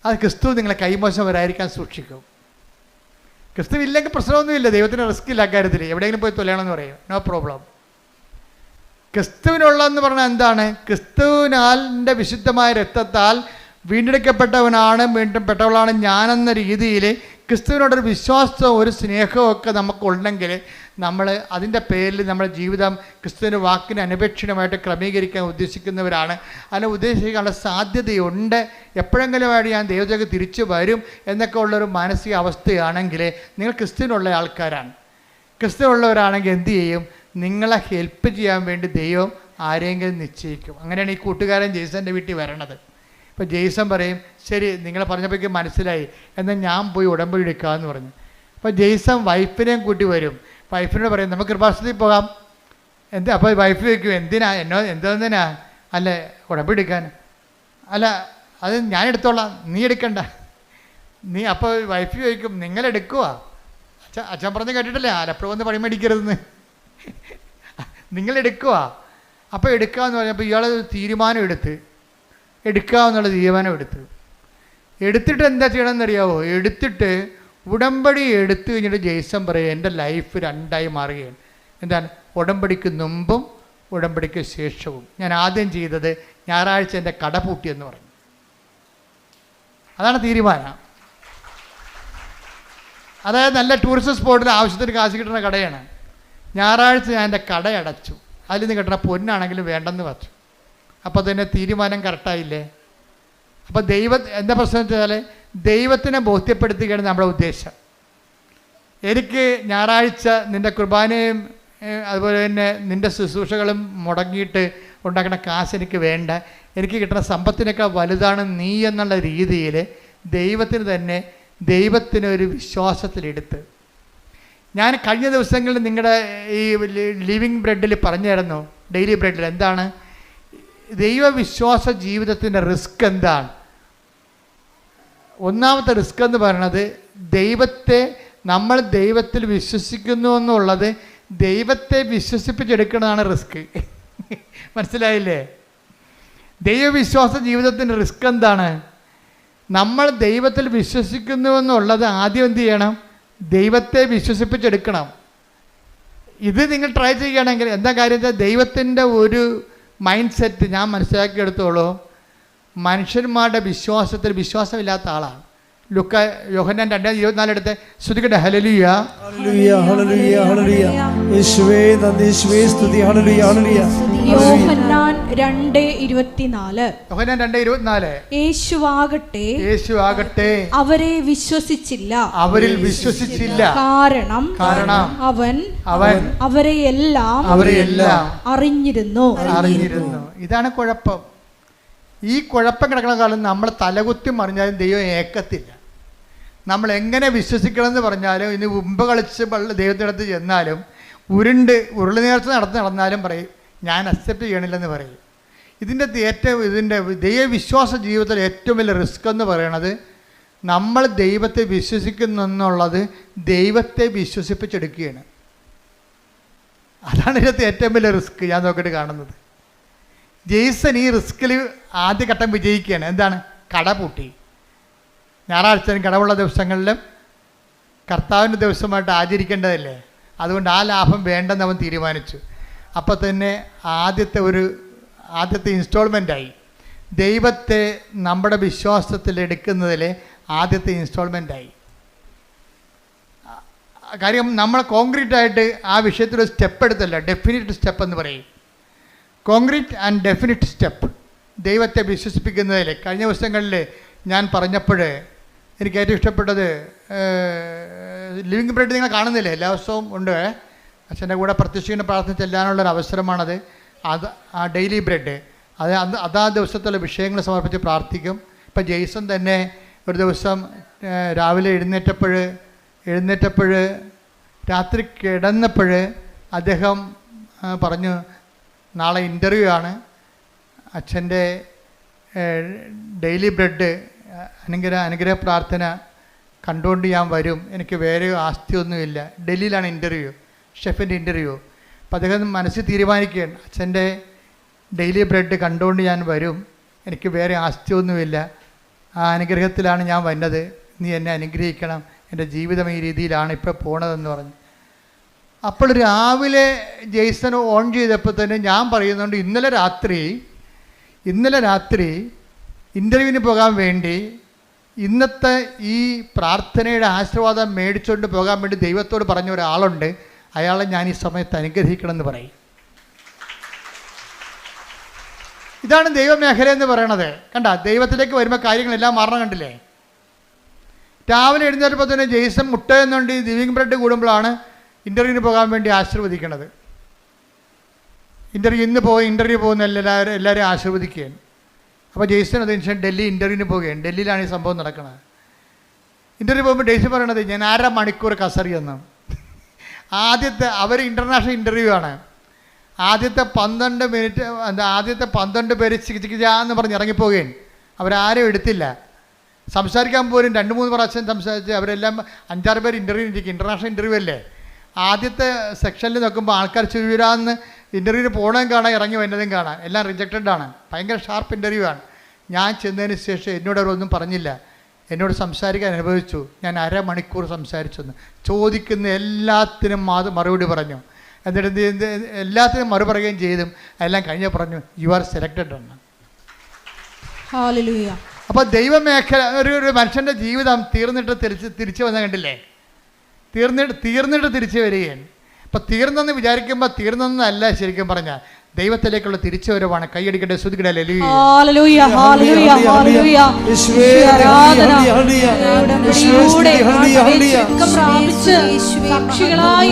അത് ക്രിസ്തു നിങ്ങളെ കൈമോശവരായിരിക്കാൻ സൂക്ഷിക്കും. ക്രിസ്തുവില്ലെങ്കിൽ പ്രശ്നമൊന്നുമില്ല, ദൈവത്തിന് റിസ്ക് ഇല്ല കാര്യത്തിൽ. എവിടെയെങ്കിലും പോയി തൊലയണമെന്ന് പറയും, നോ പ്രോബ്ലം. ക്രിസ്തുവിനുള്ളതെന്ന് പറഞ്ഞാൽ എന്താണ്? ക്രിസ്തുവിനാലിൻ്റെ വിശുദ്ധമായ രക്തത്താൽ വീണ്ടെടുക്കപ്പെട്ടവനാണ്, വീണ്ടെടുക്കപ്പെട്ടവളാണ് ഞാനെന്ന രീതിയിൽ ക്രിസ്തുവിനോടൊരു വിശ്വാസവും ഒരു സ്നേഹവും ഒക്കെ നമുക്കുണ്ടെങ്കിൽ നമ്മൾ അതിൻ്റെ പേരിൽ നമ്മുടെ ജീവിതം ക്രിസ്തുവിൻ്റെ വാക്കിന് അനപേക്ഷിതമായിട്ട് ക്രമീകരിക്കാൻ ഉദ്ദേശിക്കുന്നവരാണ്. അതിനെ ഉദ്ദേശിക്കാനുള്ള സാധ്യതയുണ്ട്. എപ്പോഴെങ്കിലുമായിട്ട് ഞാൻ ദൈവത്തിലേക്ക് തിരിച്ചു വരും എന്നൊക്കെ ഉള്ളൊരു മാനസിക അവസ്ഥയാണെങ്കിൽ നിങ്ങൾ ക്രിസ്തുവിനുള്ള ആൾക്കാരാണ്. ക്രിസ്തുവിനുള്ളവരാണെങ്കിൽ എന്ത് ചെയ്യും? നിങ്ങളെ ഹെൽപ്പ് ചെയ്യാൻ വേണ്ടി ദൈവം ആരെങ്കിലും നിശ്ചയിക്കും. അങ്ങനെയാണ് ഈ കൂട്ടുകാരൻ ജെയ്സൻ്റെ വീട്ടിൽ വരണത്. ഇപ്പോൾ ജെയ്സൺ പറയും, ശരി നിങ്ങളെ പറഞ്ഞപ്പോഴേക്കും മനസ്സിലായി, എന്നാൽ ഞാൻ പോയി ഉടമ്പടി എടുക്കാമെന്ന് പറഞ്ഞു. അപ്പോൾ ജെയ്സൺ വൈഫിനെയും കൂട്ടി വരും. വൈഫിനോട് പറയും നമുക്ക് കൃപാസനത്തിൽ പോകാം. അപ്പോൾ വൈഫ് ചോദിക്കും, എന്തിനാ? അല്ല ഉടമ്പടി എടുക്കാൻ. അല്ല അത് ഞാൻ എടുത്തോളാം, നീ എടുക്കണ്ട. അപ്പോൾ വൈഫ് ചോദിക്കും, നിങ്ങളെടുക്കുക? അച്ഛൻ പറഞ്ഞ് കേട്ടിട്ടില്ലേ, ആലപ്പുഴ വന്ന് പണി മേടിക്കരുതെന്ന്. നിങ്ങളെടുക്കുക. അപ്പോൾ എടുക്കാമെന്ന് പറഞ്ഞപ്പോൾ ഇയാൾ തീരുമാനം എടുക്കാമെന്നുള്ള തീരുമാനം എടുത്തിട്ട് എന്താ ചെയ്യണമെന്നറിയാവോ? എടുത്തിട്ട് ഉടമ്പടി എടുത്തു കഴിഞ്ഞിട്ട് ജെയ്സൺ പറയും, എൻ്റെ ലൈഫ് രണ്ടായി മാറുകയാണ്. എന്താണ്? ഉടമ്പടിക്ക് മുമ്പും ഉടമ്പടിക്ക് ശേഷവും. ഞാൻ ആദ്യം ചെയ്തത് ഞായറാഴ്ച എൻ്റെ കട പൂട്ടിയെന്ന് പറഞ്ഞു. അതാണ് തീരുമാനം. അതായത് നല്ല ടൂറിസ്റ്റ് സ്പോട്ടിൽ ആവശ്യത്തിന് കാശ് കിട്ടുന്ന കടയാണ്. ഞായറാഴ്ച ഞാൻ എൻ്റെ കട അടച്ചു. അതിൽ നിന്ന് കിട്ടുന്ന പൊന്നാണെങ്കിലും വേണ്ടെന്ന് വെച്ചു. അപ്പോൾ തന്നെ തീരുമാനം കറക്റ്റായില്ലേ? അപ്പോൾ എന്താ പ്രശ്നം വെച്ചാൽ ദൈവത്തിനെ ബോധ്യപ്പെടുത്തുകയാണ് നമ്മുടെ ഉദ്ദേശം. എനിക്ക് ഞായറാഴ്ച നിൻ്റെ കുർബാനയും അതുപോലെ തന്നെ നിൻ്റെ ശുശ്രൂഷകളും മുടങ്ങിയിട്ട് ഉണ്ടാക്കുന്ന കാശ് എനിക്ക് വേണ്ട, എനിക്ക് കിട്ടുന്ന സമ്പത്തിനേക്കാൾ വലുതാണ് നീ എന്നുള്ള രീതിയിൽ ദൈവത്തിനൊരു വിശ്വാസത്തിലെടുത്ത് ഞാൻ കഴിഞ്ഞ ദിവസങ്ങളിൽ നിങ്ങളുടെ ഈ ലിവിങ് ബ്രെഡിൽ പറഞ്ഞായിരുന്നു, ഡെയിലി ബ്രെഡിൽ എന്താണ് ദൈവവിശ്വാസ ജീവിതത്തിൻ്റെ റിസ്ക് എന്താണ്? ഒന്നാമത്തെ റിസ്ക് എന്ന് പറയുന്നത് നമ്മൾ ദൈവത്തിൽ വിശ്വസിക്കുന്നു എന്നുള്ളത് ദൈവത്തെ വിശ്വസിപ്പിച്ചെടുക്കുന്നതാണ് റിസ്ക്. മനസ്സിലായില്ലേ? ദൈവവിശ്വാസ ജീവിതത്തിൻ്റെ റിസ്ക് എന്താണ്? നമ്മൾ ദൈവത്തിൽ വിശ്വസിക്കുന്നു എന്നുള്ളത് ആദ്യം എന്ത് ചെയ്യണം? ദൈവത്തെ വിശ്വസിപ്പിച്ചെടുക്കണം. ഇത് നിങ്ങൾ ട്രൈ ചെയ്യുകയാണെങ്കിൽ എന്താ കാര്യം വെച്ചാൽ ദൈവത്തിൻ്റെ ഒരു മൈൻഡ് സെറ്റ് ഞാൻ മനസ്സിലാക്കിയെടുത്തോളൂ, മനുഷ്യന്മാരുടെ വിശ്വാസത്തിൽ വിശ്വാസമില്ലാത്ത ആളാണ്. യോഹന്നാൻ 2:24 എടുത്ത് ശ്രുതിക്കട്ടെ. ഹല്ലേലൂയ ഹല്ലേലൂയ ഹല്ലേലൂയ ഹല്ലേലൂയ. യേശുവേ നന്ദി, യേശുവേ സ്തുതി. ഹല്ലേലൂയ ഹല്ലേലൂയ. യോഹന്നാൻ 2:24. യോഹന്നാൻ 2:24. യേശുവാകട്ടെ അവരിൽ വിശ്വസിച്ചില്ല. കാരണം അവൻ അവരെയെല്ലാം അറിഞ്ഞിരുന്നു. ഇതാണ് കുഴപ്പം. ഈ കുഴപ്പം കിടക്കുന്ന കാലം നമ്മൾ തലകുത്തി മറിഞ്ഞാലും ദൈവം ഏക്കത്തില്ല. നമ്മൾ എങ്ങനെ വിശ്വസിക്കണമെന്ന് പറഞ്ഞാലും ഇനി ഉമ്പ് കളിച്ച് ദൈവത്തിനടുത്ത് ചെന്നാലും ഉരുളി നേർച്ച നടന്നാലും പറയും ഞാൻ അക്സെപ്റ്റ് ചെയ്യണില്ലെന്ന് പറയും. ഇതിൻ്റെ ദൈവവിശ്വാസ ജീവിതത്തിൽ ഏറ്റവും വലിയ റിസ്ക് എന്ന് പറയണത് നമ്മൾ ദൈവത്തെ വിശ്വസിക്കുന്നു എന്നുള്ളത് ദൈവത്തെ വിശ്വസിപ്പിച്ചെടുക്കുകയാണ്. അതാണ് ഇതിനകത്ത് ഏറ്റവും വലിയ റിസ്ക് ഞാൻ നോക്കിയിട്ട് കാണുന്നത്. ജെയ്സൺ ഈ റിസ്കിൽ ആദ്യഘട്ടം വിജയിക്കുകയാണ്. എന്താണ്? കട പൂട്ടി. ഞായറാഴ്ച കടവുള്ള ദിവസങ്ങളിലും കർത്താവിൻ്റെ ദിവസമായിട്ട് ആചരിക്കേണ്ടതല്ലേ, അതുകൊണ്ട് ആ ലാഭം വേണ്ടെന്ന് അവൻ തീരുമാനിച്ചു. അപ്പോൾ തന്നെ ആദ്യത്തെ ഇൻസ്റ്റാൾമെൻറ്റായി ദൈവത്തെ നമ്മുടെ വിശ്വാസത്തിൽ എടുക്കുന്നതിൽ ആദ്യത്തെ ഇൻസ്റ്റാൾമെൻറ്റായി. കാര്യം നമ്മൾ കോൺക്രീറ്റായിട്ട് ആ വിഷയത്തിലൊരു സ്റ്റെപ്പ് എടുത്തല്ല, ഡെഫിനിറ്റ് സ്റ്റെപ്പ് എന്ന് പറയും. Concrete and definite step. ദൈവത്തെ വിശ്വസിപ്പിക്കുന്നതിൽ കഴിഞ്ഞ ദിവസങ്ങളിൽ ഞാൻ പറഞ്ഞപ്പോൾ എനിക്ക് ഏറ്റവും ഇഷ്ടപ്പെട്ടത് ലിവിങ് ബ്രെഡ് നിങ്ങൾ കാണുന്നില്ലേ, എല്ലാ ദിവസവും ഉണ്ട്. അച്ഛൻ്റെ കൂടെ പ്രത്യക്ഷിക്കുന്ന പ്രാർത്ഥന ചെല്ലാനുള്ളൊരു അവസരമാണത്. ആ ഡെയിലി ബ്രെഡ് അതാ ദിവസത്തുള്ള വിഷയങ്ങൾ സമർപ്പിച്ച് പ്രാർത്ഥിക്കും. ഇപ്പം ജെയ്സൺ തന്നെ ഒരു ദിവസം രാവിലെ എഴുന്നേറ്റപ്പോൾ രാത്രി കിടന്നപ്പോൾ അദ്ദേഹം പറഞ്ഞു, നാളെ ഇൻ്റർവ്യൂ ആണ്, അച്ഛൻ്റെ ഡെയിലി ബ്രെഡ് അനുഗ്രഹ പ്രാർത്ഥന കണ്ടുകൊണ്ട് ഞാൻ വരും, എനിക്ക് വേറെ ആസ്തിയൊന്നുമില്ല. ഡൽഹിയിലാണ് ഇൻ്റർവ്യൂ, ഷെഫിൻ്റെ ഇൻ്റർവ്യൂ. അപ്പോൾ അദ്ദേഹം മനസ്സിൽ തീരുമാനിക്കുകയാണ്, അച്ഛൻ്റെ ഡെയിലി ബ്രെഡ് കണ്ടുകൊണ്ട് ഞാൻ വരും, എനിക്ക് വേറെ ആസ്തിയൊന്നുമില്ല, ആ അനുഗ്രഹത്തിലാണ് ഞാൻ വന്നത്, നീ എന്നെ അനുഗ്രഹിക്കണം, എൻ്റെ ജീവിതം ഈ രീതിയിലാണ് ഇപ്പോൾ പോണതെന്ന് പറഞ്ഞു. അപ്പോൾ രാവിലെ ജെയ്സൺ ഓൺ ചെയ്തപ്പോൾ തന്നെ ഞാൻ പറയുന്നുണ്ട്, ഇന്നലെ രാത്രി ഇൻ്റർവ്യൂവിന് പോകാൻ വേണ്ടി ഇന്നത്തെ ഈ പ്രാർത്ഥനയുടെ ആശീർവാദം മേടിച്ചുകൊണ്ട് പോകാൻ വേണ്ടി ദൈവത്തോട് പറഞ്ഞ ഒരാളുണ്ട്, അയാളെ ഞാൻ ഈ സമയത്ത് അനുഗ്രഹിക്കണമെന്ന് പറയും. ഇതാണ് ദൈവമേഖല എന്ന് പറയണത്. കണ്ട, ദൈവത്തിലേക്ക് വരുമ്പോൾ കാര്യങ്ങളെല്ലാം മാറണം. കണ്ടില്ലേ, രാവിലെ എഴുന്നേറ്റപ്പോൾ തന്നെ ജെയ്സൺ മുട്ട എന്നുകൊണ്ട് ഈ ലിവിങ് ബ്രെഡ് കൂടുമ്പോഴാണ് ഇൻ്റർവ്യൂവിന് പോകാൻ വേണ്ടി ആശീർവദിക്കണത്. ഇൻ്റർവ്യൂ പോകുന്ന എല്ലാവരും ആശീർവദിക്കുകയാണ്. അപ്പോൾ ജെയ്സൺ അതിനുശേഷം ഡൽഹി ഇൻ്റർവ്യൂവിന് പോവുകയാണ്. ഡൽഹിയിലാണ് ഈ സംഭവം നടക്കുന്നത്. ഇൻ്റർവ്യൂ പോകുമ്പോൾ ജെയ്സൺ പറയണത്, ഞാൻ 1.5 മണിക്കൂർ കസറിയെന്നാണ്. അവർ ഇൻ്റർനാഷണൽ ഇൻ്റർവ്യൂ ആണ്. ആദ്യത്തെ 12 മിനിറ്റ് ആദ്യത്തെ 12 പേര് ചികിത്സിക്കാന്ന് പറഞ്ഞ് ഇറങ്ങിപ്പോവുകയാണ്. അവരാരും എടുത്തില്ല. സംസാരിക്കാൻ പോലും 2-3 പ്രാവശ്യം സംസാരിച്ച് അവരെല്ലാം 5-6 പേര് ഇൻ്റർവ്യൂ ഇരിക്കും. ഇൻ്റർനാഷണൽ ഇൻ്റർവ്യൂ അല്ലേ. ആദ്യത്തെ സെക്ഷനിൽ നോക്കുമ്പോൾ ആൾക്കാർ ചുരുവിരാന്ന് ഇൻ്റർവ്യൂവിന് പോകണതും കാണാൻ, ഇറങ്ങി വരുന്നതും കാണാൻ, എല്ലാം റിജക്റ്റഡ് ആണ്. ഭയങ്കര ഷാർപ്പ് ഇൻ്റർവ്യൂ ആണ്. ഞാൻ ചെന്നതിന് ശേഷം എന്നോട് അവരൊന്നും പറഞ്ഞില്ല, എന്നോട് സംസാരിക്കാൻ അനുഭവിച്ചു. ഞാൻ 1/2 മണിക്കൂർ സംസാരിച്ചെന്ന്. ചോദിക്കുന്ന എല്ലാത്തിനും മറുപടി പറഞ്ഞു. എന്നിട്ട് എല്ലാത്തിനും മറു പറയുകയും ചെയ്തും എല്ലാം കഴിഞ്ഞ് പറഞ്ഞു, യു ആർ സെലക്റ്റഡ് എന്ന്. ഹല്ലേലൂയ. അപ്പോൾ ദൈവമേഖല ഒരു മനുഷ്യൻ്റെ ജീവിതം തിരിച്ചു വന്ന കണ്ടില്ലേ, തീർന്നിട്ട് തിരിച്ചു വരികയാണ്. അപ്പം തീർന്നെന്ന് വിചാരിക്കുമ്പോൾ തീർന്നെന്നല്ല, ശരിക്കും പറഞ്ഞാൽ ദൈവത്തിലേക്കുള്ള തിരിച്ചു വരവാണ്. കൈയടിക്കട്ടെ, സ്തുതിക്കട്ടെ. ഹല്ലേലൂയ, ഹല്ലേലൂയ, ഹല്ലേലൂയ. സാക്ഷികളായി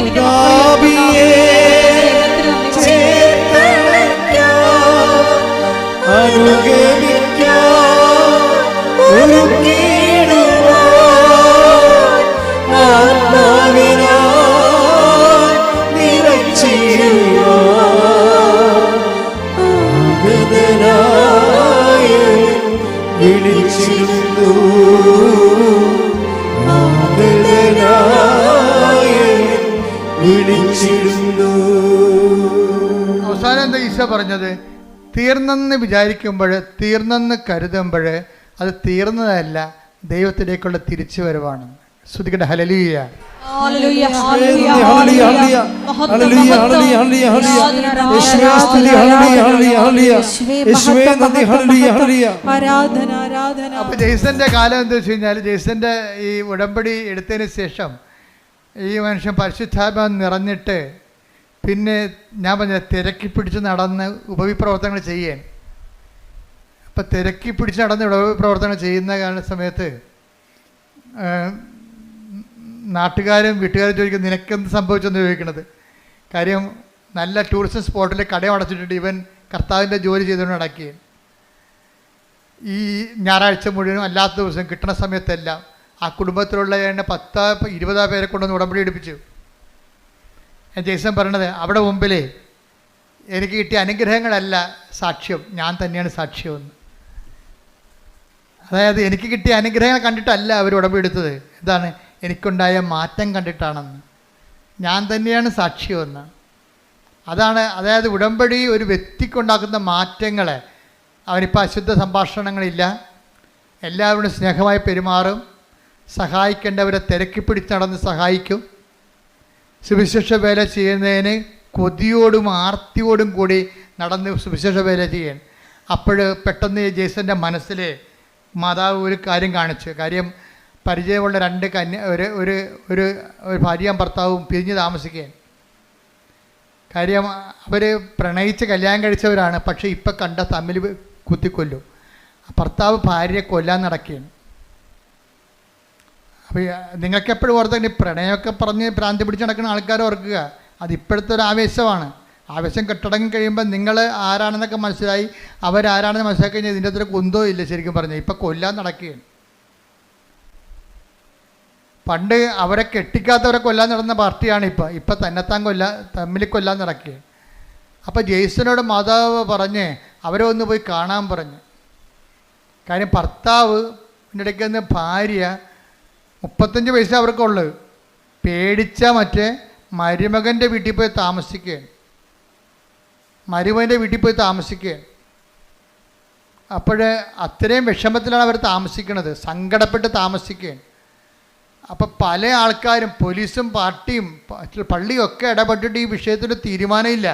അവസാനം എന്താ ഈശോ പറഞ്ഞത്? തീർന്നെന്ന് വിചാരിക്കുമ്പോൾ, തീർന്നെന്ന് കരുതുമ്പോൾ അത് തീർന്നതല്ല, ദൈവത്തിലേക്കുള്ള തിരിച്ചു വരവാണ്. ശ്രുതിക്കട്ടെ. ഹല്ലേലൂയ. അപ്പൊ ജെയ്സന്റെ കാലം എന്താ വെച്ച് കഴിഞ്ഞാൽ, ജെയ്സന്റെ ഈ ഉടമ്പടി എടുത്തതിന് ശേഷം ഈ മനുഷ്യൻ പരിശുദ്ധാത്മാവ് നിറഞ്ഞിട്ട് പിന്നെ ഞാൻ പറഞ്ഞ തിരക്കി പിടിച്ച് നടന്ന് ഉപവിപ്രവർത്തനങ്ങൾ ചെയ്യാൻ. അപ്പം തിരക്കി പിടിച്ച് നടന്ന് ഉപവിപ്രവർത്തനങ്ങൾ ചെയ്യുന്ന സമയത്ത് നാട്ടുകാരും വീട്ടുകാരും ചോദിക്കും, നിനക്കെന്ത് സംഭവിച്ചെന്ന് ചോദിക്കണത്. കാര്യം നല്ല ടൂറിസ്റ്റ് സ്പോട്ടിൽ കടയും അടച്ചിട്ടിട്ട് ഇവൻ കർത്താവിൻ്റെ ജോലി ചെയ്തുകൊണ്ട് നടക്കുകയും ഈ ഞായറാഴ്ച മുഴുവനും അല്ലാത്ത ദിവസം കിട്ടുന്ന സമയത്തെല്ലാം ആ കുടുംബത്തിലുള്ള 10-20 പേരെ കൊണ്ടുവന്ന് ഉടമ്പടി എടുപ്പിച്ചു. ജെയ്സൺ പറയണത്, അവിടെ മുമ്പിൽ എനിക്ക് കിട്ടിയ അനുഗ്രഹങ്ങളല്ല സാക്ഷ്യം, ഞാൻ തന്നെയാണ് സാക്ഷ്യമെന്ന്. അതായത് എനിക്ക് കിട്ടിയ അനുഗ്രഹങ്ങൾ കണ്ടിട്ടല്ല അവർ ഉടമ്പടി എടുത്തത്, എന്താണ് എനിക്കുണ്ടായ മാറ്റം കണ്ടിട്ടാണെന്ന്. ഞാൻ തന്നെയാണ് സാക്ഷ്യമെന്ന്. അതായത് ഉടമ്പടി ഒരു വ്യക്തിക്കുണ്ടാക്കുന്ന മാറ്റങ്ങളെ, അവനിപ്പോൾ അശുദ്ധ സംഭാഷണങ്ങളില്ല, എല്ലാവരോടും സ്നേഹമായി പെരുമാറും, സഹായിക്കേണ്ടവരെ തിരക്കി പിടിച്ച് നടന്ന് സഹായിക്കും, സുവിശേഷ വേല ചെയ്യുന്നതിന് കൊതിയോടും ആർത്തിയോടും കൂടി നടന്ന് സുവിശേഷ വേല ചെയ്യാൻ. അപ്പോൾ പെട്ടെന്ന് ജെയ്സൻ്റെ മനസ്സിൽ മാതാവ് ഒരു കാര്യം കാണിച്ചു. കാര്യം പരിചയമുള്ള 2 ഒരു ഭാര്യയും ഭർത്താവും പിരിഞ്ഞ് താമസിക്കുകയാണ്. കാര്യം അവർ പ്രണയിച്ച് കല്യാണം കഴിച്ചവരാണ്. പക്ഷേ ഇപ്പം കണ്ട തമ്മിൽ കുത്തിക്കൊല്ലും. ഭർത്താവ് ഭാര്യയെ കൊല്ലാൻ നടക്കുകയാണ്. അപ്പോൾ നിങ്ങൾക്ക് എപ്പോഴും ഓർത്തങ്ങനെ പ്രണയമൊക്കെ പറഞ്ഞ് ഭ്രാന്തി പിടിച്ച് നടക്കുന്ന ആൾക്കാർ ഓർക്കുക, അതിപ്പോഴത്തെ ഒരു ആവേശമാണ്. ആവേശം കെട്ടടങ്ങി കഴിയുമ്പോൾ നിങ്ങൾ ആരാണെന്നൊക്കെ മനസ്സിലായി, അവരാരാണെന്ന് മനസ്സിലാക്കി കഴിഞ്ഞാൽ ഇതിൻ്റെ അത്ര കുന്തോ ഇല്ല. ശരിക്കും പറഞ്ഞാൽ ഇപ്പം കൊല്ലാൻ നടക്കുകയാണ്. പണ്ട് അവരെ കെട്ടിക്കാത്തവരെ കൊല്ലാൻ നടന്ന പാർട്ടിയാണ് ഇപ്പം തന്നെത്താൻ തമ്മിൽ കൊല്ലാൻ നടക്കുകയാണ്. അപ്പോൾ ജെയ്സനോട് മാതാവ് പറഞ്ഞ് അവരെ ഒന്ന് പോയി കാണാൻ പറഞ്ഞു. കാര്യം ഭർത്താവ് ഇടയ്ക്ക് നിന്ന് ഭാര്യ 35 വയസ്സ് അവർക്കുള്ളത് പേടിച്ച മറ്റേ മരുമകൻ്റെ വീട്ടിൽ പോയി താമസിക്കുകയാണ്. മരുമകൻ്റെ വീട്ടിൽ പോയി താമസിക്കുകയാണ്. അപ്പോൾ അത്രയും വിഷമത്തിലാണ് അവർ താമസിക്കുന്നത്, സങ്കടപ്പെട്ട് താമസിക്കുകയാണ്. അപ്പോൾ പല ആൾക്കാരും പോലീസും പാർട്ടിയും പള്ളിയും ഒക്കെ ഇടപെട്ടിട്ട് ഈ വിഷയത്തിൽ തീരുമാനമില്ല.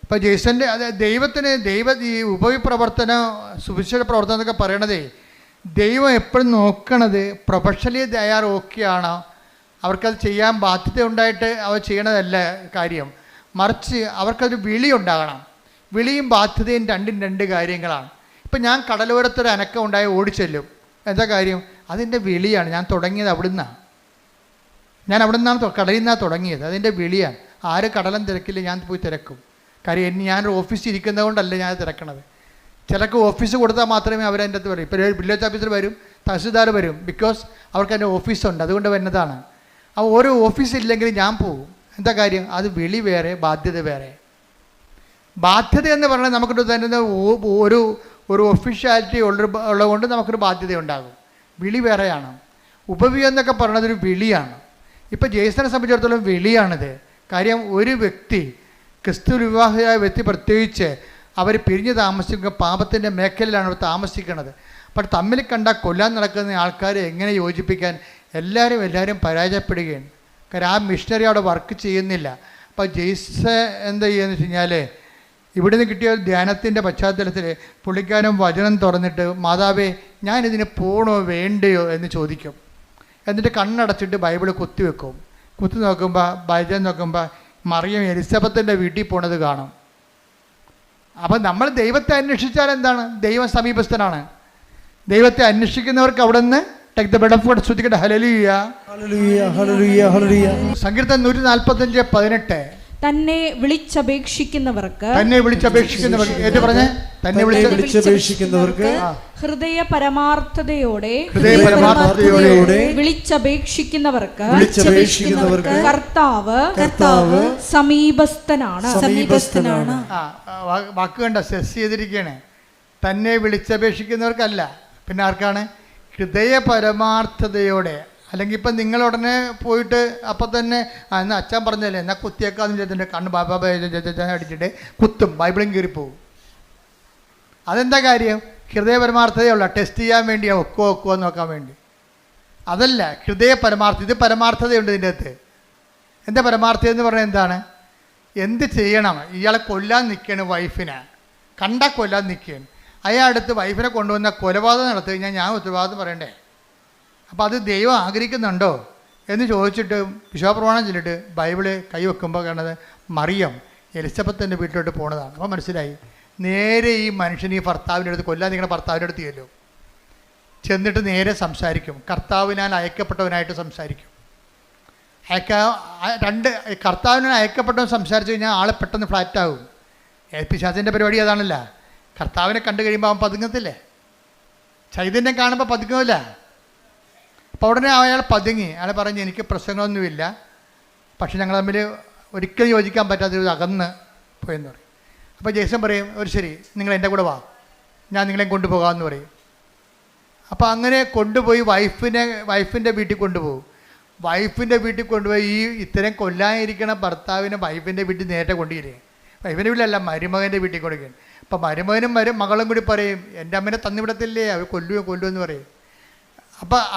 അപ്പോൾ ജെയ്സൻ്റെ ദൈവത്തിന് ഈ ഉപവിപ്രവർത്തനം സുവിശേഷ പ്രവർത്തനം എന്നൊക്കെ പറയണതേ, ദൈവം എപ്പോഴും നോക്കണത് പ്രൊഫഷണലി തയ്യാർ ഓക്കെയാണോ, അവർക്കത് ചെയ്യാൻ ബാധ്യത ഉണ്ടായിട്ട് അവർ ചെയ്യണതല്ല കാര്യം. മറിച്ച് അവർക്കതൊരു വിളി ഉണ്ടാകണം. വിളിയും ബാധ്യതയും രണ്ടും രണ്ട് കാര്യങ്ങളാണ്. ഇപ്പം ഞാൻ കടലോരത്തൊരു അനക്കം ഉണ്ടായി ഓടിച്ചെല്ലും. എന്താ കാര്യം? അതിൻ്റെ വിളിയാണ്. ഞാൻ തുടങ്ങിയത് അവിടുന്നാണ്. ഞാൻ അവിടെ നിന്നാണ് കടലിൽ നിന്നാണ് തുടങ്ങിയത്. അതിൻ്റെ വിളിയാണ്. ആര് കടലും തിരക്കില്ല, ഞാൻ പോയി തിരക്കും. കാര്യം ഞാനൊരു ഓഫീസിൽ ഇരിക്കുന്നത് കൊണ്ടല്ല ഞാൻ തിരക്കണത്. ചിലർക്ക് ഓഫീസ് കൊടുത്താൽ മാത്രമേ അവരതിൻ്റെ അകത്ത് വരും. ഇപ്പോൾ വില്ലേജ് ഓഫീസർ വരും, തഹസിൽദാർ വരും, ബിക്കോസ് അവർക്ക് അതിൻ്റെ ഓഫീസുണ്ട്, അതുകൊണ്ട് വരുന്നതാണ്. ആ ഓരോ ഓഫീസില്ലെങ്കിൽ ഞാൻ പോകും. എന്താ കാര്യം? അത് വിളി വേറെ, ബാധ്യത വേറെ. ബാധ്യത എന്ന് പറഞ്ഞാൽ നമുക്കൊരു തന്നെ ഒരു ഒഫീഷ്യാലിറ്റി ഉള്ളതുകൊണ്ട് നമുക്കൊരു ബാധ്യത ഉണ്ടാകും. വിളി വേറെയാണ്. ഉപവി എന്നൊക്കെ പറയുന്നത് ഒരു വിളിയാണ്. ഇപ്പോൾ ജെയ്സനെ സംബന്ധിച്ചിടത്തോളം വിളിയാണിത്. കാര്യം ഒരു വ്യക്തി, ക്രിസ്തു വിവാഹിയായ വ്യക്തി പ്രത്യേകിച്ച്, അവർ പിരിഞ്ഞ് താമസിക്കുക പാപത്തിൻ്റെ മേഖലയിലാണ് അവർ താമസിക്കുന്നത്. അപ്പോൾ തമ്മിൽ കണ്ട കൊല്ലാൻ നടക്കുന്ന ആൾക്കാരെ എങ്ങനെ യോജിപ്പിക്കാൻ? എല്ലാവരും പരാജയപ്പെടുകയാണ്. കാര്യം ആ മിഷണറി അവിടെ വർക്ക് ചെയ്യുന്നില്ല. അപ്പോൾ ജെയ്സ എന്താ ചെയ്യുകയെന്ന് വെച്ച് കഴിഞ്ഞാൽ, ഇവിടുന്ന് കിട്ടിയ ധ്യാനത്തിൻ്റെ പശ്ചാത്തലത്തിൽ പുള്ളിക്കാരൻ വചനം തുറന്നിട്ട്, മാതാവേ ഞാനിതിന് പോകണോ വേണ്ടയോ എന്ന് ചോദിക്കും. എന്നിട്ട് കണ്ണടച്ചിട്ട് ബൈബിൾ കുത്തിവെക്കും. കുത്തി നോക്കുമ്പോൾ വചനം നോക്കുമ്പോൾ മറിയം എലിസബത്തിൻ്റെ വീട്ടിൽ പോണത് കാണും. അപ്പം നമ്മൾ ദൈവത്തെ അന്വേഷിച്ചാൽ എന്താണ്? ദൈവം സമീപസ്ഥനാണ്. ദൈവത്തെ അന്വേഷിക്കുന്നവർക്ക് അവിടെ നിന്ന് take the word of God സ്തുതിക്കട്ടെ. ഹല്ലേലൂയ ഹല്ലേലൂയ ഹല്ലേലൂയ ഹല്ലേലൂയ. സങ്കീർത്തനം 145:18. തന്നെ വിളിച്ചപേക്ഷിക്കുന്നവർക്ക് ഏറ്റു പറഞ്ഞേ, തന്നെ വിളിച്ചപേക്ഷിക്കുന്നവർക്ക് ഹൃദയ പരമാർത്ഥതയോടെ വിളിച്ചപേക്ഷിക്കുന്നവർക്ക് കർത്താവ് സമീപസ്ഥനാണ്. വാക്ക് കണ്ട സെസ് ചെയ്തിരിക്കുകയാണ്. തന്നെ വിളിച്ചപേക്ഷിക്കുന്നവർക്കല്ല, പിന്നെ ആർക്കാണ്? ഹൃദയ പരമാർത്ഥതയോടെ. അല്ലെങ്കിൽ ഇപ്പം നിങ്ങൾ ഉടനെ പോയിട്ട് അപ്പം തന്നെ എന്നാൽ അച്ഛൻ പറഞ്ഞല്ലേ എന്നാൽ കുത്തിയേക്കാന്ന് ചെയ്തിട്ട് കണ്ണ് ബാബാ അടിച്ചിട്ട് കുത്തും, ബൈബിളും കീറിപ്പോവും. അതെന്താ കാര്യം? ഹൃദയ പരമാർത്ഥതയുള്ള ടെസ്റ്റ് ചെയ്യാൻ വേണ്ടിയാണ്, ഒക്കുവോ നോക്കാൻ വേണ്ടി. അതല്ല ഹൃദയ പരമാർത്ഥത. ഇത് പരമാർത്ഥതയുണ്ട് ഇതിൻ്റെ അകത്ത്. എന്താ പരമാർത്ഥത എന്ന് പറഞ്ഞാൽ എന്താണ്? എന്ത് ചെയ്യണം? ഇയാളെ കൊല്ലാൻ നിൽക്കുകയാണ്, വൈഫിനെ കണ്ടാൽ കൊല്ലാൻ നിൽക്കുകയാണ്. അയാളടുത്ത് വൈഫിനെ കൊണ്ടുവന്ന കൊലപാതകം നടത്തി കഴിഞ്ഞാൽ ഞാൻ ഉത്തരവാദിത്വം പറയണ്ടേ? അപ്പോൾ അത് ദൈവം ആഗ്രഹിക്കുന്നുണ്ടോ എന്ന് ചോദിച്ചിട്ട് വിശ്വാസപ്രമാണം ചൊല്ലിട്ട് ബൈബിള് കൈവെക്കുമ്പോൾ കാണുന്നത് മറിയം എലിസബത്തിൻ്റെ വീട്ടിലോട്ട് പോണതാണ്. അപ്പോൾ മനസ്സിലായി, നേരെ ഈ മനുഷ്യൻ ഈ ഭർത്താവിൻ്റെ അടുത്ത് കൊല്ലാൻ നിങ്ങളുടെ ഭർത്താവിൻ്റെ അടുത്ത് ചെല്ലും. ചെന്നിട്ട് നേരെ സംസാരിക്കും. കർത്താവിനാൽ അയക്കപ്പെട്ടവനായിട്ട് സംസാരിക്കും. കർത്താവിനാൽ അയക്കപ്പെട്ടവൻ സംസാരിച്ച് കഴിഞ്ഞാൽ ആളെ പെട്ടെന്ന് ഫ്ലാറ്റാകും. പിശാചിൻ്റെ പരിപാടി അതാണല്ല. കർത്താവിനെ കണ്ടു കഴിയുമ്പോൾ അവൻ പതുങ്ങത്തില്ലേ? ചൈതന്യം കാണുമ്പോൾ പതുങ്ങുമില്ല. അപ്പോൾ ഉടനെ അയാൾ പതുങ്ങി. അയാൾ പറഞ്ഞ് എനിക്ക് പ്രശ്നങ്ങളൊന്നുമില്ല, പക്ഷെ ഞങ്ങൾ തമ്മിൽ ഒരിക്കലും യോജിക്കാൻ പറ്റാത്തൊരു അകന്ന് പോയെന്ന് പറയും. അപ്പോൾ ജെയ്സൺ പറയും, ഒരു ശരി നിങ്ങൾ എൻ്റെ കൂടെ വാ, ഞാൻ നിങ്ങളെ കൊണ്ടുപോകാമെന്ന് പറയും. അപ്പോൾ അങ്ങനെ കൊണ്ടുപോയി വൈഫിൻ്റെ വീട്ടിൽ കൊണ്ടുപോകും. വൈഫിൻ്റെ വീട്ടിൽ കൊണ്ടുപോയി ഈ ഇത്തരം കൊല്ലാനിരിക്കണ ഭർത്താവിനെ വൈഫിൻ്റെ വീട്ടിൽ നേരത്തെ കൊണ്ടുവരികയും, വൈഫിൻ്റെ വീട്ടിലല്ല മരുമകൻ്റെ വീട്ടിൽ കൊടുക്കുകയാണ്. അപ്പോൾ മരുമകനും മകളും കൂടി പറയും, എൻ്റെ അമ്മേനെ തന്നിവിടത്തില്ലേ, അവർ കൊല്ലുമെന്ന് പറയും.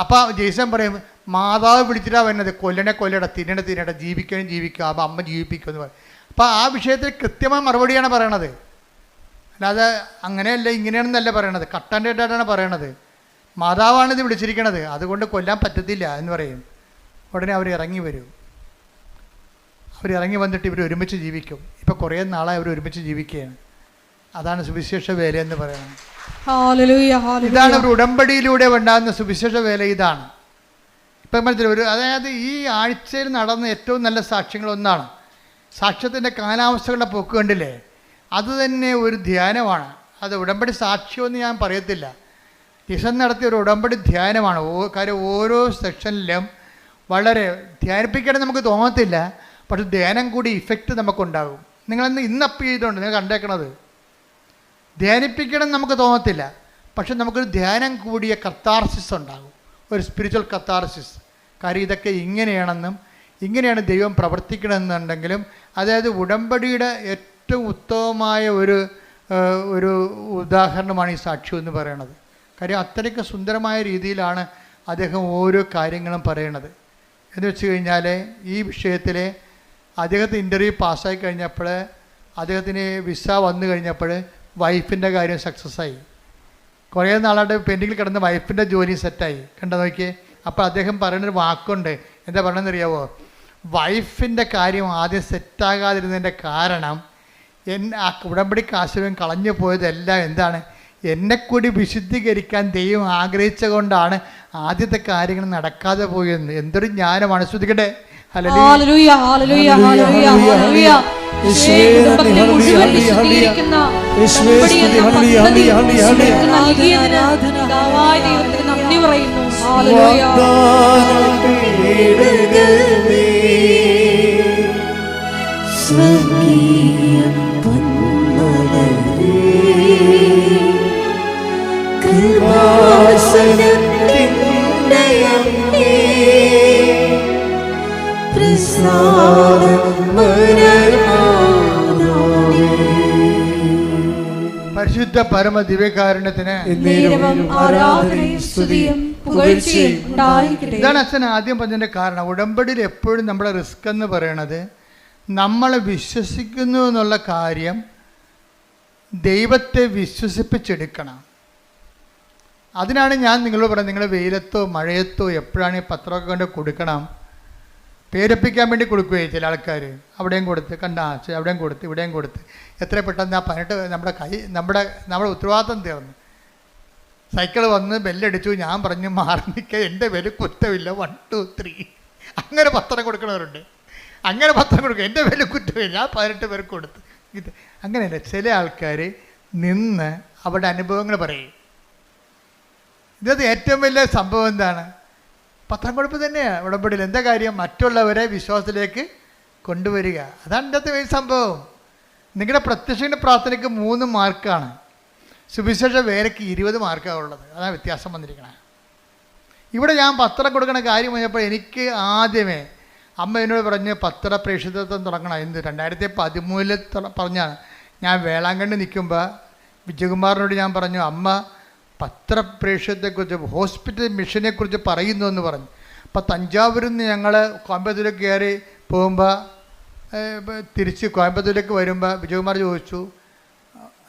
അപ്പോൾ ജെയ്സൺ പറയും, മാതാവ് വിളിച്ചിട്ടാണ് വരുന്നത്, കൊല്ലട തിന്നട ജീവിക്കുക, അപ്പോൾ അമ്മ ജീവിപ്പിക്കുമെന്ന് പറയും. അപ്പോൾ ആ വിഷയത്തിൽ കൃത്യമായ മറുപടിയാണ് പറയണത്. അല്ലാതെ അങ്ങനെയല്ല ഇങ്ങനെയാണെന്നല്ല പറയണത്, കട്ടൻ്റെതായിട്ടാണ് പറയണത്. മാതാവാണ് ഇത് വിളിച്ചിരിക്കണത്, അതുകൊണ്ട് കൊല്ലാൻ പറ്റത്തില്ല എന്ന് പറയും. ഉടനെ അവർ ഇറങ്ങി വരും. അവർ ഇറങ്ങി വന്നിട്ട് ഇവർ ഒരുമിച്ച് ജീവിക്കും. ഇപ്പോൾ കുറേ നാളായി അവർ ഒരുമിച്ച് ജീവിക്കുകയാണ്. അതാണ് സുവിശേഷ വേല എന്ന് പറയുന്നത്. Hallelujah, hallelujah. ഇതാണ് ഒരു ഉടമ്പടിയിലൂടെ ഉണ്ടാകുന്ന സുവിശേഷ വേല. ഇതാണ് ഇപ്പം മനസ്സിലായി. അതായത് ഈ ആഴ്ചയിൽ നടന്ന ഏറ്റവും നല്ല സാക്ഷ്യങ്ങളൊന്നാണ് സാക്ഷ്യത്തിൻ്റെ കാലാവസ്ഥകളുടെ പോക്ക് കണ്ടില്ലേ, അത് തന്നെ ഒരു ധ്യാനമാണ്. അത് ഉടമ്പടി സാക്ഷ്യമെന്ന് ഞാൻ പറയത്തില്ല, ടിസൺ നടത്തിയ ഒരു ഉടമ്പടി ധ്യാനമാണ്. കാര്യം ഓരോ സെക്ഷനിലും വളരെ ധ്യാനിപ്പിക്കണം നമുക്ക് തോന്നത്തില്ല, പക്ഷെ ധ്യാനം കൂടി ഇഫക്റ്റ് നമുക്കുണ്ടാകും. ഇന്ന് അപ്പ് ചെയ്തുകൊണ്ട് നിങ്ങൾ കണ്ടേക്കണത് ധ്യാനിപ്പിക്കണം നമുക്ക് തോന്നത്തില്ല, പക്ഷെ നമുക്കൊരു ധ്യാനം കൂടിയ കത്താർസിസ് ഉണ്ടാകും, ഒരു സ്പിരിച്വൽ കത്താർസിസ്. കാര്യം ഇതൊക്കെ ഇങ്ങനെയാണെന്നും ഇങ്ങനെയാണ് ദൈവം പ്രവർത്തിക്കണമെന്നുണ്ടെങ്കിലും, അതായത് ഉടമ്പടിയുടെ ഏറ്റവും ഉത്തമമായ ഒരു ഉദാഹരണമാണ് ഈ സാക്ഷ്യം എന്ന് പറയുന്നത്. കാര്യം അത്രയ്ക്ക് സുന്ദരമായ രീതിയിലാണ് അദ്ദേഹം ഓരോ കാര്യങ്ങളും പറയണത്. എന്ന് വെച്ച് കഴിഞ്ഞാൽ ഈ വിഷയത്തിൽ അദ്ദേഹത്തെ ഇൻ്റർവ്യൂ പാസ്സായി കഴിഞ്ഞപ്പോൾ, അദ്ദേഹത്തിന് വിസ വന്നു കഴിഞ്ഞപ്പോൾ വൈഫിൻ്റെ കാര്യം സക്സസ്സായി. കുറേ നാളായിട്ട് പെൻഡിങ്ങിൽ കിടന്ന വൈഫിൻ്റെ ജോലി സെറ്റായി. കണ്ടോ നോക്കിയേ. അപ്പോൾ അദ്ദേഹം പറയുന്നൊരു വാക്കുണ്ട്, എന്താ പറയണമെന്നറിയാവോ? വൈഫിൻ്റെ കാര്യം ആദ്യം സെറ്റാകാതിരുന്നതിൻ്റെ കാരണം ആ ഉടമ്പടി കാശും കളഞ്ഞു പോയതെല്ലാം എന്താണ്, എന്നെക്കൂടി വിശുദ്ധീകരിക്കാൻ ദൈവം ആഗ്രഹിച്ച കൊണ്ടാണ് ആദ്യത്തെ കാര്യങ്ങൾ നടക്കാതെ പോയെന്ന്. എന്തൊരു ജ്ഞാനമാണ്. ശ്രദ്ധിക്കട്ടെ. ഹല്ലേലൂയ, ഹല്ലേലൂയ, ഹല്ലേലൂയ, ഹല്ലേലൂയ. കുടുംബത്തെ മുഴുവൻ വിശുദ്ധീകരിക്കുന്ന ഉടമ്പടിയെന്ന പദ്ധതി നൽകിയതിന് പിതാവായ ദൈവത്തിന് നന്ദി പറയുന്നു. ഹല്ലേലൂയ. പരിശുദ്ധ പരമ ദിവ്യകാരുണ്യത്തിന് ഇതാണ് അച്ഛൻ ആദ്യം പറഞ്ഞതിൻ്റെ കാരണം. ഉടമ്പടിയിൽ എപ്പോഴും നമ്മുടെ റിസ്ക് എന്ന് പറയണത് നമ്മളെ വിശ്വസിക്കുന്നു എന്നുള്ള കാര്യം ദൈവത്തെ വിശ്വസിപ്പിച്ചെടുക്കണം. അതിനാണ് ഞാൻ നിങ്ങളോട് പറയുന്നത്, നിങ്ങൾ വെയിലത്തോ മഴയത്തോ എപ്പോഴാണ് ഈ പത്രമൊക്കെ കൊണ്ട് കൊടുക്കണം. പേരപ്പിക്കാൻ വേണ്ടി കൊടുക്കുകയെ ചില ആൾക്കാർ, അവിടെയും കൊടുത്ത് അവിടെയും കൊടുത്ത് ഇവിടെയും കൊടുത്ത് എത്ര പെട്ടെന്ന് ആ 18 നമ്മുടെ ഉത്തരവാദിത്തം തീർന്നു. സൈക്കിൾ വന്ന് ബെല്ലടിച്ചു, ഞാൻ പറഞ്ഞു മാറി നിൽക്കുക, എൻ്റെ വില കുറ്റമില്ല 1 2 3 അങ്ങനെ പത്രം കൊടുക്കുന്നവരുണ്ട്. അങ്ങനെ പത്രം കൊടുക്കുക, എൻ്റെ വില കുറ്റമില്ല, ഞാൻ 18 പേർക്ക് കൊടുത്ത്. ഇത് അങ്ങനെയല്ല. ചില ആൾക്കാർ നിന്ന് അവരുടെ അനുഭവങ്ങൾ പറയും. ഇതത് ഏറ്റവും വലിയ സംഭവം എന്താണ്? പത്രം കൊടുപ്പ് തന്നെയാണ് ഉടമ്പടിയിൽ. എന്താ കാര്യം? മറ്റുള്ളവരെ വിശ്വാസത്തിലേക്ക് കൊണ്ടുവരിക. അതാണ് ഇന്നത്തെ വലിയ സംഭവം. നിങ്ങളുടെ പ്രത്യക്ഷ പ്രാർത്ഥനയ്ക്ക് 3 മാർക്കാണ്, സുവിശേഷ വേലയ്ക്ക് 20 മാർക്കാണ് ഉള്ളത്. അതാണ് വ്യത്യാസം വന്നിരിക്കുന്നത്. ഇവിടെ ഞാൻ പത്രം കൊടുക്കുന്ന കാര്യം പറഞ്ഞപ്പോൾ എനിക്ക് ആദ്യമേ അമ്മ എന്നോട് പറഞ്ഞ് പത്ര പ്രേക്ഷിതത്വം തുടങ്ങണം എന്ന് 2013 പറഞ്ഞാണ്. ഞാൻ വേളാങ്കണ്ണി നിൽക്കുമ്പോൾ വിജയകുമാറിനോട് ഞാൻ പറഞ്ഞു, അമ്മ പത്രപ്രേക്ഷിതത്തെക്കുറിച്ച് ഹോസ്പിറ്റൽ മിഷനെക്കുറിച്ച് പറയുന്നു എന്ന് പറഞ്ഞു. അപ്പോൾ തഞ്ചാവൂരിൽ നിന്ന് ഞങ്ങൾ കോയമ്പത്തൂരിലേക്ക് കയറി പോകുമ്പോൾ തിരിച്ച് കോയമ്പത്തൂരിലേക്ക് വരുമ്പോൾ വിജയകുമാർ ചോദിച്ചു,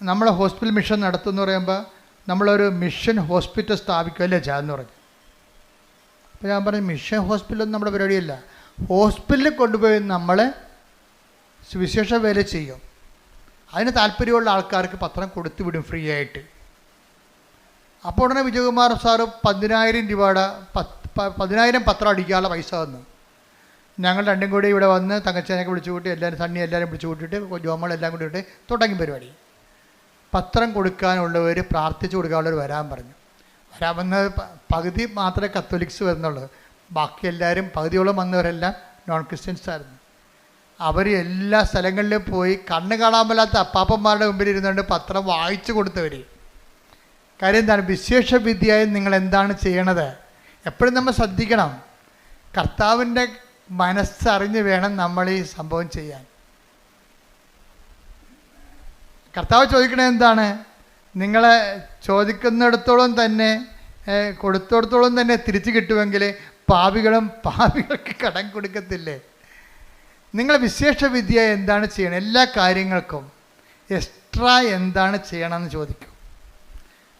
നമ്മൾ ഹോസ്പിറ്റൽ മിഷൻ നടത്തുമെന്ന് പറയുമ്പോൾ നമ്മളൊരു മിഷൻ ഹോസ്പിറ്റൽ സ്ഥാപിക്കുമല്ലേ എന്ന് പറഞ്ഞു. അപ്പോൾ ഞാൻ പറഞ്ഞു, മിഷൻ ഹോസ്പിറ്റലൊന്നും നമ്മുടെ പരിപാടിയല്ല. ഹോസ്പിറ്റലിൽ കൊണ്ടുപോയി നമ്മൾ സുവിശേഷ വേല ചെയ്യും. അതിന് താല്പര്യമുള്ള ആൾക്കാർക്ക് പത്രം കൊടുത്തു വിടും ഫ്രീ ആയിട്ട്. അപ്പോൾ ഉടനെ വിജയകുമാർ സാറ് 10,000 രൂപയുടെ 10,000 പത്രം അടിക്കാനുള്ള പൈസ തന്നു. ഞങ്ങൾ രണ്ടും കൂടി ഇവിടെ വന്ന് തങ്കച്ചേനൊക്കെ വിളിച്ചു കൂട്ടി, എല്ലാവരും വിളിച്ചു കൂട്ടിയിട്ട് ജോമളെല്ലാം കൂടി ഇട്ട് തുടങ്ങി പരിപാടി. പത്രം കൊടുക്കാനുള്ളവർ, പ്രാർത്ഥിച്ചു കൊടുക്കാനുള്ളവർ വരാൻ പറഞ്ഞു. വരാമെന്ന് പകുതി മാത്രമേ കത്തോലിക്സ് വരുന്നുള്ളൂ. ബാക്കി എല്ലാവരും പകുതിയോളം വന്നവരെല്ലാം നോൺ ക്രിസ്ത്യൻസ് ആയിരുന്നു. അവർ എല്ലാ സ്ഥലങ്ങളിലും പോയി കണ്ണ് കാണാൻ മേലാത്ത അപ്പാപ്പന്മാരുടെ മുമ്പിൽ ഇരുന്നുകൊണ്ട് പത്രം വായിച്ചു കൊടുത്തവർ. കാര്യം എന്താണ്? വിശേഷ വിദ്യയായി നിങ്ങൾ എന്താണ് ചെയ്യണത്? എപ്പോഴും നമ്മൾ ശ്രദ്ധിക്കണം. കർത്താവിൻ്റെ മനസ്സറിഞ്ഞ് വേണം നമ്മൾ ഈ സംഭവം ചെയ്യാൻ. കർത്താവ് ചോദിക്കണത് എന്താണ്? നിങ്ങളെ ചോദിക്കുന്നിടത്തോളം തന്നെ കൊടുത്തിടത്തോളം തന്നെ തിരിച്ചു കിട്ടുമെങ്കിൽ പാപികൾക്ക് കടം കൊടുക്കത്തില്ലേ? നിങ്ങൾ വിശേഷ വിദ്യ എന്താണ് ചെയ്യണം? എല്ലാ കാര്യങ്ങൾക്കും എക്സ്ട്രാ എന്താണ് ചെയ്യണമെന്ന് ചോദിക്കും.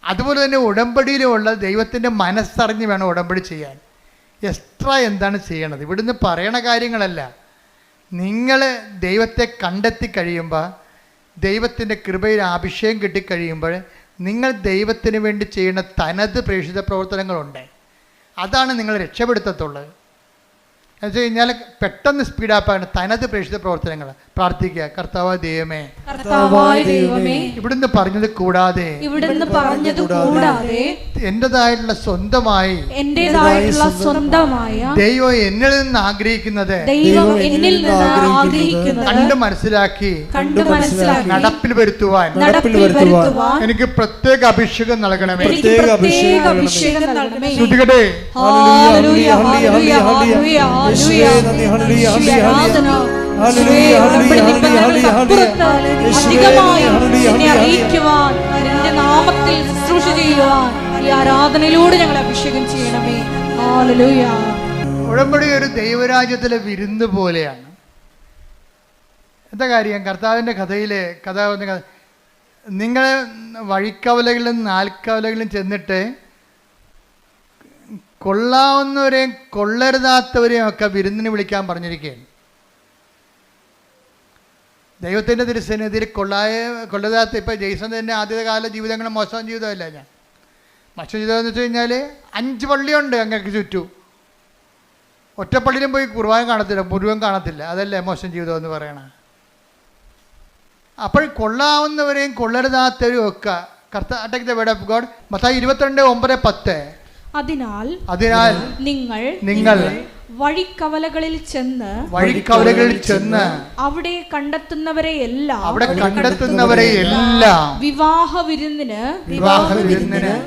അതുപോലെ തന്നെ ഉടമ്പടിയിലുമുള്ള ദൈവത്തിൻ്റെ മനസ്സറിഞ്ഞ് വേണം ഉടമ്പടി ചെയ്യാൻ. എക്സ്ട്രാ എന്താണ് ചെയ്യണത്? ഇവിടുന്ന് പറയണ കാര്യങ്ങളല്ല, നിങ്ങൾ ദൈവത്തെ കണ്ടെത്തി കഴിയുമ്പോൾ, ദൈവത്തിൻ്റെ കൃപയിൽ അഭിഷേകം കിട്ടിക്കഴിയുമ്പോൾ, നിങ്ങൾ ദൈവത്തിന് വേണ്ടി ചെയ്യുന്ന തനത് പ്രേക്ഷിത പ്രവർത്തനങ്ങളുണ്ട്. അതാണ് നിങ്ങൾ രക്ഷപ്പെടുത്തത്തുള്ളത്. എന്ന് വെച്ച് കഴിഞ്ഞാൽ പെട്ടെന്ന് സ്പീഡാപ്പാണ് തനത് പ്രേക്ഷിത പ്രവർത്തനങ്ങൾ. പ്രാർത്ഥിക്കുക, കർത്താവായ ദൈവമേ, ഇവിടുന്ന് പറഞ്ഞത് കൂടാതെ എന്റേതായിട്ടുള്ള സ്വന്തമായി ദൈവം എന്നിൽ നിന്ന് ആഗ്രഹിക്കുന്നത് കണ്ട് മനസ്സിലാക്കി നടപ്പിൽ വരുത്തുവാൻ എനിക്ക് പ്രത്യേക അഭിഷേകം നൽകണമേ. ശ്രുതികടേ ആരാധനയിലൂടെ ഞങ്ങൾ അഭിഷേകം ചെയ്യണമേ. ഹല്ലേലൂയ. ഉടമ്പടി ഒരു ദൈവരാജ്യത്തിലെ വിരുന്ന് പോലെയാണ്. എന്താ കാര്യം? കർത്താവിൻ്റെ കഥയിലെ നിങ്ങൾ വഴിക്കവലകളിലും നാൽക്കവലകളിലും ചെന്നിട്ട് കൊള്ളാവുന്നവരെയും കൊള്ളരുതാത്തവരെയും ഒക്കെ വിരുന്നിന് വിളിക്കാൻ പറഞ്ഞിരിക്കുകയാണ്. ദൈവത്തിൻ്റെ തിരുസന്നിധിയിൽ കൊള്ളരുതാത്ത, ഇപ്പോൾ ജെയ്സൺ തന്നെ ആദ്യകാല ജീവിതങ്ങൾ മോശം ജീവിതമല്ല. മോശം ജീവിതം എന്ന് വെച്ച് കഴിഞ്ഞാൽ 5 പള്ളിയുണ്ട് അങ്ങക്ക് ചുറ്റും. ഒറ്റപ്പള്ളിയിലും പോയി കുർബാന കാണത്തില്ല, മുഴുവൻ കാണത്തില്ല. അതല്ലേ മോശം ജീവിതം എന്ന് പറയണത്. അപ്പോൾ കൊള്ളാവുന്നവരെയും കൊള്ളരുതാത്തവരെയും ഒക്കെ take the word of God. Mathai 22:9-10. അതിനാൽ നിങ്ങൾ വഴിക്കവലകളിൽ ചെന്ന് അവിടെ കണ്ടെത്തുന്നവരെ എല്ലാം വിവാഹ വിരുന്നിന്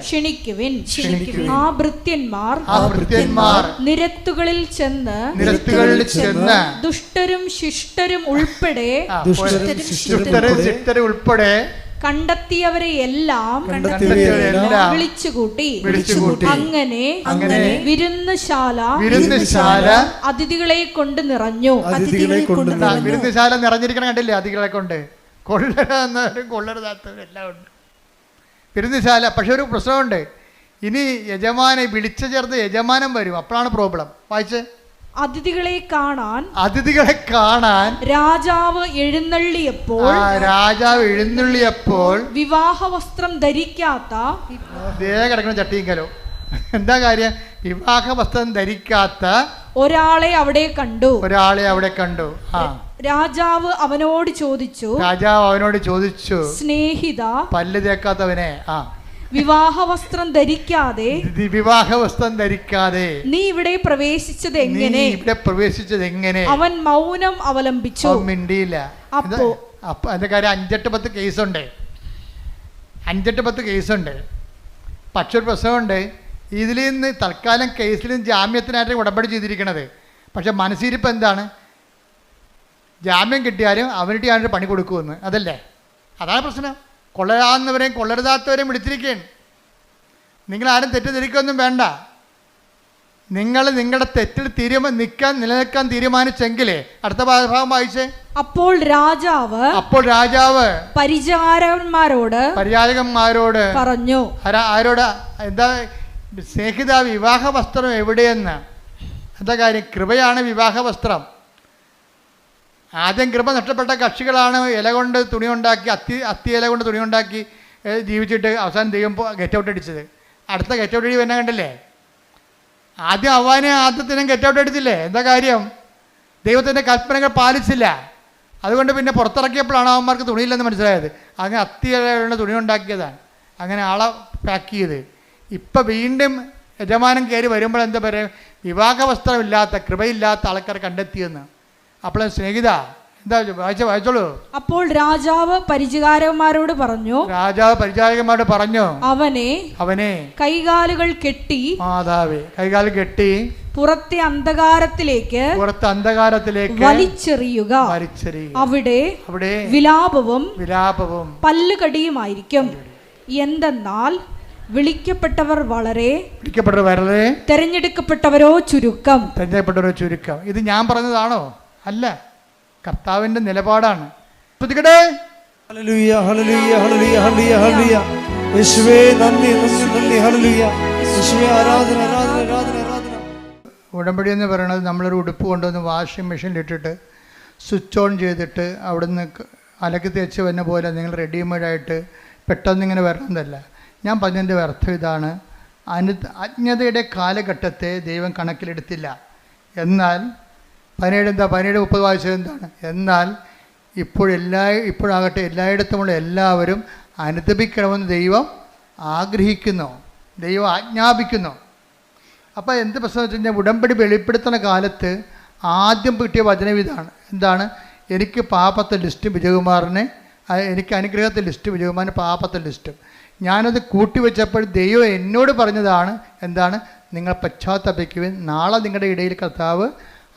ക്ഷണിക്കുവിൻ. ആ ഭൃത്യന്മാർ നിരത്തുകളിൽ ചെന്ന് ദുഷ്ടരും ശിഷ്ടരും ഉൾപ്പെടെ കണ്ടെത്തിയവരെ എല്ലാം വിളിച്ചുകൂട്ടി. അങ്ങനെ വിരുന്നുശാല അതിഥികളെ കൊണ്ട് നിറഞ്ഞു. വിരുന്നുശാല നിറഞ്ഞിരിക്കണം, കണ്ടില്ലേ? അതിഥികളെ കൊണ്ട് കൊള്ളരുതാത്തവരും കൊള്ളരുതാത്തവരും എല്ലാം ഉണ്ട് വിരുന്നുശാല. പക്ഷെ ഒരു പ്രശ്നമുണ്ട്. ഇനി വിളിച്ചു ചേർത്ത് യജമാനം വരും. അപ്പോഴാണ് പ്രോബ്ലം. വായിച്ച്. അതിഥികളെ കാണാൻ രാജാവ് എഴുന്നള്ളിയപ്പോൾ വിവാഹ വസ്ത്രം ധരിക്കാത്ത കിടക്കുന്ന ചട്ടിങ്കലോ. എന്താ കാര്യം? വിവാഹ വസ്ത്രം ധരിക്കാത്ത ഒരാളെ അവിടെ കണ്ടു. രാജാവ് അവനോട് ചോദിച്ചു, സ്നേഹിത, പല്ല് തേക്കാത്തവനെ, വിവാഹ വസ്ത്രം ധരിക്കാതെ നീ ഇവിടെ പ്രവേശിച്ചത് എങ്ങനെ? അവൻ മൗനം അവലംബിച്ചു, മിണ്ടിയില്ല. അപ്പൊ അതിന്റെ കാര്യം 5-10 കേസുണ്ട്. പക്ഷെ ഒരു പ്രശ്നമുണ്ട്. ഇതിൽ നിന്ന് തൽക്കാലം കേസിലും ജാമ്യത്തിനായിട്ട് ഉടമ്പടി ചെയ്തിരിക്കണത്. പക്ഷെ മനസ്സിരിപ്പ് എന്താണ്? ജാമ്യം കിട്ടിയാലും അവനിട്ട് ഞാനൊരു പണി കൊടുക്കുമെന്ന്. അതല്ലേ? അതാണ് പ്രശ്നം. കൊള്ളരാവുന്നവരെയും കൊള്ളരുതാത്തവരെയും വിളിച്ചിരിക്കുകയാണ്. നിങ്ങളാരും തെറ്റിദ്ധരിക്കൊന്നും വേണ്ട. നിങ്ങൾ നിങ്ങളുടെ തെറ്റിൽ നിലനിൽക്കാൻ തീരുമാനിച്ചെങ്കിലേ. അടുത്ത ഭാഗം വായിച്ചേ. അപ്പോൾ രാജാവ് പരിചാരകന്മാരോട് പറഞ്ഞു. ആരോട്? എന്താ? സ്നേഹിത, വിവാഹ വസ്ത്രം എവിടെയെന്ന്. എന്താ കാര്യം? കൃപയാണ് വിവാഹ വസ്ത്രം. ആദ്യം കൃപ നഷ്ടപ്പെട്ട കക്ഷികളാണ് ഇല കൊണ്ട് തുണി ഉണ്ടാക്കി, അത്തി ഇല കൊണ്ട് തുണി ഉണ്ടാക്കി ജീവിച്ചിട്ട് അവസാനം ദൈവം ഗെറ്റ് ഔട്ട് അടിച്ചത്. അടുത്ത ഗെറ്റ് ഔട്ട് അടി തന്നെ കണ്ടില്ലേ? ആദ്യം ആദ്യത്തിനും ഗെറ്റ് ഔട്ട് അടിച്ചില്ലേ? എന്താ കാര്യം? ദൈവത്തിൻ്റെ കൽപ്പനകൾ പാലിച്ചില്ല. അതുകൊണ്ട് പിന്നെ പുറത്തിറക്കിയപ്പോഴാണ് അവന്മാർക്ക് തുണിയില്ലെന്ന് മനസ്സിലായത്. അങ്ങനെ അത്തി ഇല കൊണ്ട് തുണി ഉണ്ടാക്കിയതാണ്. അങ്ങനെ ആളെ പാക്ക് ചെയ്ത് ഇപ്പം വീണ്ടും യജമാനം കയറി വരുമ്പോൾ എന്താ പറയുക? വിവാഹ വസ്ത്രമില്ലാത്ത, കൃപയില്ലാത്ത ആൾക്കാരെ കണ്ടെത്തിയെന്ന്. അപ്പോൾ സ്നേഹിത, എന്താ വായിച്ചോളൂ. അപ്പോൾ രാജാവ് പരിചാരകന്മാരോട് പറഞ്ഞു, അവനെ കൈകാലുകൾ കെട്ടി പുറത്തെ അന്ധകാരത്തിലേക്ക് വലിച്ചെറിയുക. അവിടെ വിലാപവും പല്ലുകടിയുമായിരിക്കും. എന്തെന്നാൽ വിളിക്കപ്പെട്ടവർ വളരെ, തെരഞ്ഞെടുക്കപ്പെട്ടവരോ ചുരുക്കം. ഇത് ഞാൻ പറഞ്ഞതാണോ? അല്ല, കർത്താവിന്റെ നിലപാടാണ്. ഉടമ്പടി എന്ന് പറയുന്നത് നമ്മളൊരു ഉടുപ്പ് കൊണ്ടുവന്ന് വാഷിംഗ് മെഷീനിലിട്ടിട്ട് സ്വിച്ച് ഓൺ ചെയ്തിട്ട് അവിടുന്ന് അലക്കി തേച്ച് വന്ന പോലെ നിങ്ങൾ റെഡിമെയ്ഡായിട്ട് പെട്ടെന്നിങ്ങനെ വരണമെന്നല്ല. ഞാൻ പറഞ്ഞതിൻ്റെ അർത്ഥം ഇതാണ്, അജ്ഞതയുടെ കാലഘട്ടത്തെ ദൈവം കണക്കിലെടുത്തില്ല. എന്നാൽ 17:30 വായിച്ചത് എന്താണ്? എന്നാൽ ഇപ്പോഴാകട്ടെ എല്ലായിടത്തുമുള്ള എല്ലാവരും അനുദപിക്കണമെന്ന് ദൈവം ആഗ്രഹിക്കുന്നു, ദൈവം ആജ്ഞാപിക്കുന്നു. അപ്പോൾ എന്ത് പ്രശ്നം വെച്ച് കഴിഞ്ഞാൽ, ഉടമ്പടി വെളിപ്പെടുത്തുന്ന കാലത്ത് ആദ്യം കിട്ടിയ വചനം ഇതാണ്. എന്താണ്? എനിക്ക് പാപത്തെ ലിസ്റ്റും വിജയകുമാറിന്, എനിക്ക് അനുഗ്രഹത്തെ ലിസ്റ്റ്, വിജയകുമാറിന് പാപത്തെ ലിസ്റ്റും. ഞാനത് കൂട്ടിവെച്ചപ്പോൾ ദൈവം എന്നോട് പറഞ്ഞതാണ്, എന്താണ്? നിങ്ങൾ പശ്ചാത്തപിക്കുവിൻ, നാളെ നിങ്ങളുടെ ഇടയിൽ കർത്താവ്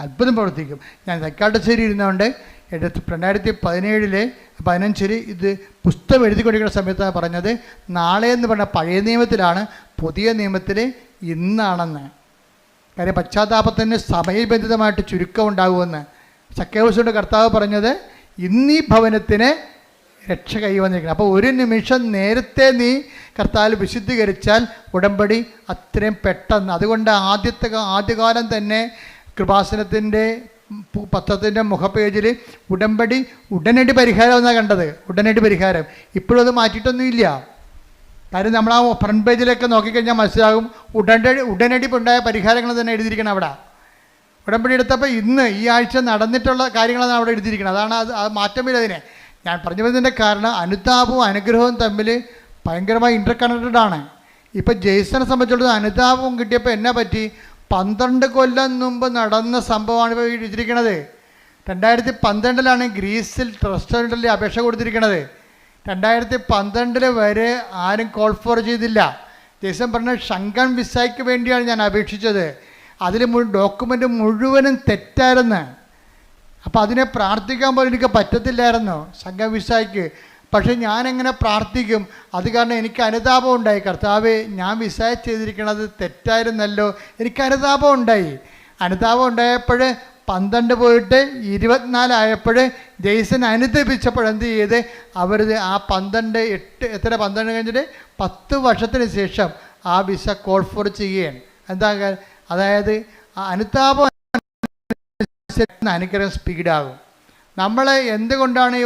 അത്ഭുതം പ്രവർത്തിക്കും. ഞാൻ തൈക്കാട്ടുശ്ശേരി ഇരുന്നുകൊണ്ട് 2015 ഇത് പുസ്തകം എഴുതിക്കൊണ്ടിരിക്കുന്ന സമയത്താണ് പറഞ്ഞത്, നാളെ എന്ന് പറഞ്ഞാൽ പഴയ നിയമത്തിലാണ്, പുതിയ നിയമത്തിൽ ഇന്നാണെന്ന്. കാര്യം പശ്ചാത്താപത്തിന് സമയബന്ധിതമായിട്ട് ചുരുക്കം ഉണ്ടാകുമെന്ന്. സക്കേവൂസിന്റെ കർത്താവ് പറഞ്ഞത്, ഇന്നീ ഭവനത്തിന് രക്ഷ കൈവന്നിരിക്കണം. അപ്പോൾ ഒരു നിമിഷം നേരത്തെ നീ കർത്താവിൽ വിശുദ്ധീകരിച്ചാൽ ഉടമ്പടി അത്രയും പെട്ടെന്ന്. അതുകൊണ്ട് ആദ്യകാലം തന്നെ കൃപാസനത്തിൻ്റെ പത്രത്തിൻ്റെ മുഖപേജിൽ ഉടമ്പടി ഉടനടി പരിഹാരം എന്നാണ് കണ്ടത്. ഉടനടി പരിഹാരം. ഇപ്പോഴും അത് മാറ്റിയിട്ടൊന്നുമില്ല. കാര്യം നമ്മൾ ആ ഫ്രണ്ട് പേജിലൊക്കെ നോക്കിക്കഴിഞ്ഞാൽ മനസ്സിലാകും, ഉടനടി ഉണ്ടായ പരിഹാരങ്ങൾ തന്നെ എഴുതിയിരിക്കണം അവിടെ. ഉടമ്പടി എടുത്തപ്പോൾ ഇന്ന് ഈ ആഴ്ച നടന്നിട്ടുള്ള കാര്യങ്ങളാണ് അവിടെ എഴുതിയിരിക്കുന്നത്. അതാണ് അത് മാറ്റമില്ല അതിനെ. ഞാൻ പറഞ്ഞു വരുന്നതിൻ്റെ കാരണം, അനുതാപവും അനുഗ്രഹവും തമ്മിൽ ഭയങ്കരമായി ഇൻ്റർ കണക്റ്റഡ് ആണ്. ഇപ്പം ജെയ്സനെ സംബന്ധിച്ചിടത്തോളം അനുതാപവും കിട്ടിയപ്പോൾ എന്നാ പറ്റി? 12 കൊല്ലം മുമ്പ് നടന്ന സംഭവമാണ് ഇപ്പോൾ എഴുതിയിരിക്കുന്നത്. 2012 ഗ്രീസിൽ റെസ്റ്റോറൻറ്റിൽ അപേക്ഷ കൊടുത്തിരിക്കുന്നത്. 2012 വരെ ആരും കോൾ ഫോർ ചെയ്തില്ല. ജെയ്സൺ പറഞ്ഞ ഷങ്കൻ വിസയ്ക്ക് വേണ്ടിയാണ് ഞാൻ അപേക്ഷിച്ചത്. അതിൽ ഡോക്യുമെൻ്റ് മുഴുവനും തെറ്റായിരുന്നു. അപ്പോൾ അതിനെ പ്രാർത്ഥിക്കാൻ പോലും എനിക്ക് പറ്റത്തില്ലായിരുന്നു ഷങ്കൻ വിസയ്ക്ക്. പക്ഷേ ഞാനെങ്ങനെ പ്രാർത്ഥിക്കും? അത് കാരണം എനിക്ക് അനുതാപം ഉണ്ടായി. കർത്താവേ, ഞാൻ വിസ ചെയ്തിരിക്കുന്നത് തെറ്റായിരുന്നല്ലോ. എനിക്ക് അനുതാപം ഉണ്ടായി. അനുതാപം ഉണ്ടായപ്പോൾ 12 പോയിട്ട് 24 ആയപ്പോൾ ജെയ്സൺ അനുദപിച്ചപ്പോൾ എന്ത് ചെയ്ത്, അവർ ആ 12 കഴിഞ്ഞിട്ട് 10 വർഷത്തിന് ശേഷം ആ വിസ കോൾ ഫോർ ചെയ്യുകയാണ്. എന്താ? അതായത് ആ അനുതാപം അനുഗ്രഹം സ്പീഡാകും. നമ്മൾ എന്തുകൊണ്ടാണ്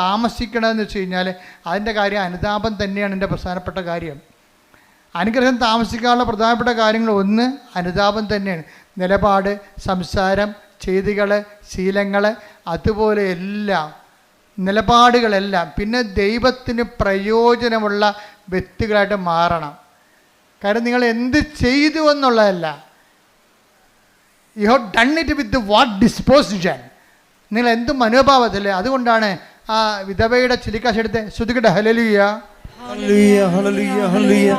താമസിക്കണമെന്ന് വെച്ച് കഴിഞ്ഞാൽ അതിൻ്റെ കാര്യം അനുതാപം തന്നെയാണ് എൻ്റെ പ്രധാനപ്പെട്ട കാര്യം. അനുഗ്രഹം താമസിക്കാനുള്ള പ്രധാനപ്പെട്ട കാര്യങ്ങൾ ഒന്ന് അനുതാപം തന്നെയാണ്. നിലപാട്, സംസാരം, ചെയ്തികൾ, ശീലങ്ങൾ, അതുപോലെ എല്ലാം നിലപാടുകളെല്ലാം. പിന്നെ ദൈവത്തിന് പ്രയോജനമുള്ള വ്യക്തികളായിട്ട് മാറണം. കാരണം നിങ്ങൾ എന്ത് ചെയ്തു എന്നുള്ളതല്ല, you have done it with what disposition. നിങ്ങൾ എന്ത് മനോഭാവത്തില്ലേ? അതുകൊണ്ടാണ് ആ വിധവയുടെ ചിലിക്കാശെടുത്ത് ശ്രുതികട്ടെ ഹല്ലേലൂയ ഹല്ലേലൂയ ഹല്ലേലൂയ ഹല്ലേലൂയ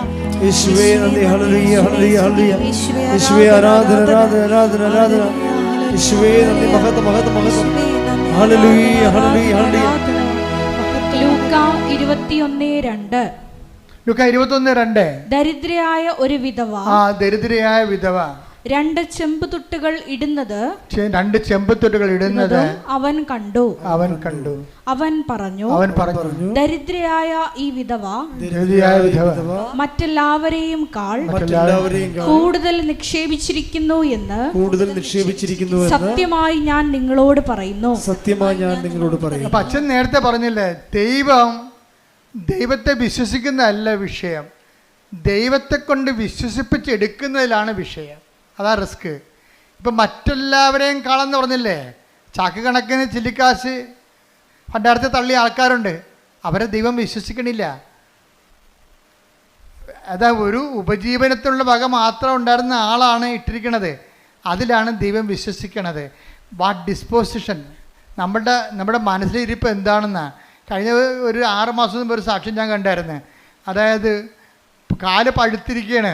യേശുവേ നന്ദി ഹല്ലേലൂയ ഹല്ലേലൂയ ഹല്ലേലൂയ യേശുവേ ആരാധന ആരാധന ആരാധന ആരാധന യേശുവേ നന്ദി മഹത്വം മഹത്വം മഹത്വം ഹല്ലേലൂയ ഹല്ലേലൂയ ഹല്ലേലൂയ. ലൂക്ക 21:2. ലൂക്ക 21:2. ദരിദ്രയായ ഒരു വിധവ, ദരിദ്രയായ വിധവ 2 ചെമ്പുതുട്ടുകൾ ഇടുന്നത് അവൻ കണ്ടു. അവൻ പറഞ്ഞു, ദരിദ്രയായ ഈ വിധവ മറ്റെല്ലാവരെയും കൂടുതൽ നിക്ഷേപിച്ചിരിക്കുന്നു എന്ന് സത്യമായി ഞാൻ നിങ്ങളോട് പറയുന്നു. അപ്പൊ അച്ഛൻ നേരത്തെ പറഞ്ഞില്ലേ, ദൈവത്തെ വിശ്വസിക്കുന്നതല്ല വിഷയം, ദൈവത്തെ കൊണ്ട് വിശ്വസിപ്പിച്ചെടുക്കുന്നതിലാണ് വിഷയം. അതാ റിസ്ക്. ഇപ്പം മറ്റെല്ലാവരെയും കാണാമെന്ന് പറഞ്ഞില്ലേ, ചാക്ക് കണക്കിന് ചില്ലിക്കാശ് പണ്ടാരത്തെ തള്ളിയ ആൾക്കാരുണ്ട്. അവരെ ദൈവം വിശ്വസിക്കണില്ല. അതാ ഒരു ഉപജീവനത്തിനുള്ള വക മാത്രം ഉണ്ടായിരുന്ന ആളാണ് ഇട്ടിരിക്കുന്നത്. അതിലാണ് ദൈവം വിശ്വസിക്കണത്. വാട്ട് ഡിസ്പോസിഷൻ, നമ്മുടെ മനസ്സിലിരിപ്പ് എന്താണെന്നാണ്. കഴിഞ്ഞ ഒരു 6 മാസം മുമ്പ് ഒരു സാക്ഷ്യം ഞാൻ കണ്ടായിരുന്നു. അതായത് കാല് പഴുത്തിരിക്കുകയാണ്.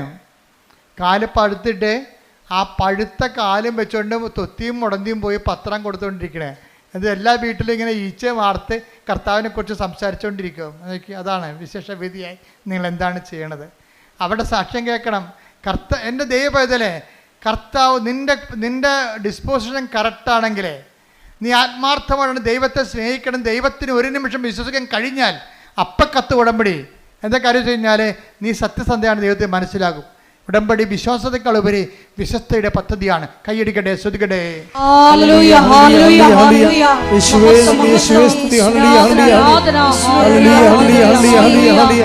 കാല് പഴുത്തിട്ട് ആ പഴുത്ത കാലും വെച്ചുകൊണ്ട് തൊത്തിയും മുടന്തിയും പോയി പത്രം കൊടുത്തുകൊണ്ടിരിക്കണേ. അത് എല്ലാ വീട്ടിലും ഇങ്ങനെ ഈച്ച വാർത്ത് കർത്താവിനെ കുറിച്ച് സംസാരിച്ചുകൊണ്ടിരിക്കും. അതാണ് വിശേഷവിധിയായി നിങ്ങൾ എന്താണ് ചെയ്യണത്? അവിടെ സാക്ഷ്യം കേൾക്കണം. എൻ്റെ ദൈവപൈതലേ, കർത്താവ് നിൻ്റെ ഡിസ്പോസിഷൻ കറക്റ്റാണെങ്കിലേ, നീ ആത്മാർത്ഥമാണ് ദൈവത്തെ സ്നേഹിക്കണം, ദൈവത്തിന് ഒരു നിമിഷം വിശ്വസിക്കാൻ കഴിഞ്ഞാൽ അപ്പം കത്ത് ഉടമ്പടി. എന്താ കാര്യം വെച്ച് കഴിഞ്ഞാൽ നീ സത്യസന്ധയാണ്, ദൈവത്തെ മനസ്സിലാകും. ഉടമ്പടി വിശ്വാസത്തെക്കാൾ ഉപരി വിശ്വസ്തയുടെ പദ്ധതിയാണ്. കൈയടിക്കട്ടെ, ശ്രുതിക്കട്ടെ. ഹല്ലേലൂയ, ഹല്ലേലൂയ, ഹല്ലേലൂയ. യേശുവേ നന്ദി, യേശുവേ സ്തുതി. ഹല്ലേലൂയ, ഹല്ലേലൂയ, ആരാധന, ഹല്ലേലൂയ, ഹല്ലേലൂയ, ഹല്ലേലൂയ, ഹല്ലേലൂയ.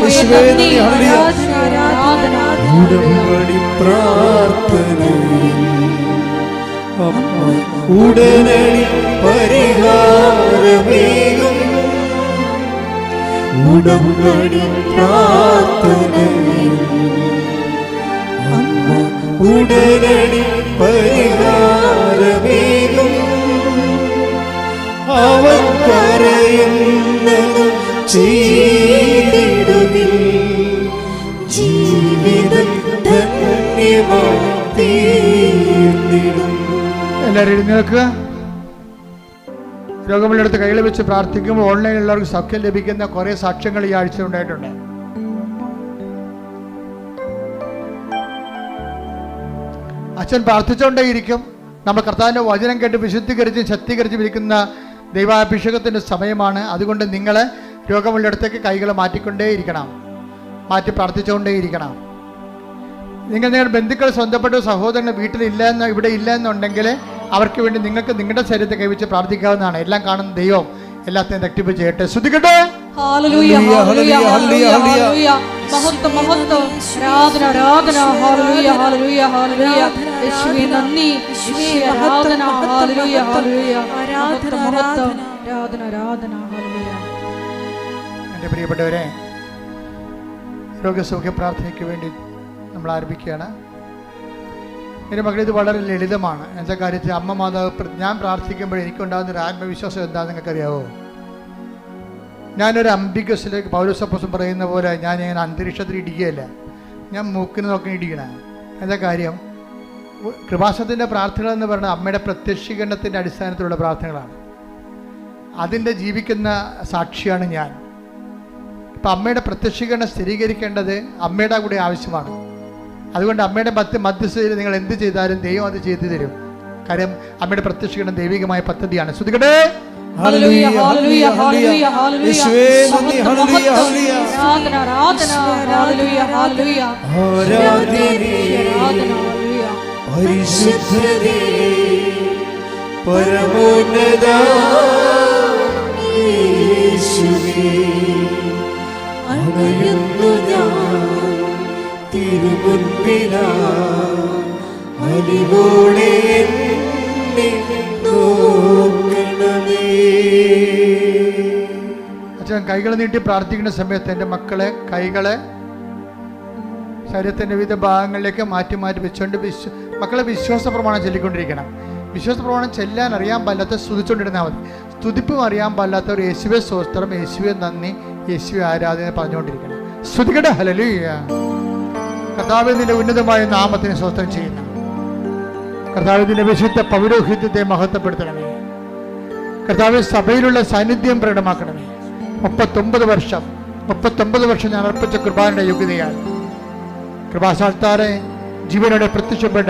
യേശുവേ നന്ദി, ഹല്ലേലൂയ. ആരാധന. ഉടമ്പടി പ്രാർത്ഥനയിൽ അമ്മ ഉടനടി പരിഹാരമേകും. ഉടമ്പടി പ്രാർത്ഥനയിൽ അമ്മ ഉടനടി പരിഹാരമേകും. അവൻ പറയുന്നത് ചെയ്തിടുകിൽ ജീവിതം ധന്യമായി തീർന്നിടും. എല്ലാവരും എഴുന്നേൽക്കുക. രോഗമുള്ളടുത്ത് കൈകൾ വെച്ച് പ്രാർത്ഥിക്കുമ്പോൾ ഓൺലൈനിലുള്ളവർക്ക് സൗഖ്യം ലഭിക്കുന്ന കുറേ സാക്ഷ്യങ്ങൾ ഈ ആഴ്ച ഉണ്ടായിട്ടുണ്ട്. അച്ഛൻ പ്രാർത്ഥിച്ചുകൊണ്ടേയിരിക്കും. നമ്മൾ കർത്താവിൻ്റെ വചനം കേട്ട് വിശുദ്ധീകരിച്ചും ശക്തീകരിച്ചും ഇരിക്കുന്ന ദൈവാഭിഷേകത്തിൻ്റെ സമയമാണ്. അതുകൊണ്ട് നിങ്ങൾ രോഗമുള്ളിടത്തേക്ക് കൈകൾ മാറ്റിക്കൊണ്ടേയിരിക്കണം, മാറ്റി പ്രാർത്ഥിച്ചുകൊണ്ടേയിരിക്കണം. നിങ്ങളുടെ ബന്ധുക്കൾ, സ്വന്തപ്പെട്ട സഹോദരങ്ങൾ വീട്ടിലില്ല ഇവിടെ ഇല്ല എന്നുണ്ടെങ്കിൽ അവർക്ക് വേണ്ടി നിങ്ങൾക്ക് നിങ്ങളുടെ ശരീരത്തെ കൈവച്ച് പ്രാർത്ഥിക്കാവുന്നതാണ്. എല്ലാം കാണുന്ന ദൈവം എല്ലാത്തിനും തട്ടിപ്പ് ചെയ്യട്ടെ. ശ്രുതിക്കട്ടെ. ഹല്ലേലൂയ, ഹല്ലേലൂയ, ഹല്ലേലൂയ, ഹല്ലേലൂയ. മഹത്വം, മഹത്വം. ആരാധന, ആരാധന. ഹല്ലേലൂയ, ഹല്ലേലൂയ, ഹല്ലേലൂയ. യേശുവേ നന്ദി, യേശുവേ ആരാധന. ഹല്ലേലൂയ, ഹല്ലേലൂയ. മഹത്വം, മഹത്വം. ആരാധന, ആരാധന. ഹല്ലേലൂയ. എൻ്റെ പ്രിയപ്പെട്ടവരെ, രോഗസൗഖ്യ പ്രാർത്ഥനയ്ക്ക് വേണ്ടി നമ്മൾ ആരംഭിക്കുകയാണ്. എൻ്റെ മക്കൾ, ഇത് വളരെ ലളിതമാണ്. എന്താ കാര്യത്തിൽ അമ്മ മാതാവ് ഞാൻ പ്രാർത്ഥിക്കുമ്പോൾ എനിക്കുണ്ടാകുന്നൊരു ആത്മവിശ്വാസം എന്താണെന്ന് നിങ്ങൾക്കറിയാവോ? ഞാനൊരു അംബികസിലേക്ക് പൗലോസപ്പോസ്തലൻ പറയുന്ന പോലെ ഞാൻ ഇങ്ങനെ അന്തരീക്ഷത്തിൽ ഇടിക്കുകയല്ല, ഞാൻ മൂക്കിന് നോക്കി ഇടിക്കണം. എന്താ കാര്യം? കൃപാസനത്തിൻ്റെ പ്രാർത്ഥനകളെന്ന് പറയുന്നത് അമ്മയുടെ പ്രത്യക്ഷീകരണത്തിൻ്റെ അടിസ്ഥാനത്തിലുള്ള പ്രാർത്ഥനകളാണ്. അതിൻ്റെ ജീവിക്കുന്ന സാക്ഷിയാണ് ഞാൻ. ഇപ്പം അമ്മയുടെ പ്രത്യക്ഷീകരണം സ്ഥിരീകരിക്കേണ്ടത് അമ്മയുടെ കൂടെ ആവശ്യമാണ്. അതുകൊണ്ട് അമ്മയുടെ മധ്യസ്ഥതയിൽ നിങ്ങൾ എന്ത് ചെയ്താലും ദൈവം അത് ചെയ്തു തരും. കാര്യം അമ്മയുടെ പ്രത്യക്ഷീകരണം ദൈവികമായ പദ്ധതിയാണ്. ശ്രുതികട്ടെ. ഹല്ലേലൂയ, ഹല്ലേലൂയ, ഹല്ലേലൂയ, ഹല്ലേലൂയ. യേശുവേ നന്ദി, ഹല്ലേലൂയ, ഹല്ലേലൂയ. ആരാധന, ആരാധന. ഹല്ലേലൂയ, ഹല്ലേലൂയ. ആരാധനേ ഹല്ലേലൂയ. പരിശുദ്ധനേ പരമോന്നത യേശുവേ, അണയുന്നു ഞാൻ തിരുമുൻപിലായി, അലിവോടെ എന്നെ നോക്കണമേ. അച്ഛൻ കൈകൾ നീട്ടി പ്രാർത്ഥിക്കുന്ന സമയത്ത് എൻ്റെ മക്കളെ കൈകളെ ശരീരത്തിൻ്റെ വിവിധ ഭാഗങ്ങളിലേക്ക് മാറ്റി മാറ്റി വെച്ചുകൊണ്ട് മക്കളെ വിശ്വാസ പ്രമാണം ചൊല്ലിക്കൊണ്ടിരിക്കണം. വിശ്വാസ പ്രമാണം ചെല്ലാൻ അറിയാൻ പാടില്ലാത്ത സ്തുതിച്ചുകൊണ്ടിരുന്നാൽ മതി. സ്തുതിപ്പും അറിയാൻ പാടില്ലാത്തവർ യേശുവേ സ്തോത്രം, യേശുവേ നന്ദി, യേശുവേ ആരാധന പറഞ്ഞുകൊണ്ടിരിക്കണം. സ്തുതിക്കട്ടെ. ഹല്ലേലൂയ. കർത്താവേ, നിന്റെ ഉന്നതമായ നാമത്തിന് സ്തോത്രം ചെയ്യുന്നു. കർത്താവേ, നിന്റെ വിശുദ്ധ പൗരോഹിത്യത്തെ മഹത്വപ്പെടുത്തണമേ. കർത്താവേ, സഭയിലുള്ള സാന്നിധ്യം പ്രകടമാക്കണമേ. 39 വർഷം ഞാൻ അർപ്പിച്ച കൃപാന്റെ യോഗ്യതയാണ്. കൃപാസാൽത്താറെ ജീവനോടെ പ്രത്യക്ഷപ്പെട്ട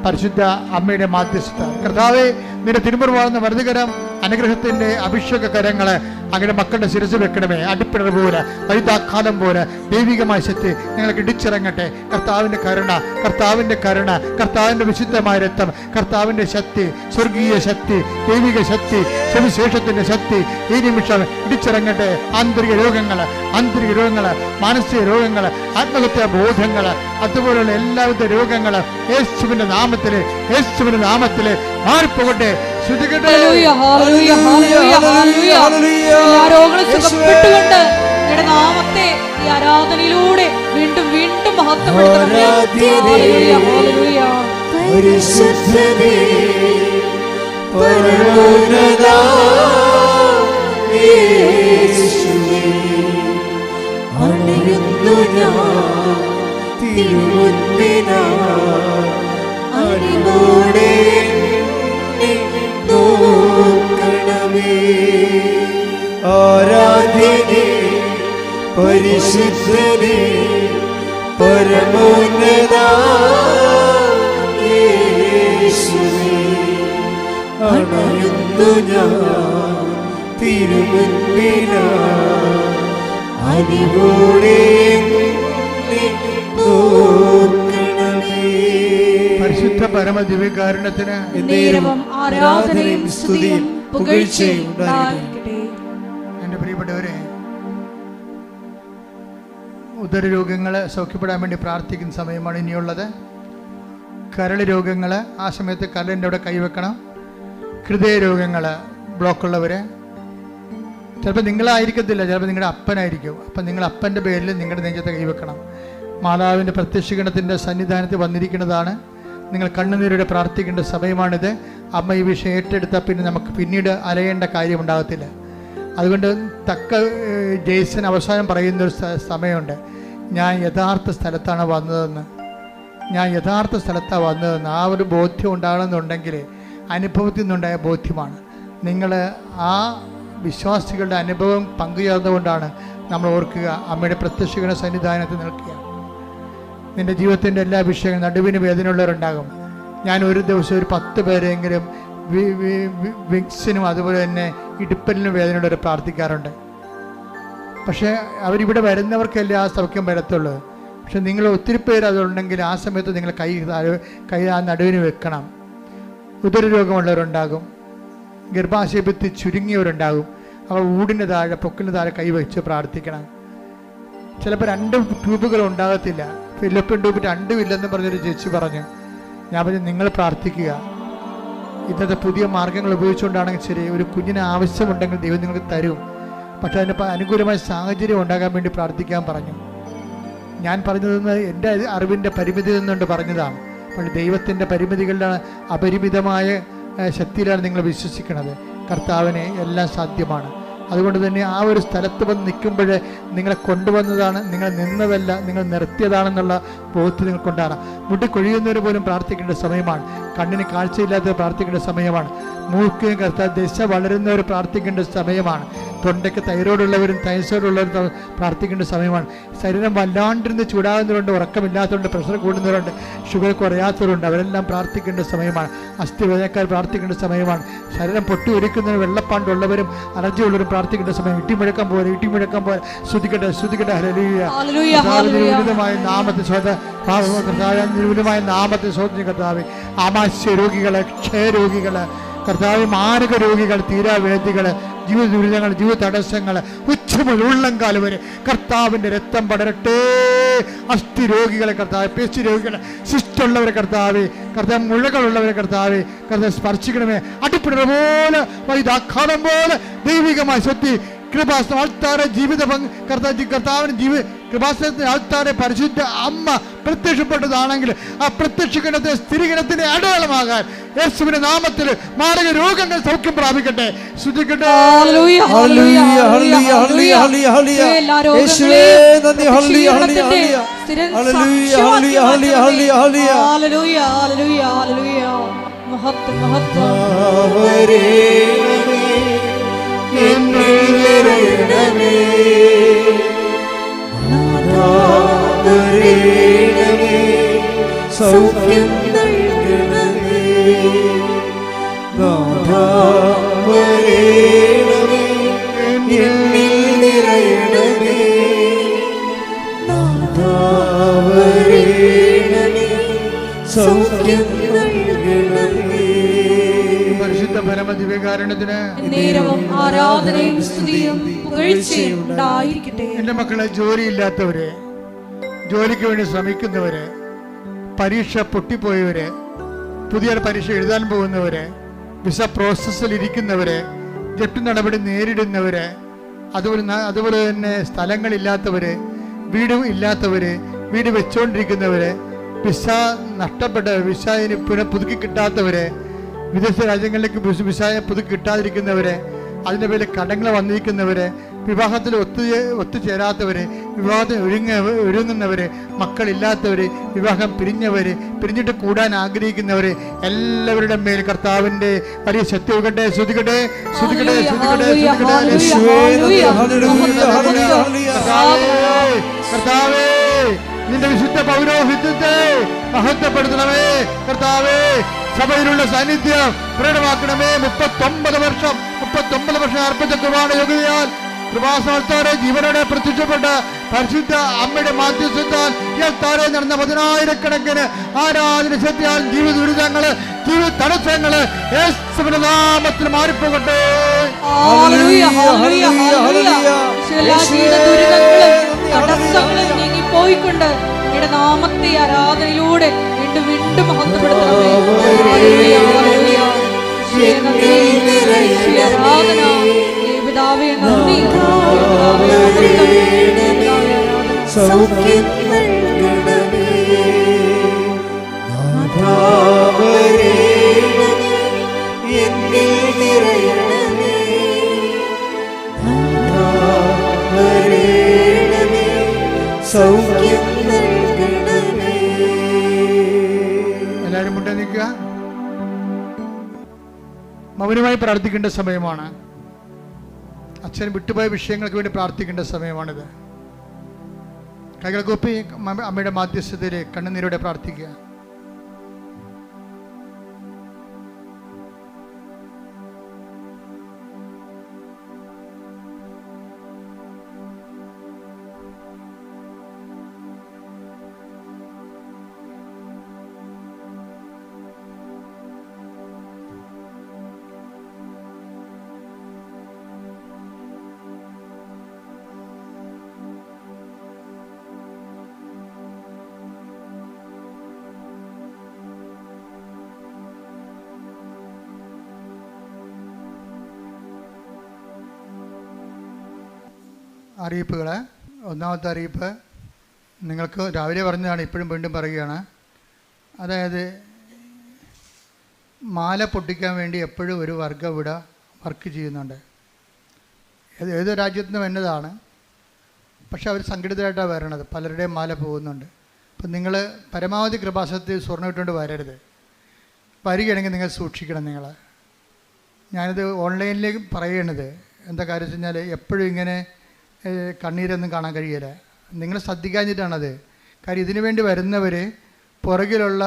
പരിശുദ്ധ അമ്മയുടെ മാധ്യസ്ഥത. കർത്താവേ, നിന്റെ തിരുമുറിവാർന്ന വലതുകരം അനുഗ്രഹത്തിന്റെ അഭിഷേക കരങ്ങള് അങ്ങനെ മക്കളുടെ ശിരസ് വെക്കണമേ. അടിപ്പിടർ പോലെ, വൈതാക്കാലം പോലെ ദൈവികമായ ശക്തി നിങ്ങൾക്ക് ഇടിച്ചിറങ്ങട്ടെ. കർത്താവിന്റെ കരുണ, കർത്താവിന്റെ കരുണ, കർത്താവിന്റെ വിശുദ്ധമായ രക്തം, കർത്താവിന്റെ ശക്തി, സ്വർഗീയ ശക്തി, ദൈവിക ശക്തി, സുവിശേഷത്തിന്റെ ശക്തി ഈ നിമിഷം ഇടിച്ചിറങ്ങട്ടെ. ആന്തരിക രോഗങ്ങള്, മാനസിക രോഗങ്ങള്, ആത്മഹത്യാ ബോധങ്ങള്, അതുപോലുള്ള എല്ലാവിധ രോഗങ്ങള് യേശുവിന്റെ നാമത്തില് മാറിപ്പോകട്ടെ. ഹല്ലേലൂയ, ഹല്ലേലൂയ, ഹല്ലേലൂയ, ഹല്ലേലൂയ. എല്ലാ രോഗങ്ങളും സുഖപ്പെട്ടുകൊണ്ട് നിങ്ങളുടെ നാമത്തെ ഈ ആരാധനയിലൂടെ വീണ്ടും വീണ്ടും മഹത്വപ്പെടുത്തണമേ. Hallelujah, hallelujah. പരിശുദ്ധനേ പരമോന്നത യേശുവേ, അണയുന്നു ഞാൻ തിരുമുൻപിലായി, അലിവോടെ എന്നെ നോക്കണമേ. ആരാധ്യനേ പരിശുദ്ധനേ പരമോന്നത യേശുവേ, അണയുന്നു ഞാൻ തിരുമുൻപിലായി, അലിവോടെ എന്നെ നോക്കണമേ. പരിശുദ്ധ പരമദിവ്യകാരുണ്യത്തിന് നേരവും ആരാധനയും സ്തുതിയും പുകഴ്ചയും ഉണ്ടായിരിക്കട്ടെ. എൻ്റെ പ്രിയപ്പെട്ടവരെ, ഉദരരോഗങ്ങൾ സൗഖ്യപ്പെടാൻ വേണ്ടി പ്രാർത്ഥിക്കുന്ന സമയമാണ് ഇനിയുള്ളത്. കരൾ രോഗങ്ങൾ, ആ സമയത്ത് കരളിൻ്റെ അവിടെ കൈവെക്കണം. ഹൃദയ രോഗങ്ങൾ, ബ്ലോക്കുള്ളവർ, ചിലപ്പോൾ നിങ്ങളായിരിക്കത്തില്ല, ചിലപ്പോൾ നിങ്ങളുടെ അപ്പനായിരിക്കും. അപ്പം നിങ്ങൾ അപ്പൻ്റെ പേരിൽ നിങ്ങളുടെ നെഞ്ചത്തെ കൈവെക്കണം. മാതാവിൻ്റെ പ്രത്യക്ഷീകരണത്തിൻ്റെ സന്നിധാനത്തിൽ വന്നിരിക്കുന്നതാണ്. നിങ്ങൾ കണ്ണുനീരോടെ പ്രാർത്ഥിക്കേണ്ട സമയമാണിത്. അമ്മ ഈ വിഷയം ഏറ്റെടുത്താൽ പിന്നെ നമുക്ക് പിന്നീട് അലയേണ്ട കാര്യമുണ്ടാകത്തില്ല. അതുകൊണ്ട് ജെയ്സൺ അവസാനം പറയുന്നൊരു സമയമുണ്ട്, ഞാൻ യഥാർത്ഥ സ്ഥലത്താണ് വന്നതെന്ന്, ഞാൻ യഥാർത്ഥ സ്ഥലത്താണ് വന്നതെന്ന്. ആ ഒരു ബോധ്യം ഉണ്ടാകണമെന്നുണ്ടെങ്കിൽ അനുഭവത്തിൽ നിന്നുണ്ടായ ബോധ്യമാണ്. നിങ്ങൾ ആ വിശ്വാസികളുടെ അനുഭവം പങ്കുചേർന്നുകൊണ്ടാണ് നമ്മൾ ഓർക്കുക, അമ്മയുടെ പ്രത്യക്ഷീകരണ സന്നിധാനത്തിൽ നിൽക്കുക. നിൻ്റെ ജീവിതത്തിൻ്റെ എല്ലാ വിഷയങ്ങളും, നടുവിന് വേദനയുള്ളവരുണ്ടാകും. ഞാൻ ഒരു ദിവസം ഒരു 10 പേരെങ്കിലും വിക്സിനും അതുപോലെ തന്നെ ഇടുപ്പലിനും വേദനയുള്ളവർ പ്രാർത്ഥിക്കാറുണ്ട്. പക്ഷേ അവരിവിടെ വരുന്നവർക്കല്ലേ ആ സൗഖ്യം വരത്തുള്ളൂ. പക്ഷെ നിങ്ങൾ ഒത്തിരി പേര് അതുണ്ടെങ്കിൽ ആ സമയത്ത് നിങ്ങൾ കൈ ആ നടുവിന് വെക്കണം. ഉദരരോഗമുള്ളവരുണ്ടാകും, ഗർഭാശയഭിത്തി ചുരുങ്ങിയവരുണ്ടാകും. അവർ ഊടിന് താഴെ പൊക്കിന് താഴെ കൈവച്ച് പ്രാർത്ഥിക്കണം. ചിലപ്പോൾ 2 ട്യൂബുകൾ ഉണ്ടാകത്തില്ല. ഫിലിപ്പിൻ ട്യൂബ് 2 ഇല്ലെന്ന് പറഞ്ഞൊരു ചേച്ചി പറഞ്ഞു. ഞാൻ പറഞ്ഞു, നിങ്ങൾ പ്രാർത്ഥിക്കുക. ഇന്നത്തെ പുതിയ മാർഗങ്ങൾ ഉപയോഗിച്ചുകൊണ്ടാണെങ്കിൽ ശരി, ഒരു കുഞ്ഞിന് ആവശ്യമുണ്ടെങ്കിൽ ദൈവം നിങ്ങൾക്ക് തരും. പക്ഷെ അതിന് അനുകൂലമായ സാഹചര്യം ഉണ്ടാകാൻ വേണ്ടി പ്രാർത്ഥിക്കാൻ പറഞ്ഞു. ഞാൻ പറഞ്ഞതെന്ന് എൻ്റെ അറിവിൻ്റെ പരിമിതി നിന്നുകൊണ്ട് പറഞ്ഞതാണ്. പക്ഷേ ദൈവത്തിൻ്റെ പരിമിതികളുടെ അപരിമിതമായ ശക്തിയിലാണ് നിങ്ങൾ വിശ്വസിക്കുന്നത്. കർത്താവിന് എല്ലാം സാധ്യമാണ്. അതുകൊണ്ട് തന്നെ ആ ഒരു സ്ഥലത്ത് വന്ന് നിൽക്കുമ്പോൾ നിങ്ങളെ കൊണ്ടുവന്നതാണ്, നിങ്ങൾ നിന്നതല്ല, നിങ്ങൾ നിർത്തിയതാണെന്നുള്ള ബോധ്യം നിങ്ങൾക്കുണ്ടാകണം. മുട്ടി കൊഴിയുന്നവർ പോലും പ്രാർത്ഥിക്കേണ്ട സമയമാണ്. കണ്ണിന് കാഴ്ചയില്ലാത്തവർ പ്രാർത്ഥിക്കേണ്ട സമയമാണ്. മൂക്കിന് ദശ വളരുന്നവർ പ്രാർത്ഥിക്കേണ്ട സമയമാണ്. തൊണ്ടയ്ക്ക് തൈറോയ്ഡുള്ളവരും തൈസോയിഡുള്ളവരും പ്രാർത്ഥിക്കേണ്ട സമയമാണ്. ശരീരം വല്ലാണ്ടിരുന്ന് ചൂടാകുന്നവരുണ്ട്, ഉറക്കമില്ലാത്തവരുണ്ട്, പ്രഷർ കൂടുന്നവരുണ്ട്, ഷുഗർ കുറയാത്തവരുണ്ട്, അവരെല്ലാം പ്രാർത്ഥിക്കേണ്ട സമയമാണ്. അസ്ഥിവേദനക്കാർ പ്രാർത്ഥിക്കേണ്ട സമയമാണ്. ശരീരം പൊട്ടി ഒലിക്കുന്നവരും വെള്ളപ്പാണ്ടുള്ളവരും അലർജി ഉള്ളവരും പ്രാർത്ഥിക്കേണ്ട സമയം. ഇട്ടിമുഴക്കം പോലെ ശ്രുതിക്കട്ടെ വിവിധമായ നാമത്തെ വിവിധമായ നാമത്തെ സ്വന്തം കർത്താവേ. ആമാശയ രോഗികള്, ക്ഷയരോഗികള് കർത്താവ്, മാരക രോഗികൾ, തീരാവേദികൾ, ജീവിത ദുരിതങ്ങൾ, ജീവിത തടസ്സങ്ങൾ, ഉച്ചമുതൽ ഉള്ളംകാല് വരെ കർത്താവിൻ്റെ രക്തം പടരട്ടെ. അസ്ഥി രോഗികളെ കർത്താവ്, പേശി രോഗികളെ, ശിഷ്ടമുള്ളവരെ കർത്താവ്, മുഴകളുള്ളവരെ കർത്താവ് സ്പർശിക്കണമേ. അടിപ്പിട പോലെ വൈദാഘാതം പോലെ ദൈവികമായ ശക്തി കൃപാസനം ആൾത്താരെ ജീവിത കർത്താവിന് കൃപാസനത്തിന് ആൾത്താരെ പരിശുദ്ധ അമ്മ പ്രത്യക്ഷപ്പെട്ടതാണെങ്കിൽ ആ പ്രത്യക്ഷീകരണത്തെ സ്ഥിരീകരണത്തിന്റെ അടയാളമാകാൻ യേശുവിന്റെ നാമത്തിൽ മാരക രോഗങ്ങൾ സൗഖ്യം പ്രാപിക്കട്ടെ. ശ്രുതിക്കട്ടെ. സൗഖ്യം നൽകണമേ, എന്നിൽ നിറയണമേ, സൗഖ്യം നൽകണമേ. പരിശുദ്ധ പരമദിവ്യകാരുണ്യത്തിന് നേരവും ആരാധനയും സ്തുതിയും പുകഴ്ചയും ഉണ്ടായിരിക്കട്ടെ. എൻ്റെ മക്കളെ, ജോലിയില്ലാത്തവര്, ജോലിക്ക് വേണ്ടി ശ്രമിക്കുന്നവര്, പരീക്ഷ പൊട്ടിപ്പോയവര്, പുതിയ പരീക്ഷ എഴുതാൻ പോകുന്നവര്, വിസ പ്രോസസ്സിൽ ഇരിക്കുന്നവര്, ജപ്തി നടപടി നേരിടുന്നവര്, അതുപോലെ തന്നെ സ്ഥലങ്ങളില്ലാത്തവര്, വീട് ഇല്ലാത്തവര്, വീട് വെച്ചുകൊണ്ടിരിക്കുന്നവര്, വിസ നഷ്ടപ്പെട്ടവർ, വിസ ഇനി പുതുക്കി കിട്ടാത്തവര്, വിദേശ രാജ്യങ്ങളിലേക്ക് വിസ പുതുക്കി കിട്ടാതിരിക്കുന്നവര്, അതിൻ്റെ പേരിൽ കടങ്ങൾ വന്നിരിക്കുന്നവര്, വിവാഹത്തിൽ ഒത്തുചേരാത്തവര്, വിവാഹത്തിന് ഒരുങ്ങുന്നവര്, മക്കളില്ലാത്തവര്, വിവാഹം പിരിഞ്ഞിട്ട് കൂടാൻ ആഗ്രഹിക്കുന്നവര്, എല്ലാവരുടെ മേൽ കർത്താവിന്റെ വലിയ ശക്തി ഒഴുകട്ടെ. ശ്രുതിക്കട്ടെ. കർത്താവേ, നിന്റെ വിശുദ്ധ പൗരോഹിത്യത്തെ മഹത്വപ്പെടുത്തണമേ. കർത്താവേ, സഭയിലുള്ള സാന്നിധ്യം പ്രകടമാക്കണമേ. 39 വർഷം അർപ്പിച്ച കുർബാന യോഗ്യതയാൽ കൃപാസനത്തോടെ ജീവനോടെ പ്രത്യക്ഷപ്പെട്ട പരിശുദ്ധ അമ്മയുടെ മാധ്യസ്ഥത്താൽ താരെ നടന്ന 10,000-കണക്കിന് ആരാധന സത്യാൽ ജീവിത ദുരിതങ്ങള്, ജീവിത തടസ്സങ്ങള് യേശുവിന്റെ നാമത്തിൽ മാറിപ്പോകട്ടെ. തടസ്സങ്ങളും നീങ്ങിപ്പോയിക്കൊണ്ട് അങ്ങയുടെ നാമത്തെ ആരാധനയിലൂടെ വീണ്ടും വീണ്ടും മഹത്വപ്പെടുത്തണമേ. ആരാധന പിതാവേ, നന്ദി. സൗഖ്യം നൽകണമേ, നാഥാ വരേണമേ, എന്നിൽ നിറയണമേ, നാഥാ വരേണമേ, സൗഖ്യം നൽകണമേ. എല്ലാവരും മുന്നേ നിൽക്കുക. മൗനമായി പ്രാർത്ഥിക്കേണ്ട സമയമാണ്. അച്ഛൻ വിട്ടുപോയ വിഷയങ്ങൾക്ക് വേണ്ടി പ്രാർത്ഥിക്കേണ്ട സമയമാണിത്. കൈകൾ കൂപ്പി അമ്മയുടെ മാധ്യസ്ഥതയിൽ കണ്ണുനീരോടെ പ്രാർത്ഥിക്കുക. അറിയിപ്പുകൾ. ഒന്നാമത്തെ അറിയിപ്പ് നിങ്ങൾക്ക് രാവിലെ പറഞ്ഞതാണ്, ഇപ്പോഴും വീണ്ടും പറയുകയാണ്. അതായത് മാല പൊട്ടിക്കാൻ വേണ്ടി എപ്പോഴും ഒരു വർഗ്ഗം ഇവിടെ വർക്ക് ചെയ്യുന്നുണ്ട്. ഏത് രാജ്യത്തു നിന്നും എന്നതാണ്, പക്ഷെ അവർ സംഘടിതമായിട്ടാണ് വരണത്. പലരുടെയും മാല പോകുന്നുണ്ട്. അപ്പം നിങ്ങൾ പരമാവധി കൃപാസനത്തിൽ സ്വർണ്ണം ഇട്ടുകൊണ്ട് വരരുത്. വരികയാണെങ്കിൽ നിങ്ങൾ സൂക്ഷിക്കണം. ഞാനിത് ഓൺലൈനിലേക്ക് പറയണത് എന്താ കാര്യം വെച്ച് കഴിഞ്ഞാൽ എപ്പോഴും ഇങ്ങനെ കണ്ണീരൊന്നും കാണാൻ കഴിയില്ല. നിങ്ങൾ ശ്രദ്ധിക്കാഞ്ഞിട്ടാണത്. കാര്യം ഇതിനു വേണ്ടി വരുന്നവർ പുറകിലുള്ള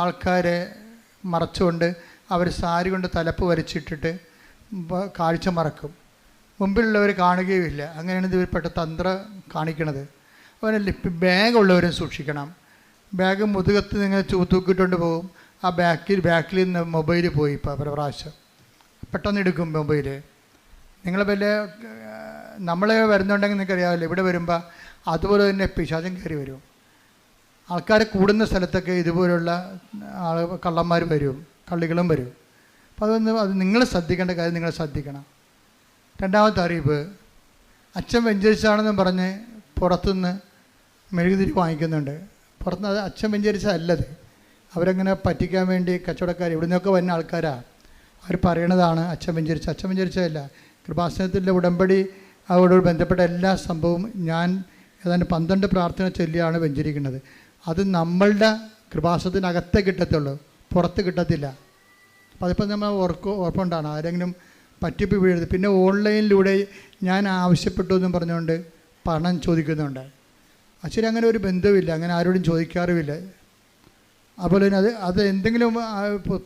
ആൾക്കാരെ മറച്ചുകൊണ്ട് അവർ സാരി കൊണ്ട് തലപ്പ് വരച്ചിട്ടിട്ട് കാഴ്ച മറക്കും. മുമ്പിലുള്ളവർ കാണുകയുമില്ല. അങ്ങനെയാണ് ഇവർ തന്ത്രം കാണിക്കണത്. അതുപോലെ ബാഗുള്ളവരും സൂക്ഷിക്കണം. ബാഗ് മുതുകത്ത് നിങ്ങൾ തൂക്കിയിട്ടുണ്ട് പോകും. ആ ബാക്കിൽ നിന്ന് മൊബൈൽ പോയി. ഇപ്പോൾ പല പ്രാവശ്യം പെട്ടെന്ന് എടുക്കും മൊബൈൽ. നിങ്ങൾ വലിയ നമ്മളെ വരുന്നുണ്ടെങ്കിൽ നിങ്ങൾക്ക് അറിയാമല്ലോ, ഇവിടെ വരുമ്പോൾ അതുപോലെ തന്നെ പിശാചം കയറി വരും. ആൾക്കാർ കൂടുന്ന സ്ഥലത്തൊക്കെ ഇതുപോലുള്ള കള്ളന്മാർ വരും, കള്ളികളും വരും. അപ്പോൾ അത് നിങ്ങൾ ശ്രദ്ധിക്കേണ്ട കാര്യം നിങ്ങൾ ശ്രദ്ധിക്കണം. രണ്ടാമത്തെ അറിയിപ്പ്, അച്ഛൻ വെഞ്ചരിച്ചാണെന്നും പറഞ്ഞ് പുറത്തുനിന്ന് മെഴുകുതിരി വാങ്ങിക്കുന്നുണ്ട്. പുറത്തുനിന്ന് അത് അച്ഛൻ വെഞ്ചരിച്ചതല്ലത്. അവരങ്ങനെ പറ്റിക്കാൻ വേണ്ടി കച്ചവടക്കാർ ഇവിടെ നിന്നൊക്കെ വരുന്ന ആൾക്കാരാണ്. അവർ പറയണതാണ് അച്ഛൻ വെഞ്ചരിച്ചതല്ല. കൃപാസനത്തിൻ്റെ ഉടമ്പടി അവരോട് ബന്ധപ്പെട്ട എല്ലാ സംഭവവും ഞാൻ ഏതാണ്ട് 12 പ്രാർത്ഥന ചൊല്ലിയാണ് വെഞ്ചരിക്കുന്നത്. അത് നമ്മളുടെ കൃപാസനത്തിനകത്തേ കിട്ടത്തുള്ളൂ, പുറത്ത് കിട്ടത്തില്ല. അപ്പോൾ അതിപ്പോൾ നമ്മൾ ഓർപ്പുണ്ടാണ്. ആരെങ്കിലും പറ്റിപ്പ് വീഴരുത്. പിന്നെ ഓൺലൈനിലൂടെ ഞാൻ ആവശ്യപ്പെട്ടു എന്നും പറഞ്ഞുകൊണ്ട് പണം ചോദിക്കുന്നുണ്ട്. അച്ഛന് അങ്ങനെ ഒരു ബന്ധവുമില്ല, അങ്ങനെ ആരോടും ചോദിക്കാറുമില്ല. അതുപോലെ തന്നെ അത് എന്തെങ്കിലും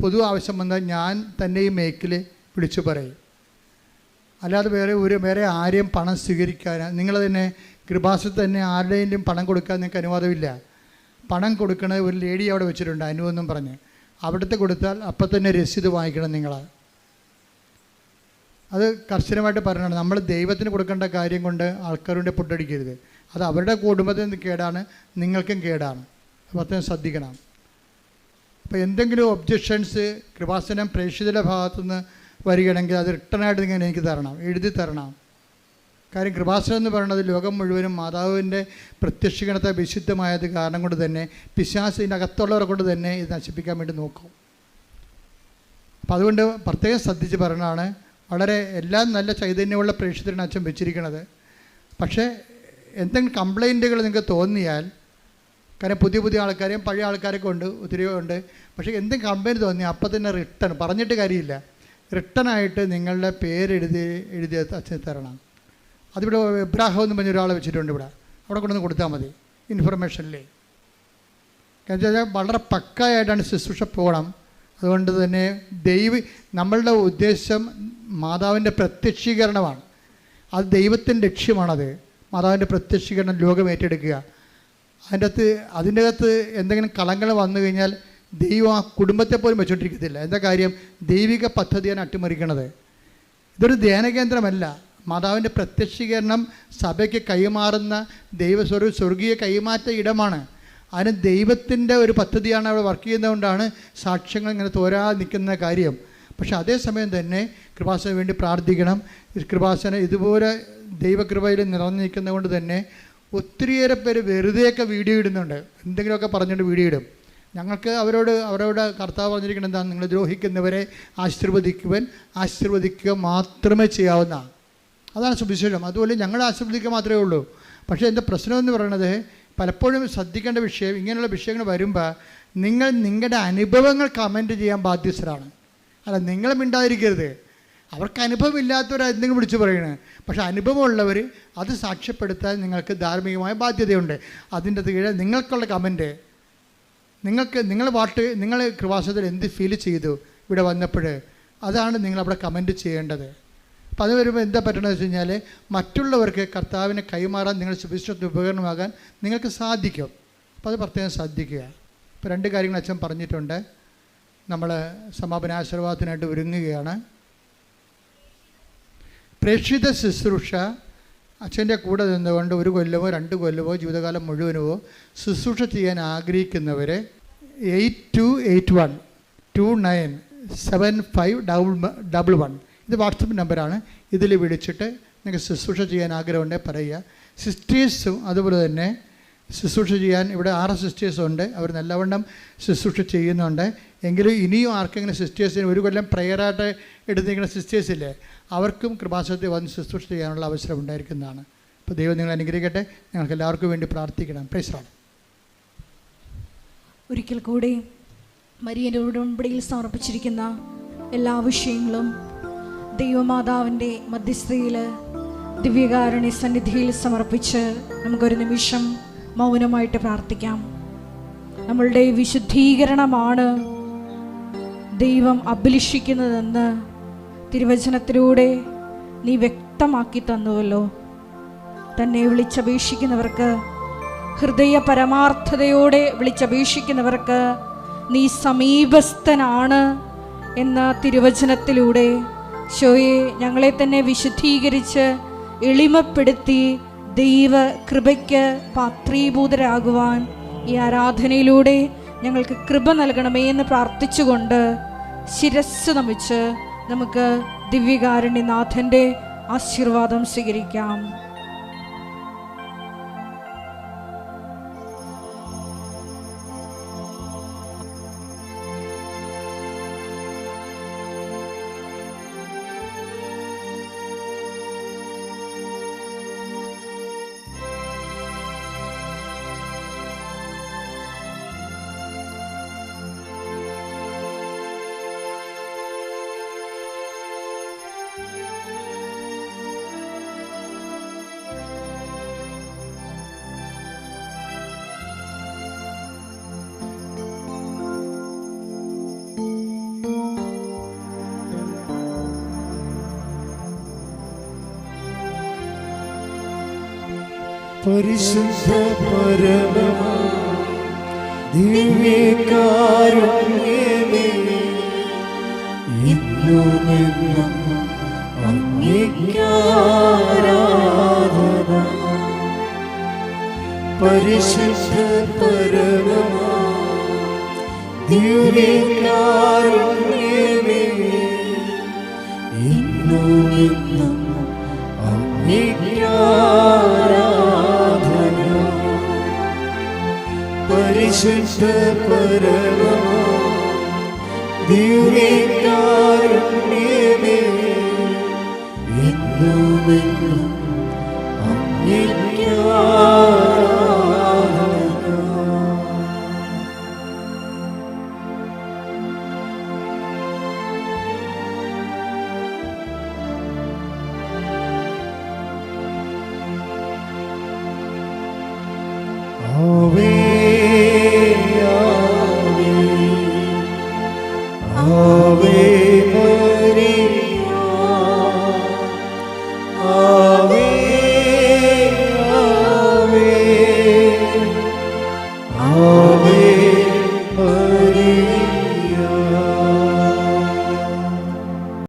പൊതു ആവശ്യം വന്നാൽ ഞാൻ തന്നെ ഈ മേക്കിൽ വിളിച്ചു പറയും. അല്ലാതെ വേറെ ആരെയും പണം സ്വീകരിക്കാൻ നിങ്ങൾ തന്നെ കൃപാസനത്തിൽ തന്നെ ആരുടെയും പണം കൊടുക്കാൻ നിങ്ങൾക്ക് അനുവാദമില്ല. പണം കൊടുക്കണത് ഒരു ലേഡി അവിടെ വെച്ചിട്ടുണ്ട്, അനുവെന്നും പറഞ്ഞ്. അവിടുത്തെ കൊടുത്താൽ അപ്പം തന്നെ രസീത് വാങ്ങിക്കണം നിങ്ങൾ. അത് കർശനമായിട്ട് പറയണം. നമ്മൾ ദൈവത്തിന് കൊടുക്കേണ്ട കാര്യം കൊണ്ട് ആൾക്കാരുടെ പൊട്ടടിക്കരുത്. അത് അവരുടെ കുടുംബത്തിന് കേടാണ്, നിങ്ങൾക്കും കേടാണ്. അപ്പം ശ്രദ്ധിക്കണം. അപ്പോൾ എന്തെങ്കിലും ഒബ്ജക്ഷൻസ് കൃപാസനം പ്രേക്ഷിതരുടെ ഭാഗത്തുനിന്ന് വരികയാണെങ്കിൽ അത് റിട്ടേണായിട്ട് നിങ്ങൾ എനിക്ക് തരണം, എഴുതി തരണം. കാര്യം കൃപാസനം എന്ന് പറയുന്നത് ലോകം മുഴുവനും മാതാവിൻ്റെ പ്രത്യക്ഷീകരണത്തെ വിശുദ്ധമായത് കാരണം കൊണ്ട് തന്നെ പിശാചിൻ്റെ അകത്തുള്ളവരെ കൊണ്ട് തന്നെ ഇത് നശിപ്പിക്കാൻ വേണ്ടി നോക്കും. അപ്പോൾ അതുകൊണ്ട് പ്രത്യേകം ശ്രദ്ധിച്ച് പറയണതാണ്. വളരെ എല്ലാം നല്ല ചൈതന്യമുള്ള പ്രേക്ഷിതരാണ് അച്ഛൻ വെച്ചിരിക്കുന്നത്. പക്ഷേ എന്തെങ്കിലും കംപ്ലൈൻറ്റുകൾ നിങ്ങൾക്ക് തോന്നിയാൽ, കാരണം പുതിയ ആൾക്കാരെയും പഴയ ആൾക്കാരൊക്കെ ഉണ്ട്, ഒത്തിരി ഉണ്ട്. പക്ഷേ എന്തെങ്കിലും കംപ്ലൈൻറ്റ് തോന്നിയാൽ അപ്പം തന്നെ റിട്ടേൺ പറഞ്ഞിട്ട് കാര്യമില്ല, റിട്ടേണായിട്ട് നിങ്ങളുടെ എഴുതി അച്ഛന് തരണം. അതിവിടെ എബ്രാഹം എന്ന് പറഞ്ഞ ഒരാളെ വെച്ചിട്ടുണ്ട്. അവിടെ കൊണ്ടുവന്ന് കൊടുത്താൽ മതി ഇൻഫർമേഷനിലേ. കാരണം വെച്ചാൽ വളരെ പക്കായായിട്ടാണ് ശുശ്രൂഷ പോകണം. അതുകൊണ്ട് തന്നെ നമ്മളുടെ ഉദ്ദേശം മാതാവിൻ്റെ പ്രത്യക്ഷീകരണമാണ്. അത് ദൈവത്തിൻ്റെ ലക്ഷ്യമാണത്. മാതാവിൻ്റെ പ്രത്യക്ഷീകരണം ലോകം ഏറ്റെടുക്കുക. അതിൻ്റെ അകത്ത് എന്തെങ്കിലും കളങ്ങൾ വന്നു കഴിഞ്ഞാൽ ദൈവം ആ കുടുംബത്തെ പോലും വെച്ചുകൊണ്ടിരിക്കത്തില്ല. എന്താ കാര്യം? ദൈവിക പദ്ധതിയാണ് അട്ടിമറിക്കണത്. ഇതൊരു ധ്യാനകേന്ദ്രമല്ല. മാതാവിൻ്റെ പ്രത്യക്ഷീകരണം സഭയ്ക്ക് കൈമാറുന്ന സ്വർഗീയ കൈമാറ്റ ഇടമാണ്. അതിന് ദൈവത്തിൻ്റെ ഒരു പദ്ധതിയാണ് അവിടെ വർക്ക് ചെയ്യുന്നതുകൊണ്ടാണ് സാക്ഷ്യങ്ങൾ ഇങ്ങനെ തോരാതെ നിൽക്കുന്ന കാര്യം. പക്ഷേ അതേസമയം തന്നെ കൃപാസനു വേണ്ടി പ്രാർത്ഥിക്കണം. കൃപാസന ഇതുപോലെ ദൈവകൃപയിൽ നിറഞ്ഞു നിൽക്കുന്നത് കൊണ്ട് തന്നെ ഒത്തിരിയേറെ പേര് വെറുതെയൊക്കെ വീഡിയോ ഇടുന്നുണ്ട്. എന്തെങ്കിലുമൊക്കെ പറഞ്ഞുകൊണ്ട് വീഡിയോ ഇടും. ഞങ്ങൾക്ക് അവരോട് കർത്താവ് പറഞ്ഞിരിക്കുന്നത് എന്താണ്? നിങ്ങൾ ദ്രോഹിക്കുന്നവരെ ആശീർവദിക്കുക മാത്രമേ ചെയ്യാവുന്ന. അതാണ് സുവിശേഷം. അതുപോലെ ഞങ്ങൾ ആശീർവദിക്കുക മാത്രമേ ഉള്ളൂ. പക്ഷേ എൻ്റെ പ്രശ്നമെന്ന് പറയുന്നത് പലപ്പോഴും ശ്രദ്ധിക്കേണ്ട വിഷയം, ഇങ്ങനെയുള്ള വിഷയങ്ങൾ വരുമ്പോൾ നിങ്ങളുടെ അനുഭവങ്ങൾ കമൻറ്റ് ചെയ്യാൻ ബാധ്യസ്ഥരാണ്. അല്ല, നിങ്ങൾ മിണ്ടാതിരിക്കരുത്. അവർക്ക് അനുഭവം ഇല്ലാത്തവർ എന്തെങ്കിലും വിളിച്ചു പറയണേ. പക്ഷേ അനുഭവമുള്ളവർ അത് സാക്ഷ്യപ്പെടുത്താൻ നിങ്ങൾക്ക് ധാർമ്മികമായ ബാധ്യതയുണ്ട്. അതിൻ്റെ കീഴിൽ നിങ്ങൾക്കുള്ള കമൻറ്റ്, നിങ്ങൾ കൃപാസനത്തിൽ എന്ത് ഫീൽ ചെയ്തു ഇവിടെ വന്നപ്പോൾ, അതാണ് നിങ്ങളവിടെ കമൻറ്റ് ചെയ്യേണ്ടത്. അപ്പോൾ അത് വരുമ്പോൾ എന്താ പറ്റണമെന്ന് വെച്ച് കഴിഞ്ഞാൽ മറ്റുള്ളവർക്ക് കർത്താവിനെ കൈമാറാൻ നിങ്ങൾ സുവിശേഷത്തിന് ഉപകരണമാകാൻ നിങ്ങൾക്ക് സാധിക്കും. അപ്പോൾ അത് പ്രത്യേകം ശ്രദ്ധിക്കുക. ഇപ്പോൾ 2 കാര്യങ്ങൾ അച്ഛൻ പറഞ്ഞിട്ടുണ്ട്. നമ്മൾ സമാപനാശീർവാദത്തിനായിട്ട് ഒരുങ്ങുകയാണ്. പ്രേക്ഷിത ശുശ്രൂഷ അച്ഛൻ്റെ കൂടെ നിന്നുകൊണ്ട് 1 കൊല്ലമോ 2 കൊല്ലമോ ജീവിതകാലം മുഴുവനോ ശുശ്രൂഷ ചെയ്യാൻ ആഗ്രഹിക്കുന്നവരെ 8281297511 ഇത് വാട്സപ്പ് നമ്പറാണ്. ഇതിൽ വിളിച്ചിട്ട് നിങ്ങൾക്ക് ശുശ്രൂഷ ചെയ്യാൻ ആഗ്രഹമുണ്ടെങ്കിൽ പറയുക. സിസ്റ്റേഴ്സും അതുപോലെ തന്നെ ശുശ്രൂഷ ചെയ്യാൻ ഇവിടെ 6 സിസ്റ്റേഴ്സുണ്ട്. അവർ നല്ലവണ്ണം ശുശ്രൂഷ ചെയ്യുന്നുണ്ട്. എങ്കിലും ഇനിയും ആർക്കെങ്കിലും സിസ്റ്റേഴ്സിന് 1 കൊല്ലം പ്രയറായിട്ട് എടുത്തിരിക്കുന്ന സിസ്റ്റേഴ്സില്ലേ, അവർക്കും കൃപാസനത്തിൽ വന്ന് ശുശ്രൂഷ ചെയ്യാനുള്ള അവസരം ഉണ്ടായിരിക്കുന്നതാണ്. അപ്പോൾ ദൈവം നിങ്ങൾ അനുഗ്രഹിക്കട്ടെ. ഞങ്ങൾക്ക് എല്ലാവർക്കും വേണ്ടി പ്രാർത്ഥിക്കണം. Price the Lord. ഒരിക്കൽ കൂടി മരിയൻ്റെ ഉടമ്പടിയിൽ സമർപ്പിച്ചിരിക്കുന്ന എല്ലാ വിഷയങ്ങളും ദൈവമാതാവിൻ്റെ മധ്യസ്ഥതയിൽ ദിവ്യകാരുണ്യ സന്നിധിയിൽ സമർപ്പിച്ച് നമുക്കൊരു നിമിഷം മൗനമായിട്ട് പ്രാർത്ഥിക്കാം. നമ്മളുടെ വിശുദ്ധീകരണമാണ് ദൈവം അഭിലഷിക്കുന്നതെന്ന് തിരുവചനത്തിലൂടെ നീ വ്യക്തമാക്കി തന്നുവല്ലോ. തന്നെ വിളിച്ചപേക്ഷിക്കുന്നവർക്ക്, ഹൃദയ പരമാർത്ഥതയോടെ വിളിച്ചപേക്ഷിക്കുന്നവർക്ക് നീ സമീപസ്ഥനാണ് എന്ന തിരുവചനത്തിലൂടെ ശോയെ ഞങ്ങളെ തന്നെ വിശുദ്ധീകരിച്ച് എളിമപ്പെടുത്തി ദൈവ കൃപയ്ക്ക് പാത്രീഭൂതരാകുവാൻ ഈ ആരാധനയിലൂടെ ഞങ്ങൾക്ക് കൃപ നൽകണമേ എന്ന് പ്രാർത്ഥിച്ചുകൊണ്ട് ശിരസ്സ് നമിച്ച് നമുക്ക് ദിവ്യകാരുണ്യനാഥൻ്റെ ആശീർവാദം സ്വീകരിക്കാം. പരിശുദ്ധ പരമ ദിവ്യകാരുണ്യമേ, ഇന്നുമെന്നും അങ്ങേയ്ക്കാരാധന. പരിശുദ്ധ പരമ ദിവ്യകാരുണ്യമേ, ഇന്നുമെന്നും അങ്ങേയ്ക്കാരാധന. പരിശുദ്ധ പരമ ദിവ്യകാരുണ്യമേ, ഇന്നുമെന്നും അങ്ങേയ്ക്കാരാധന.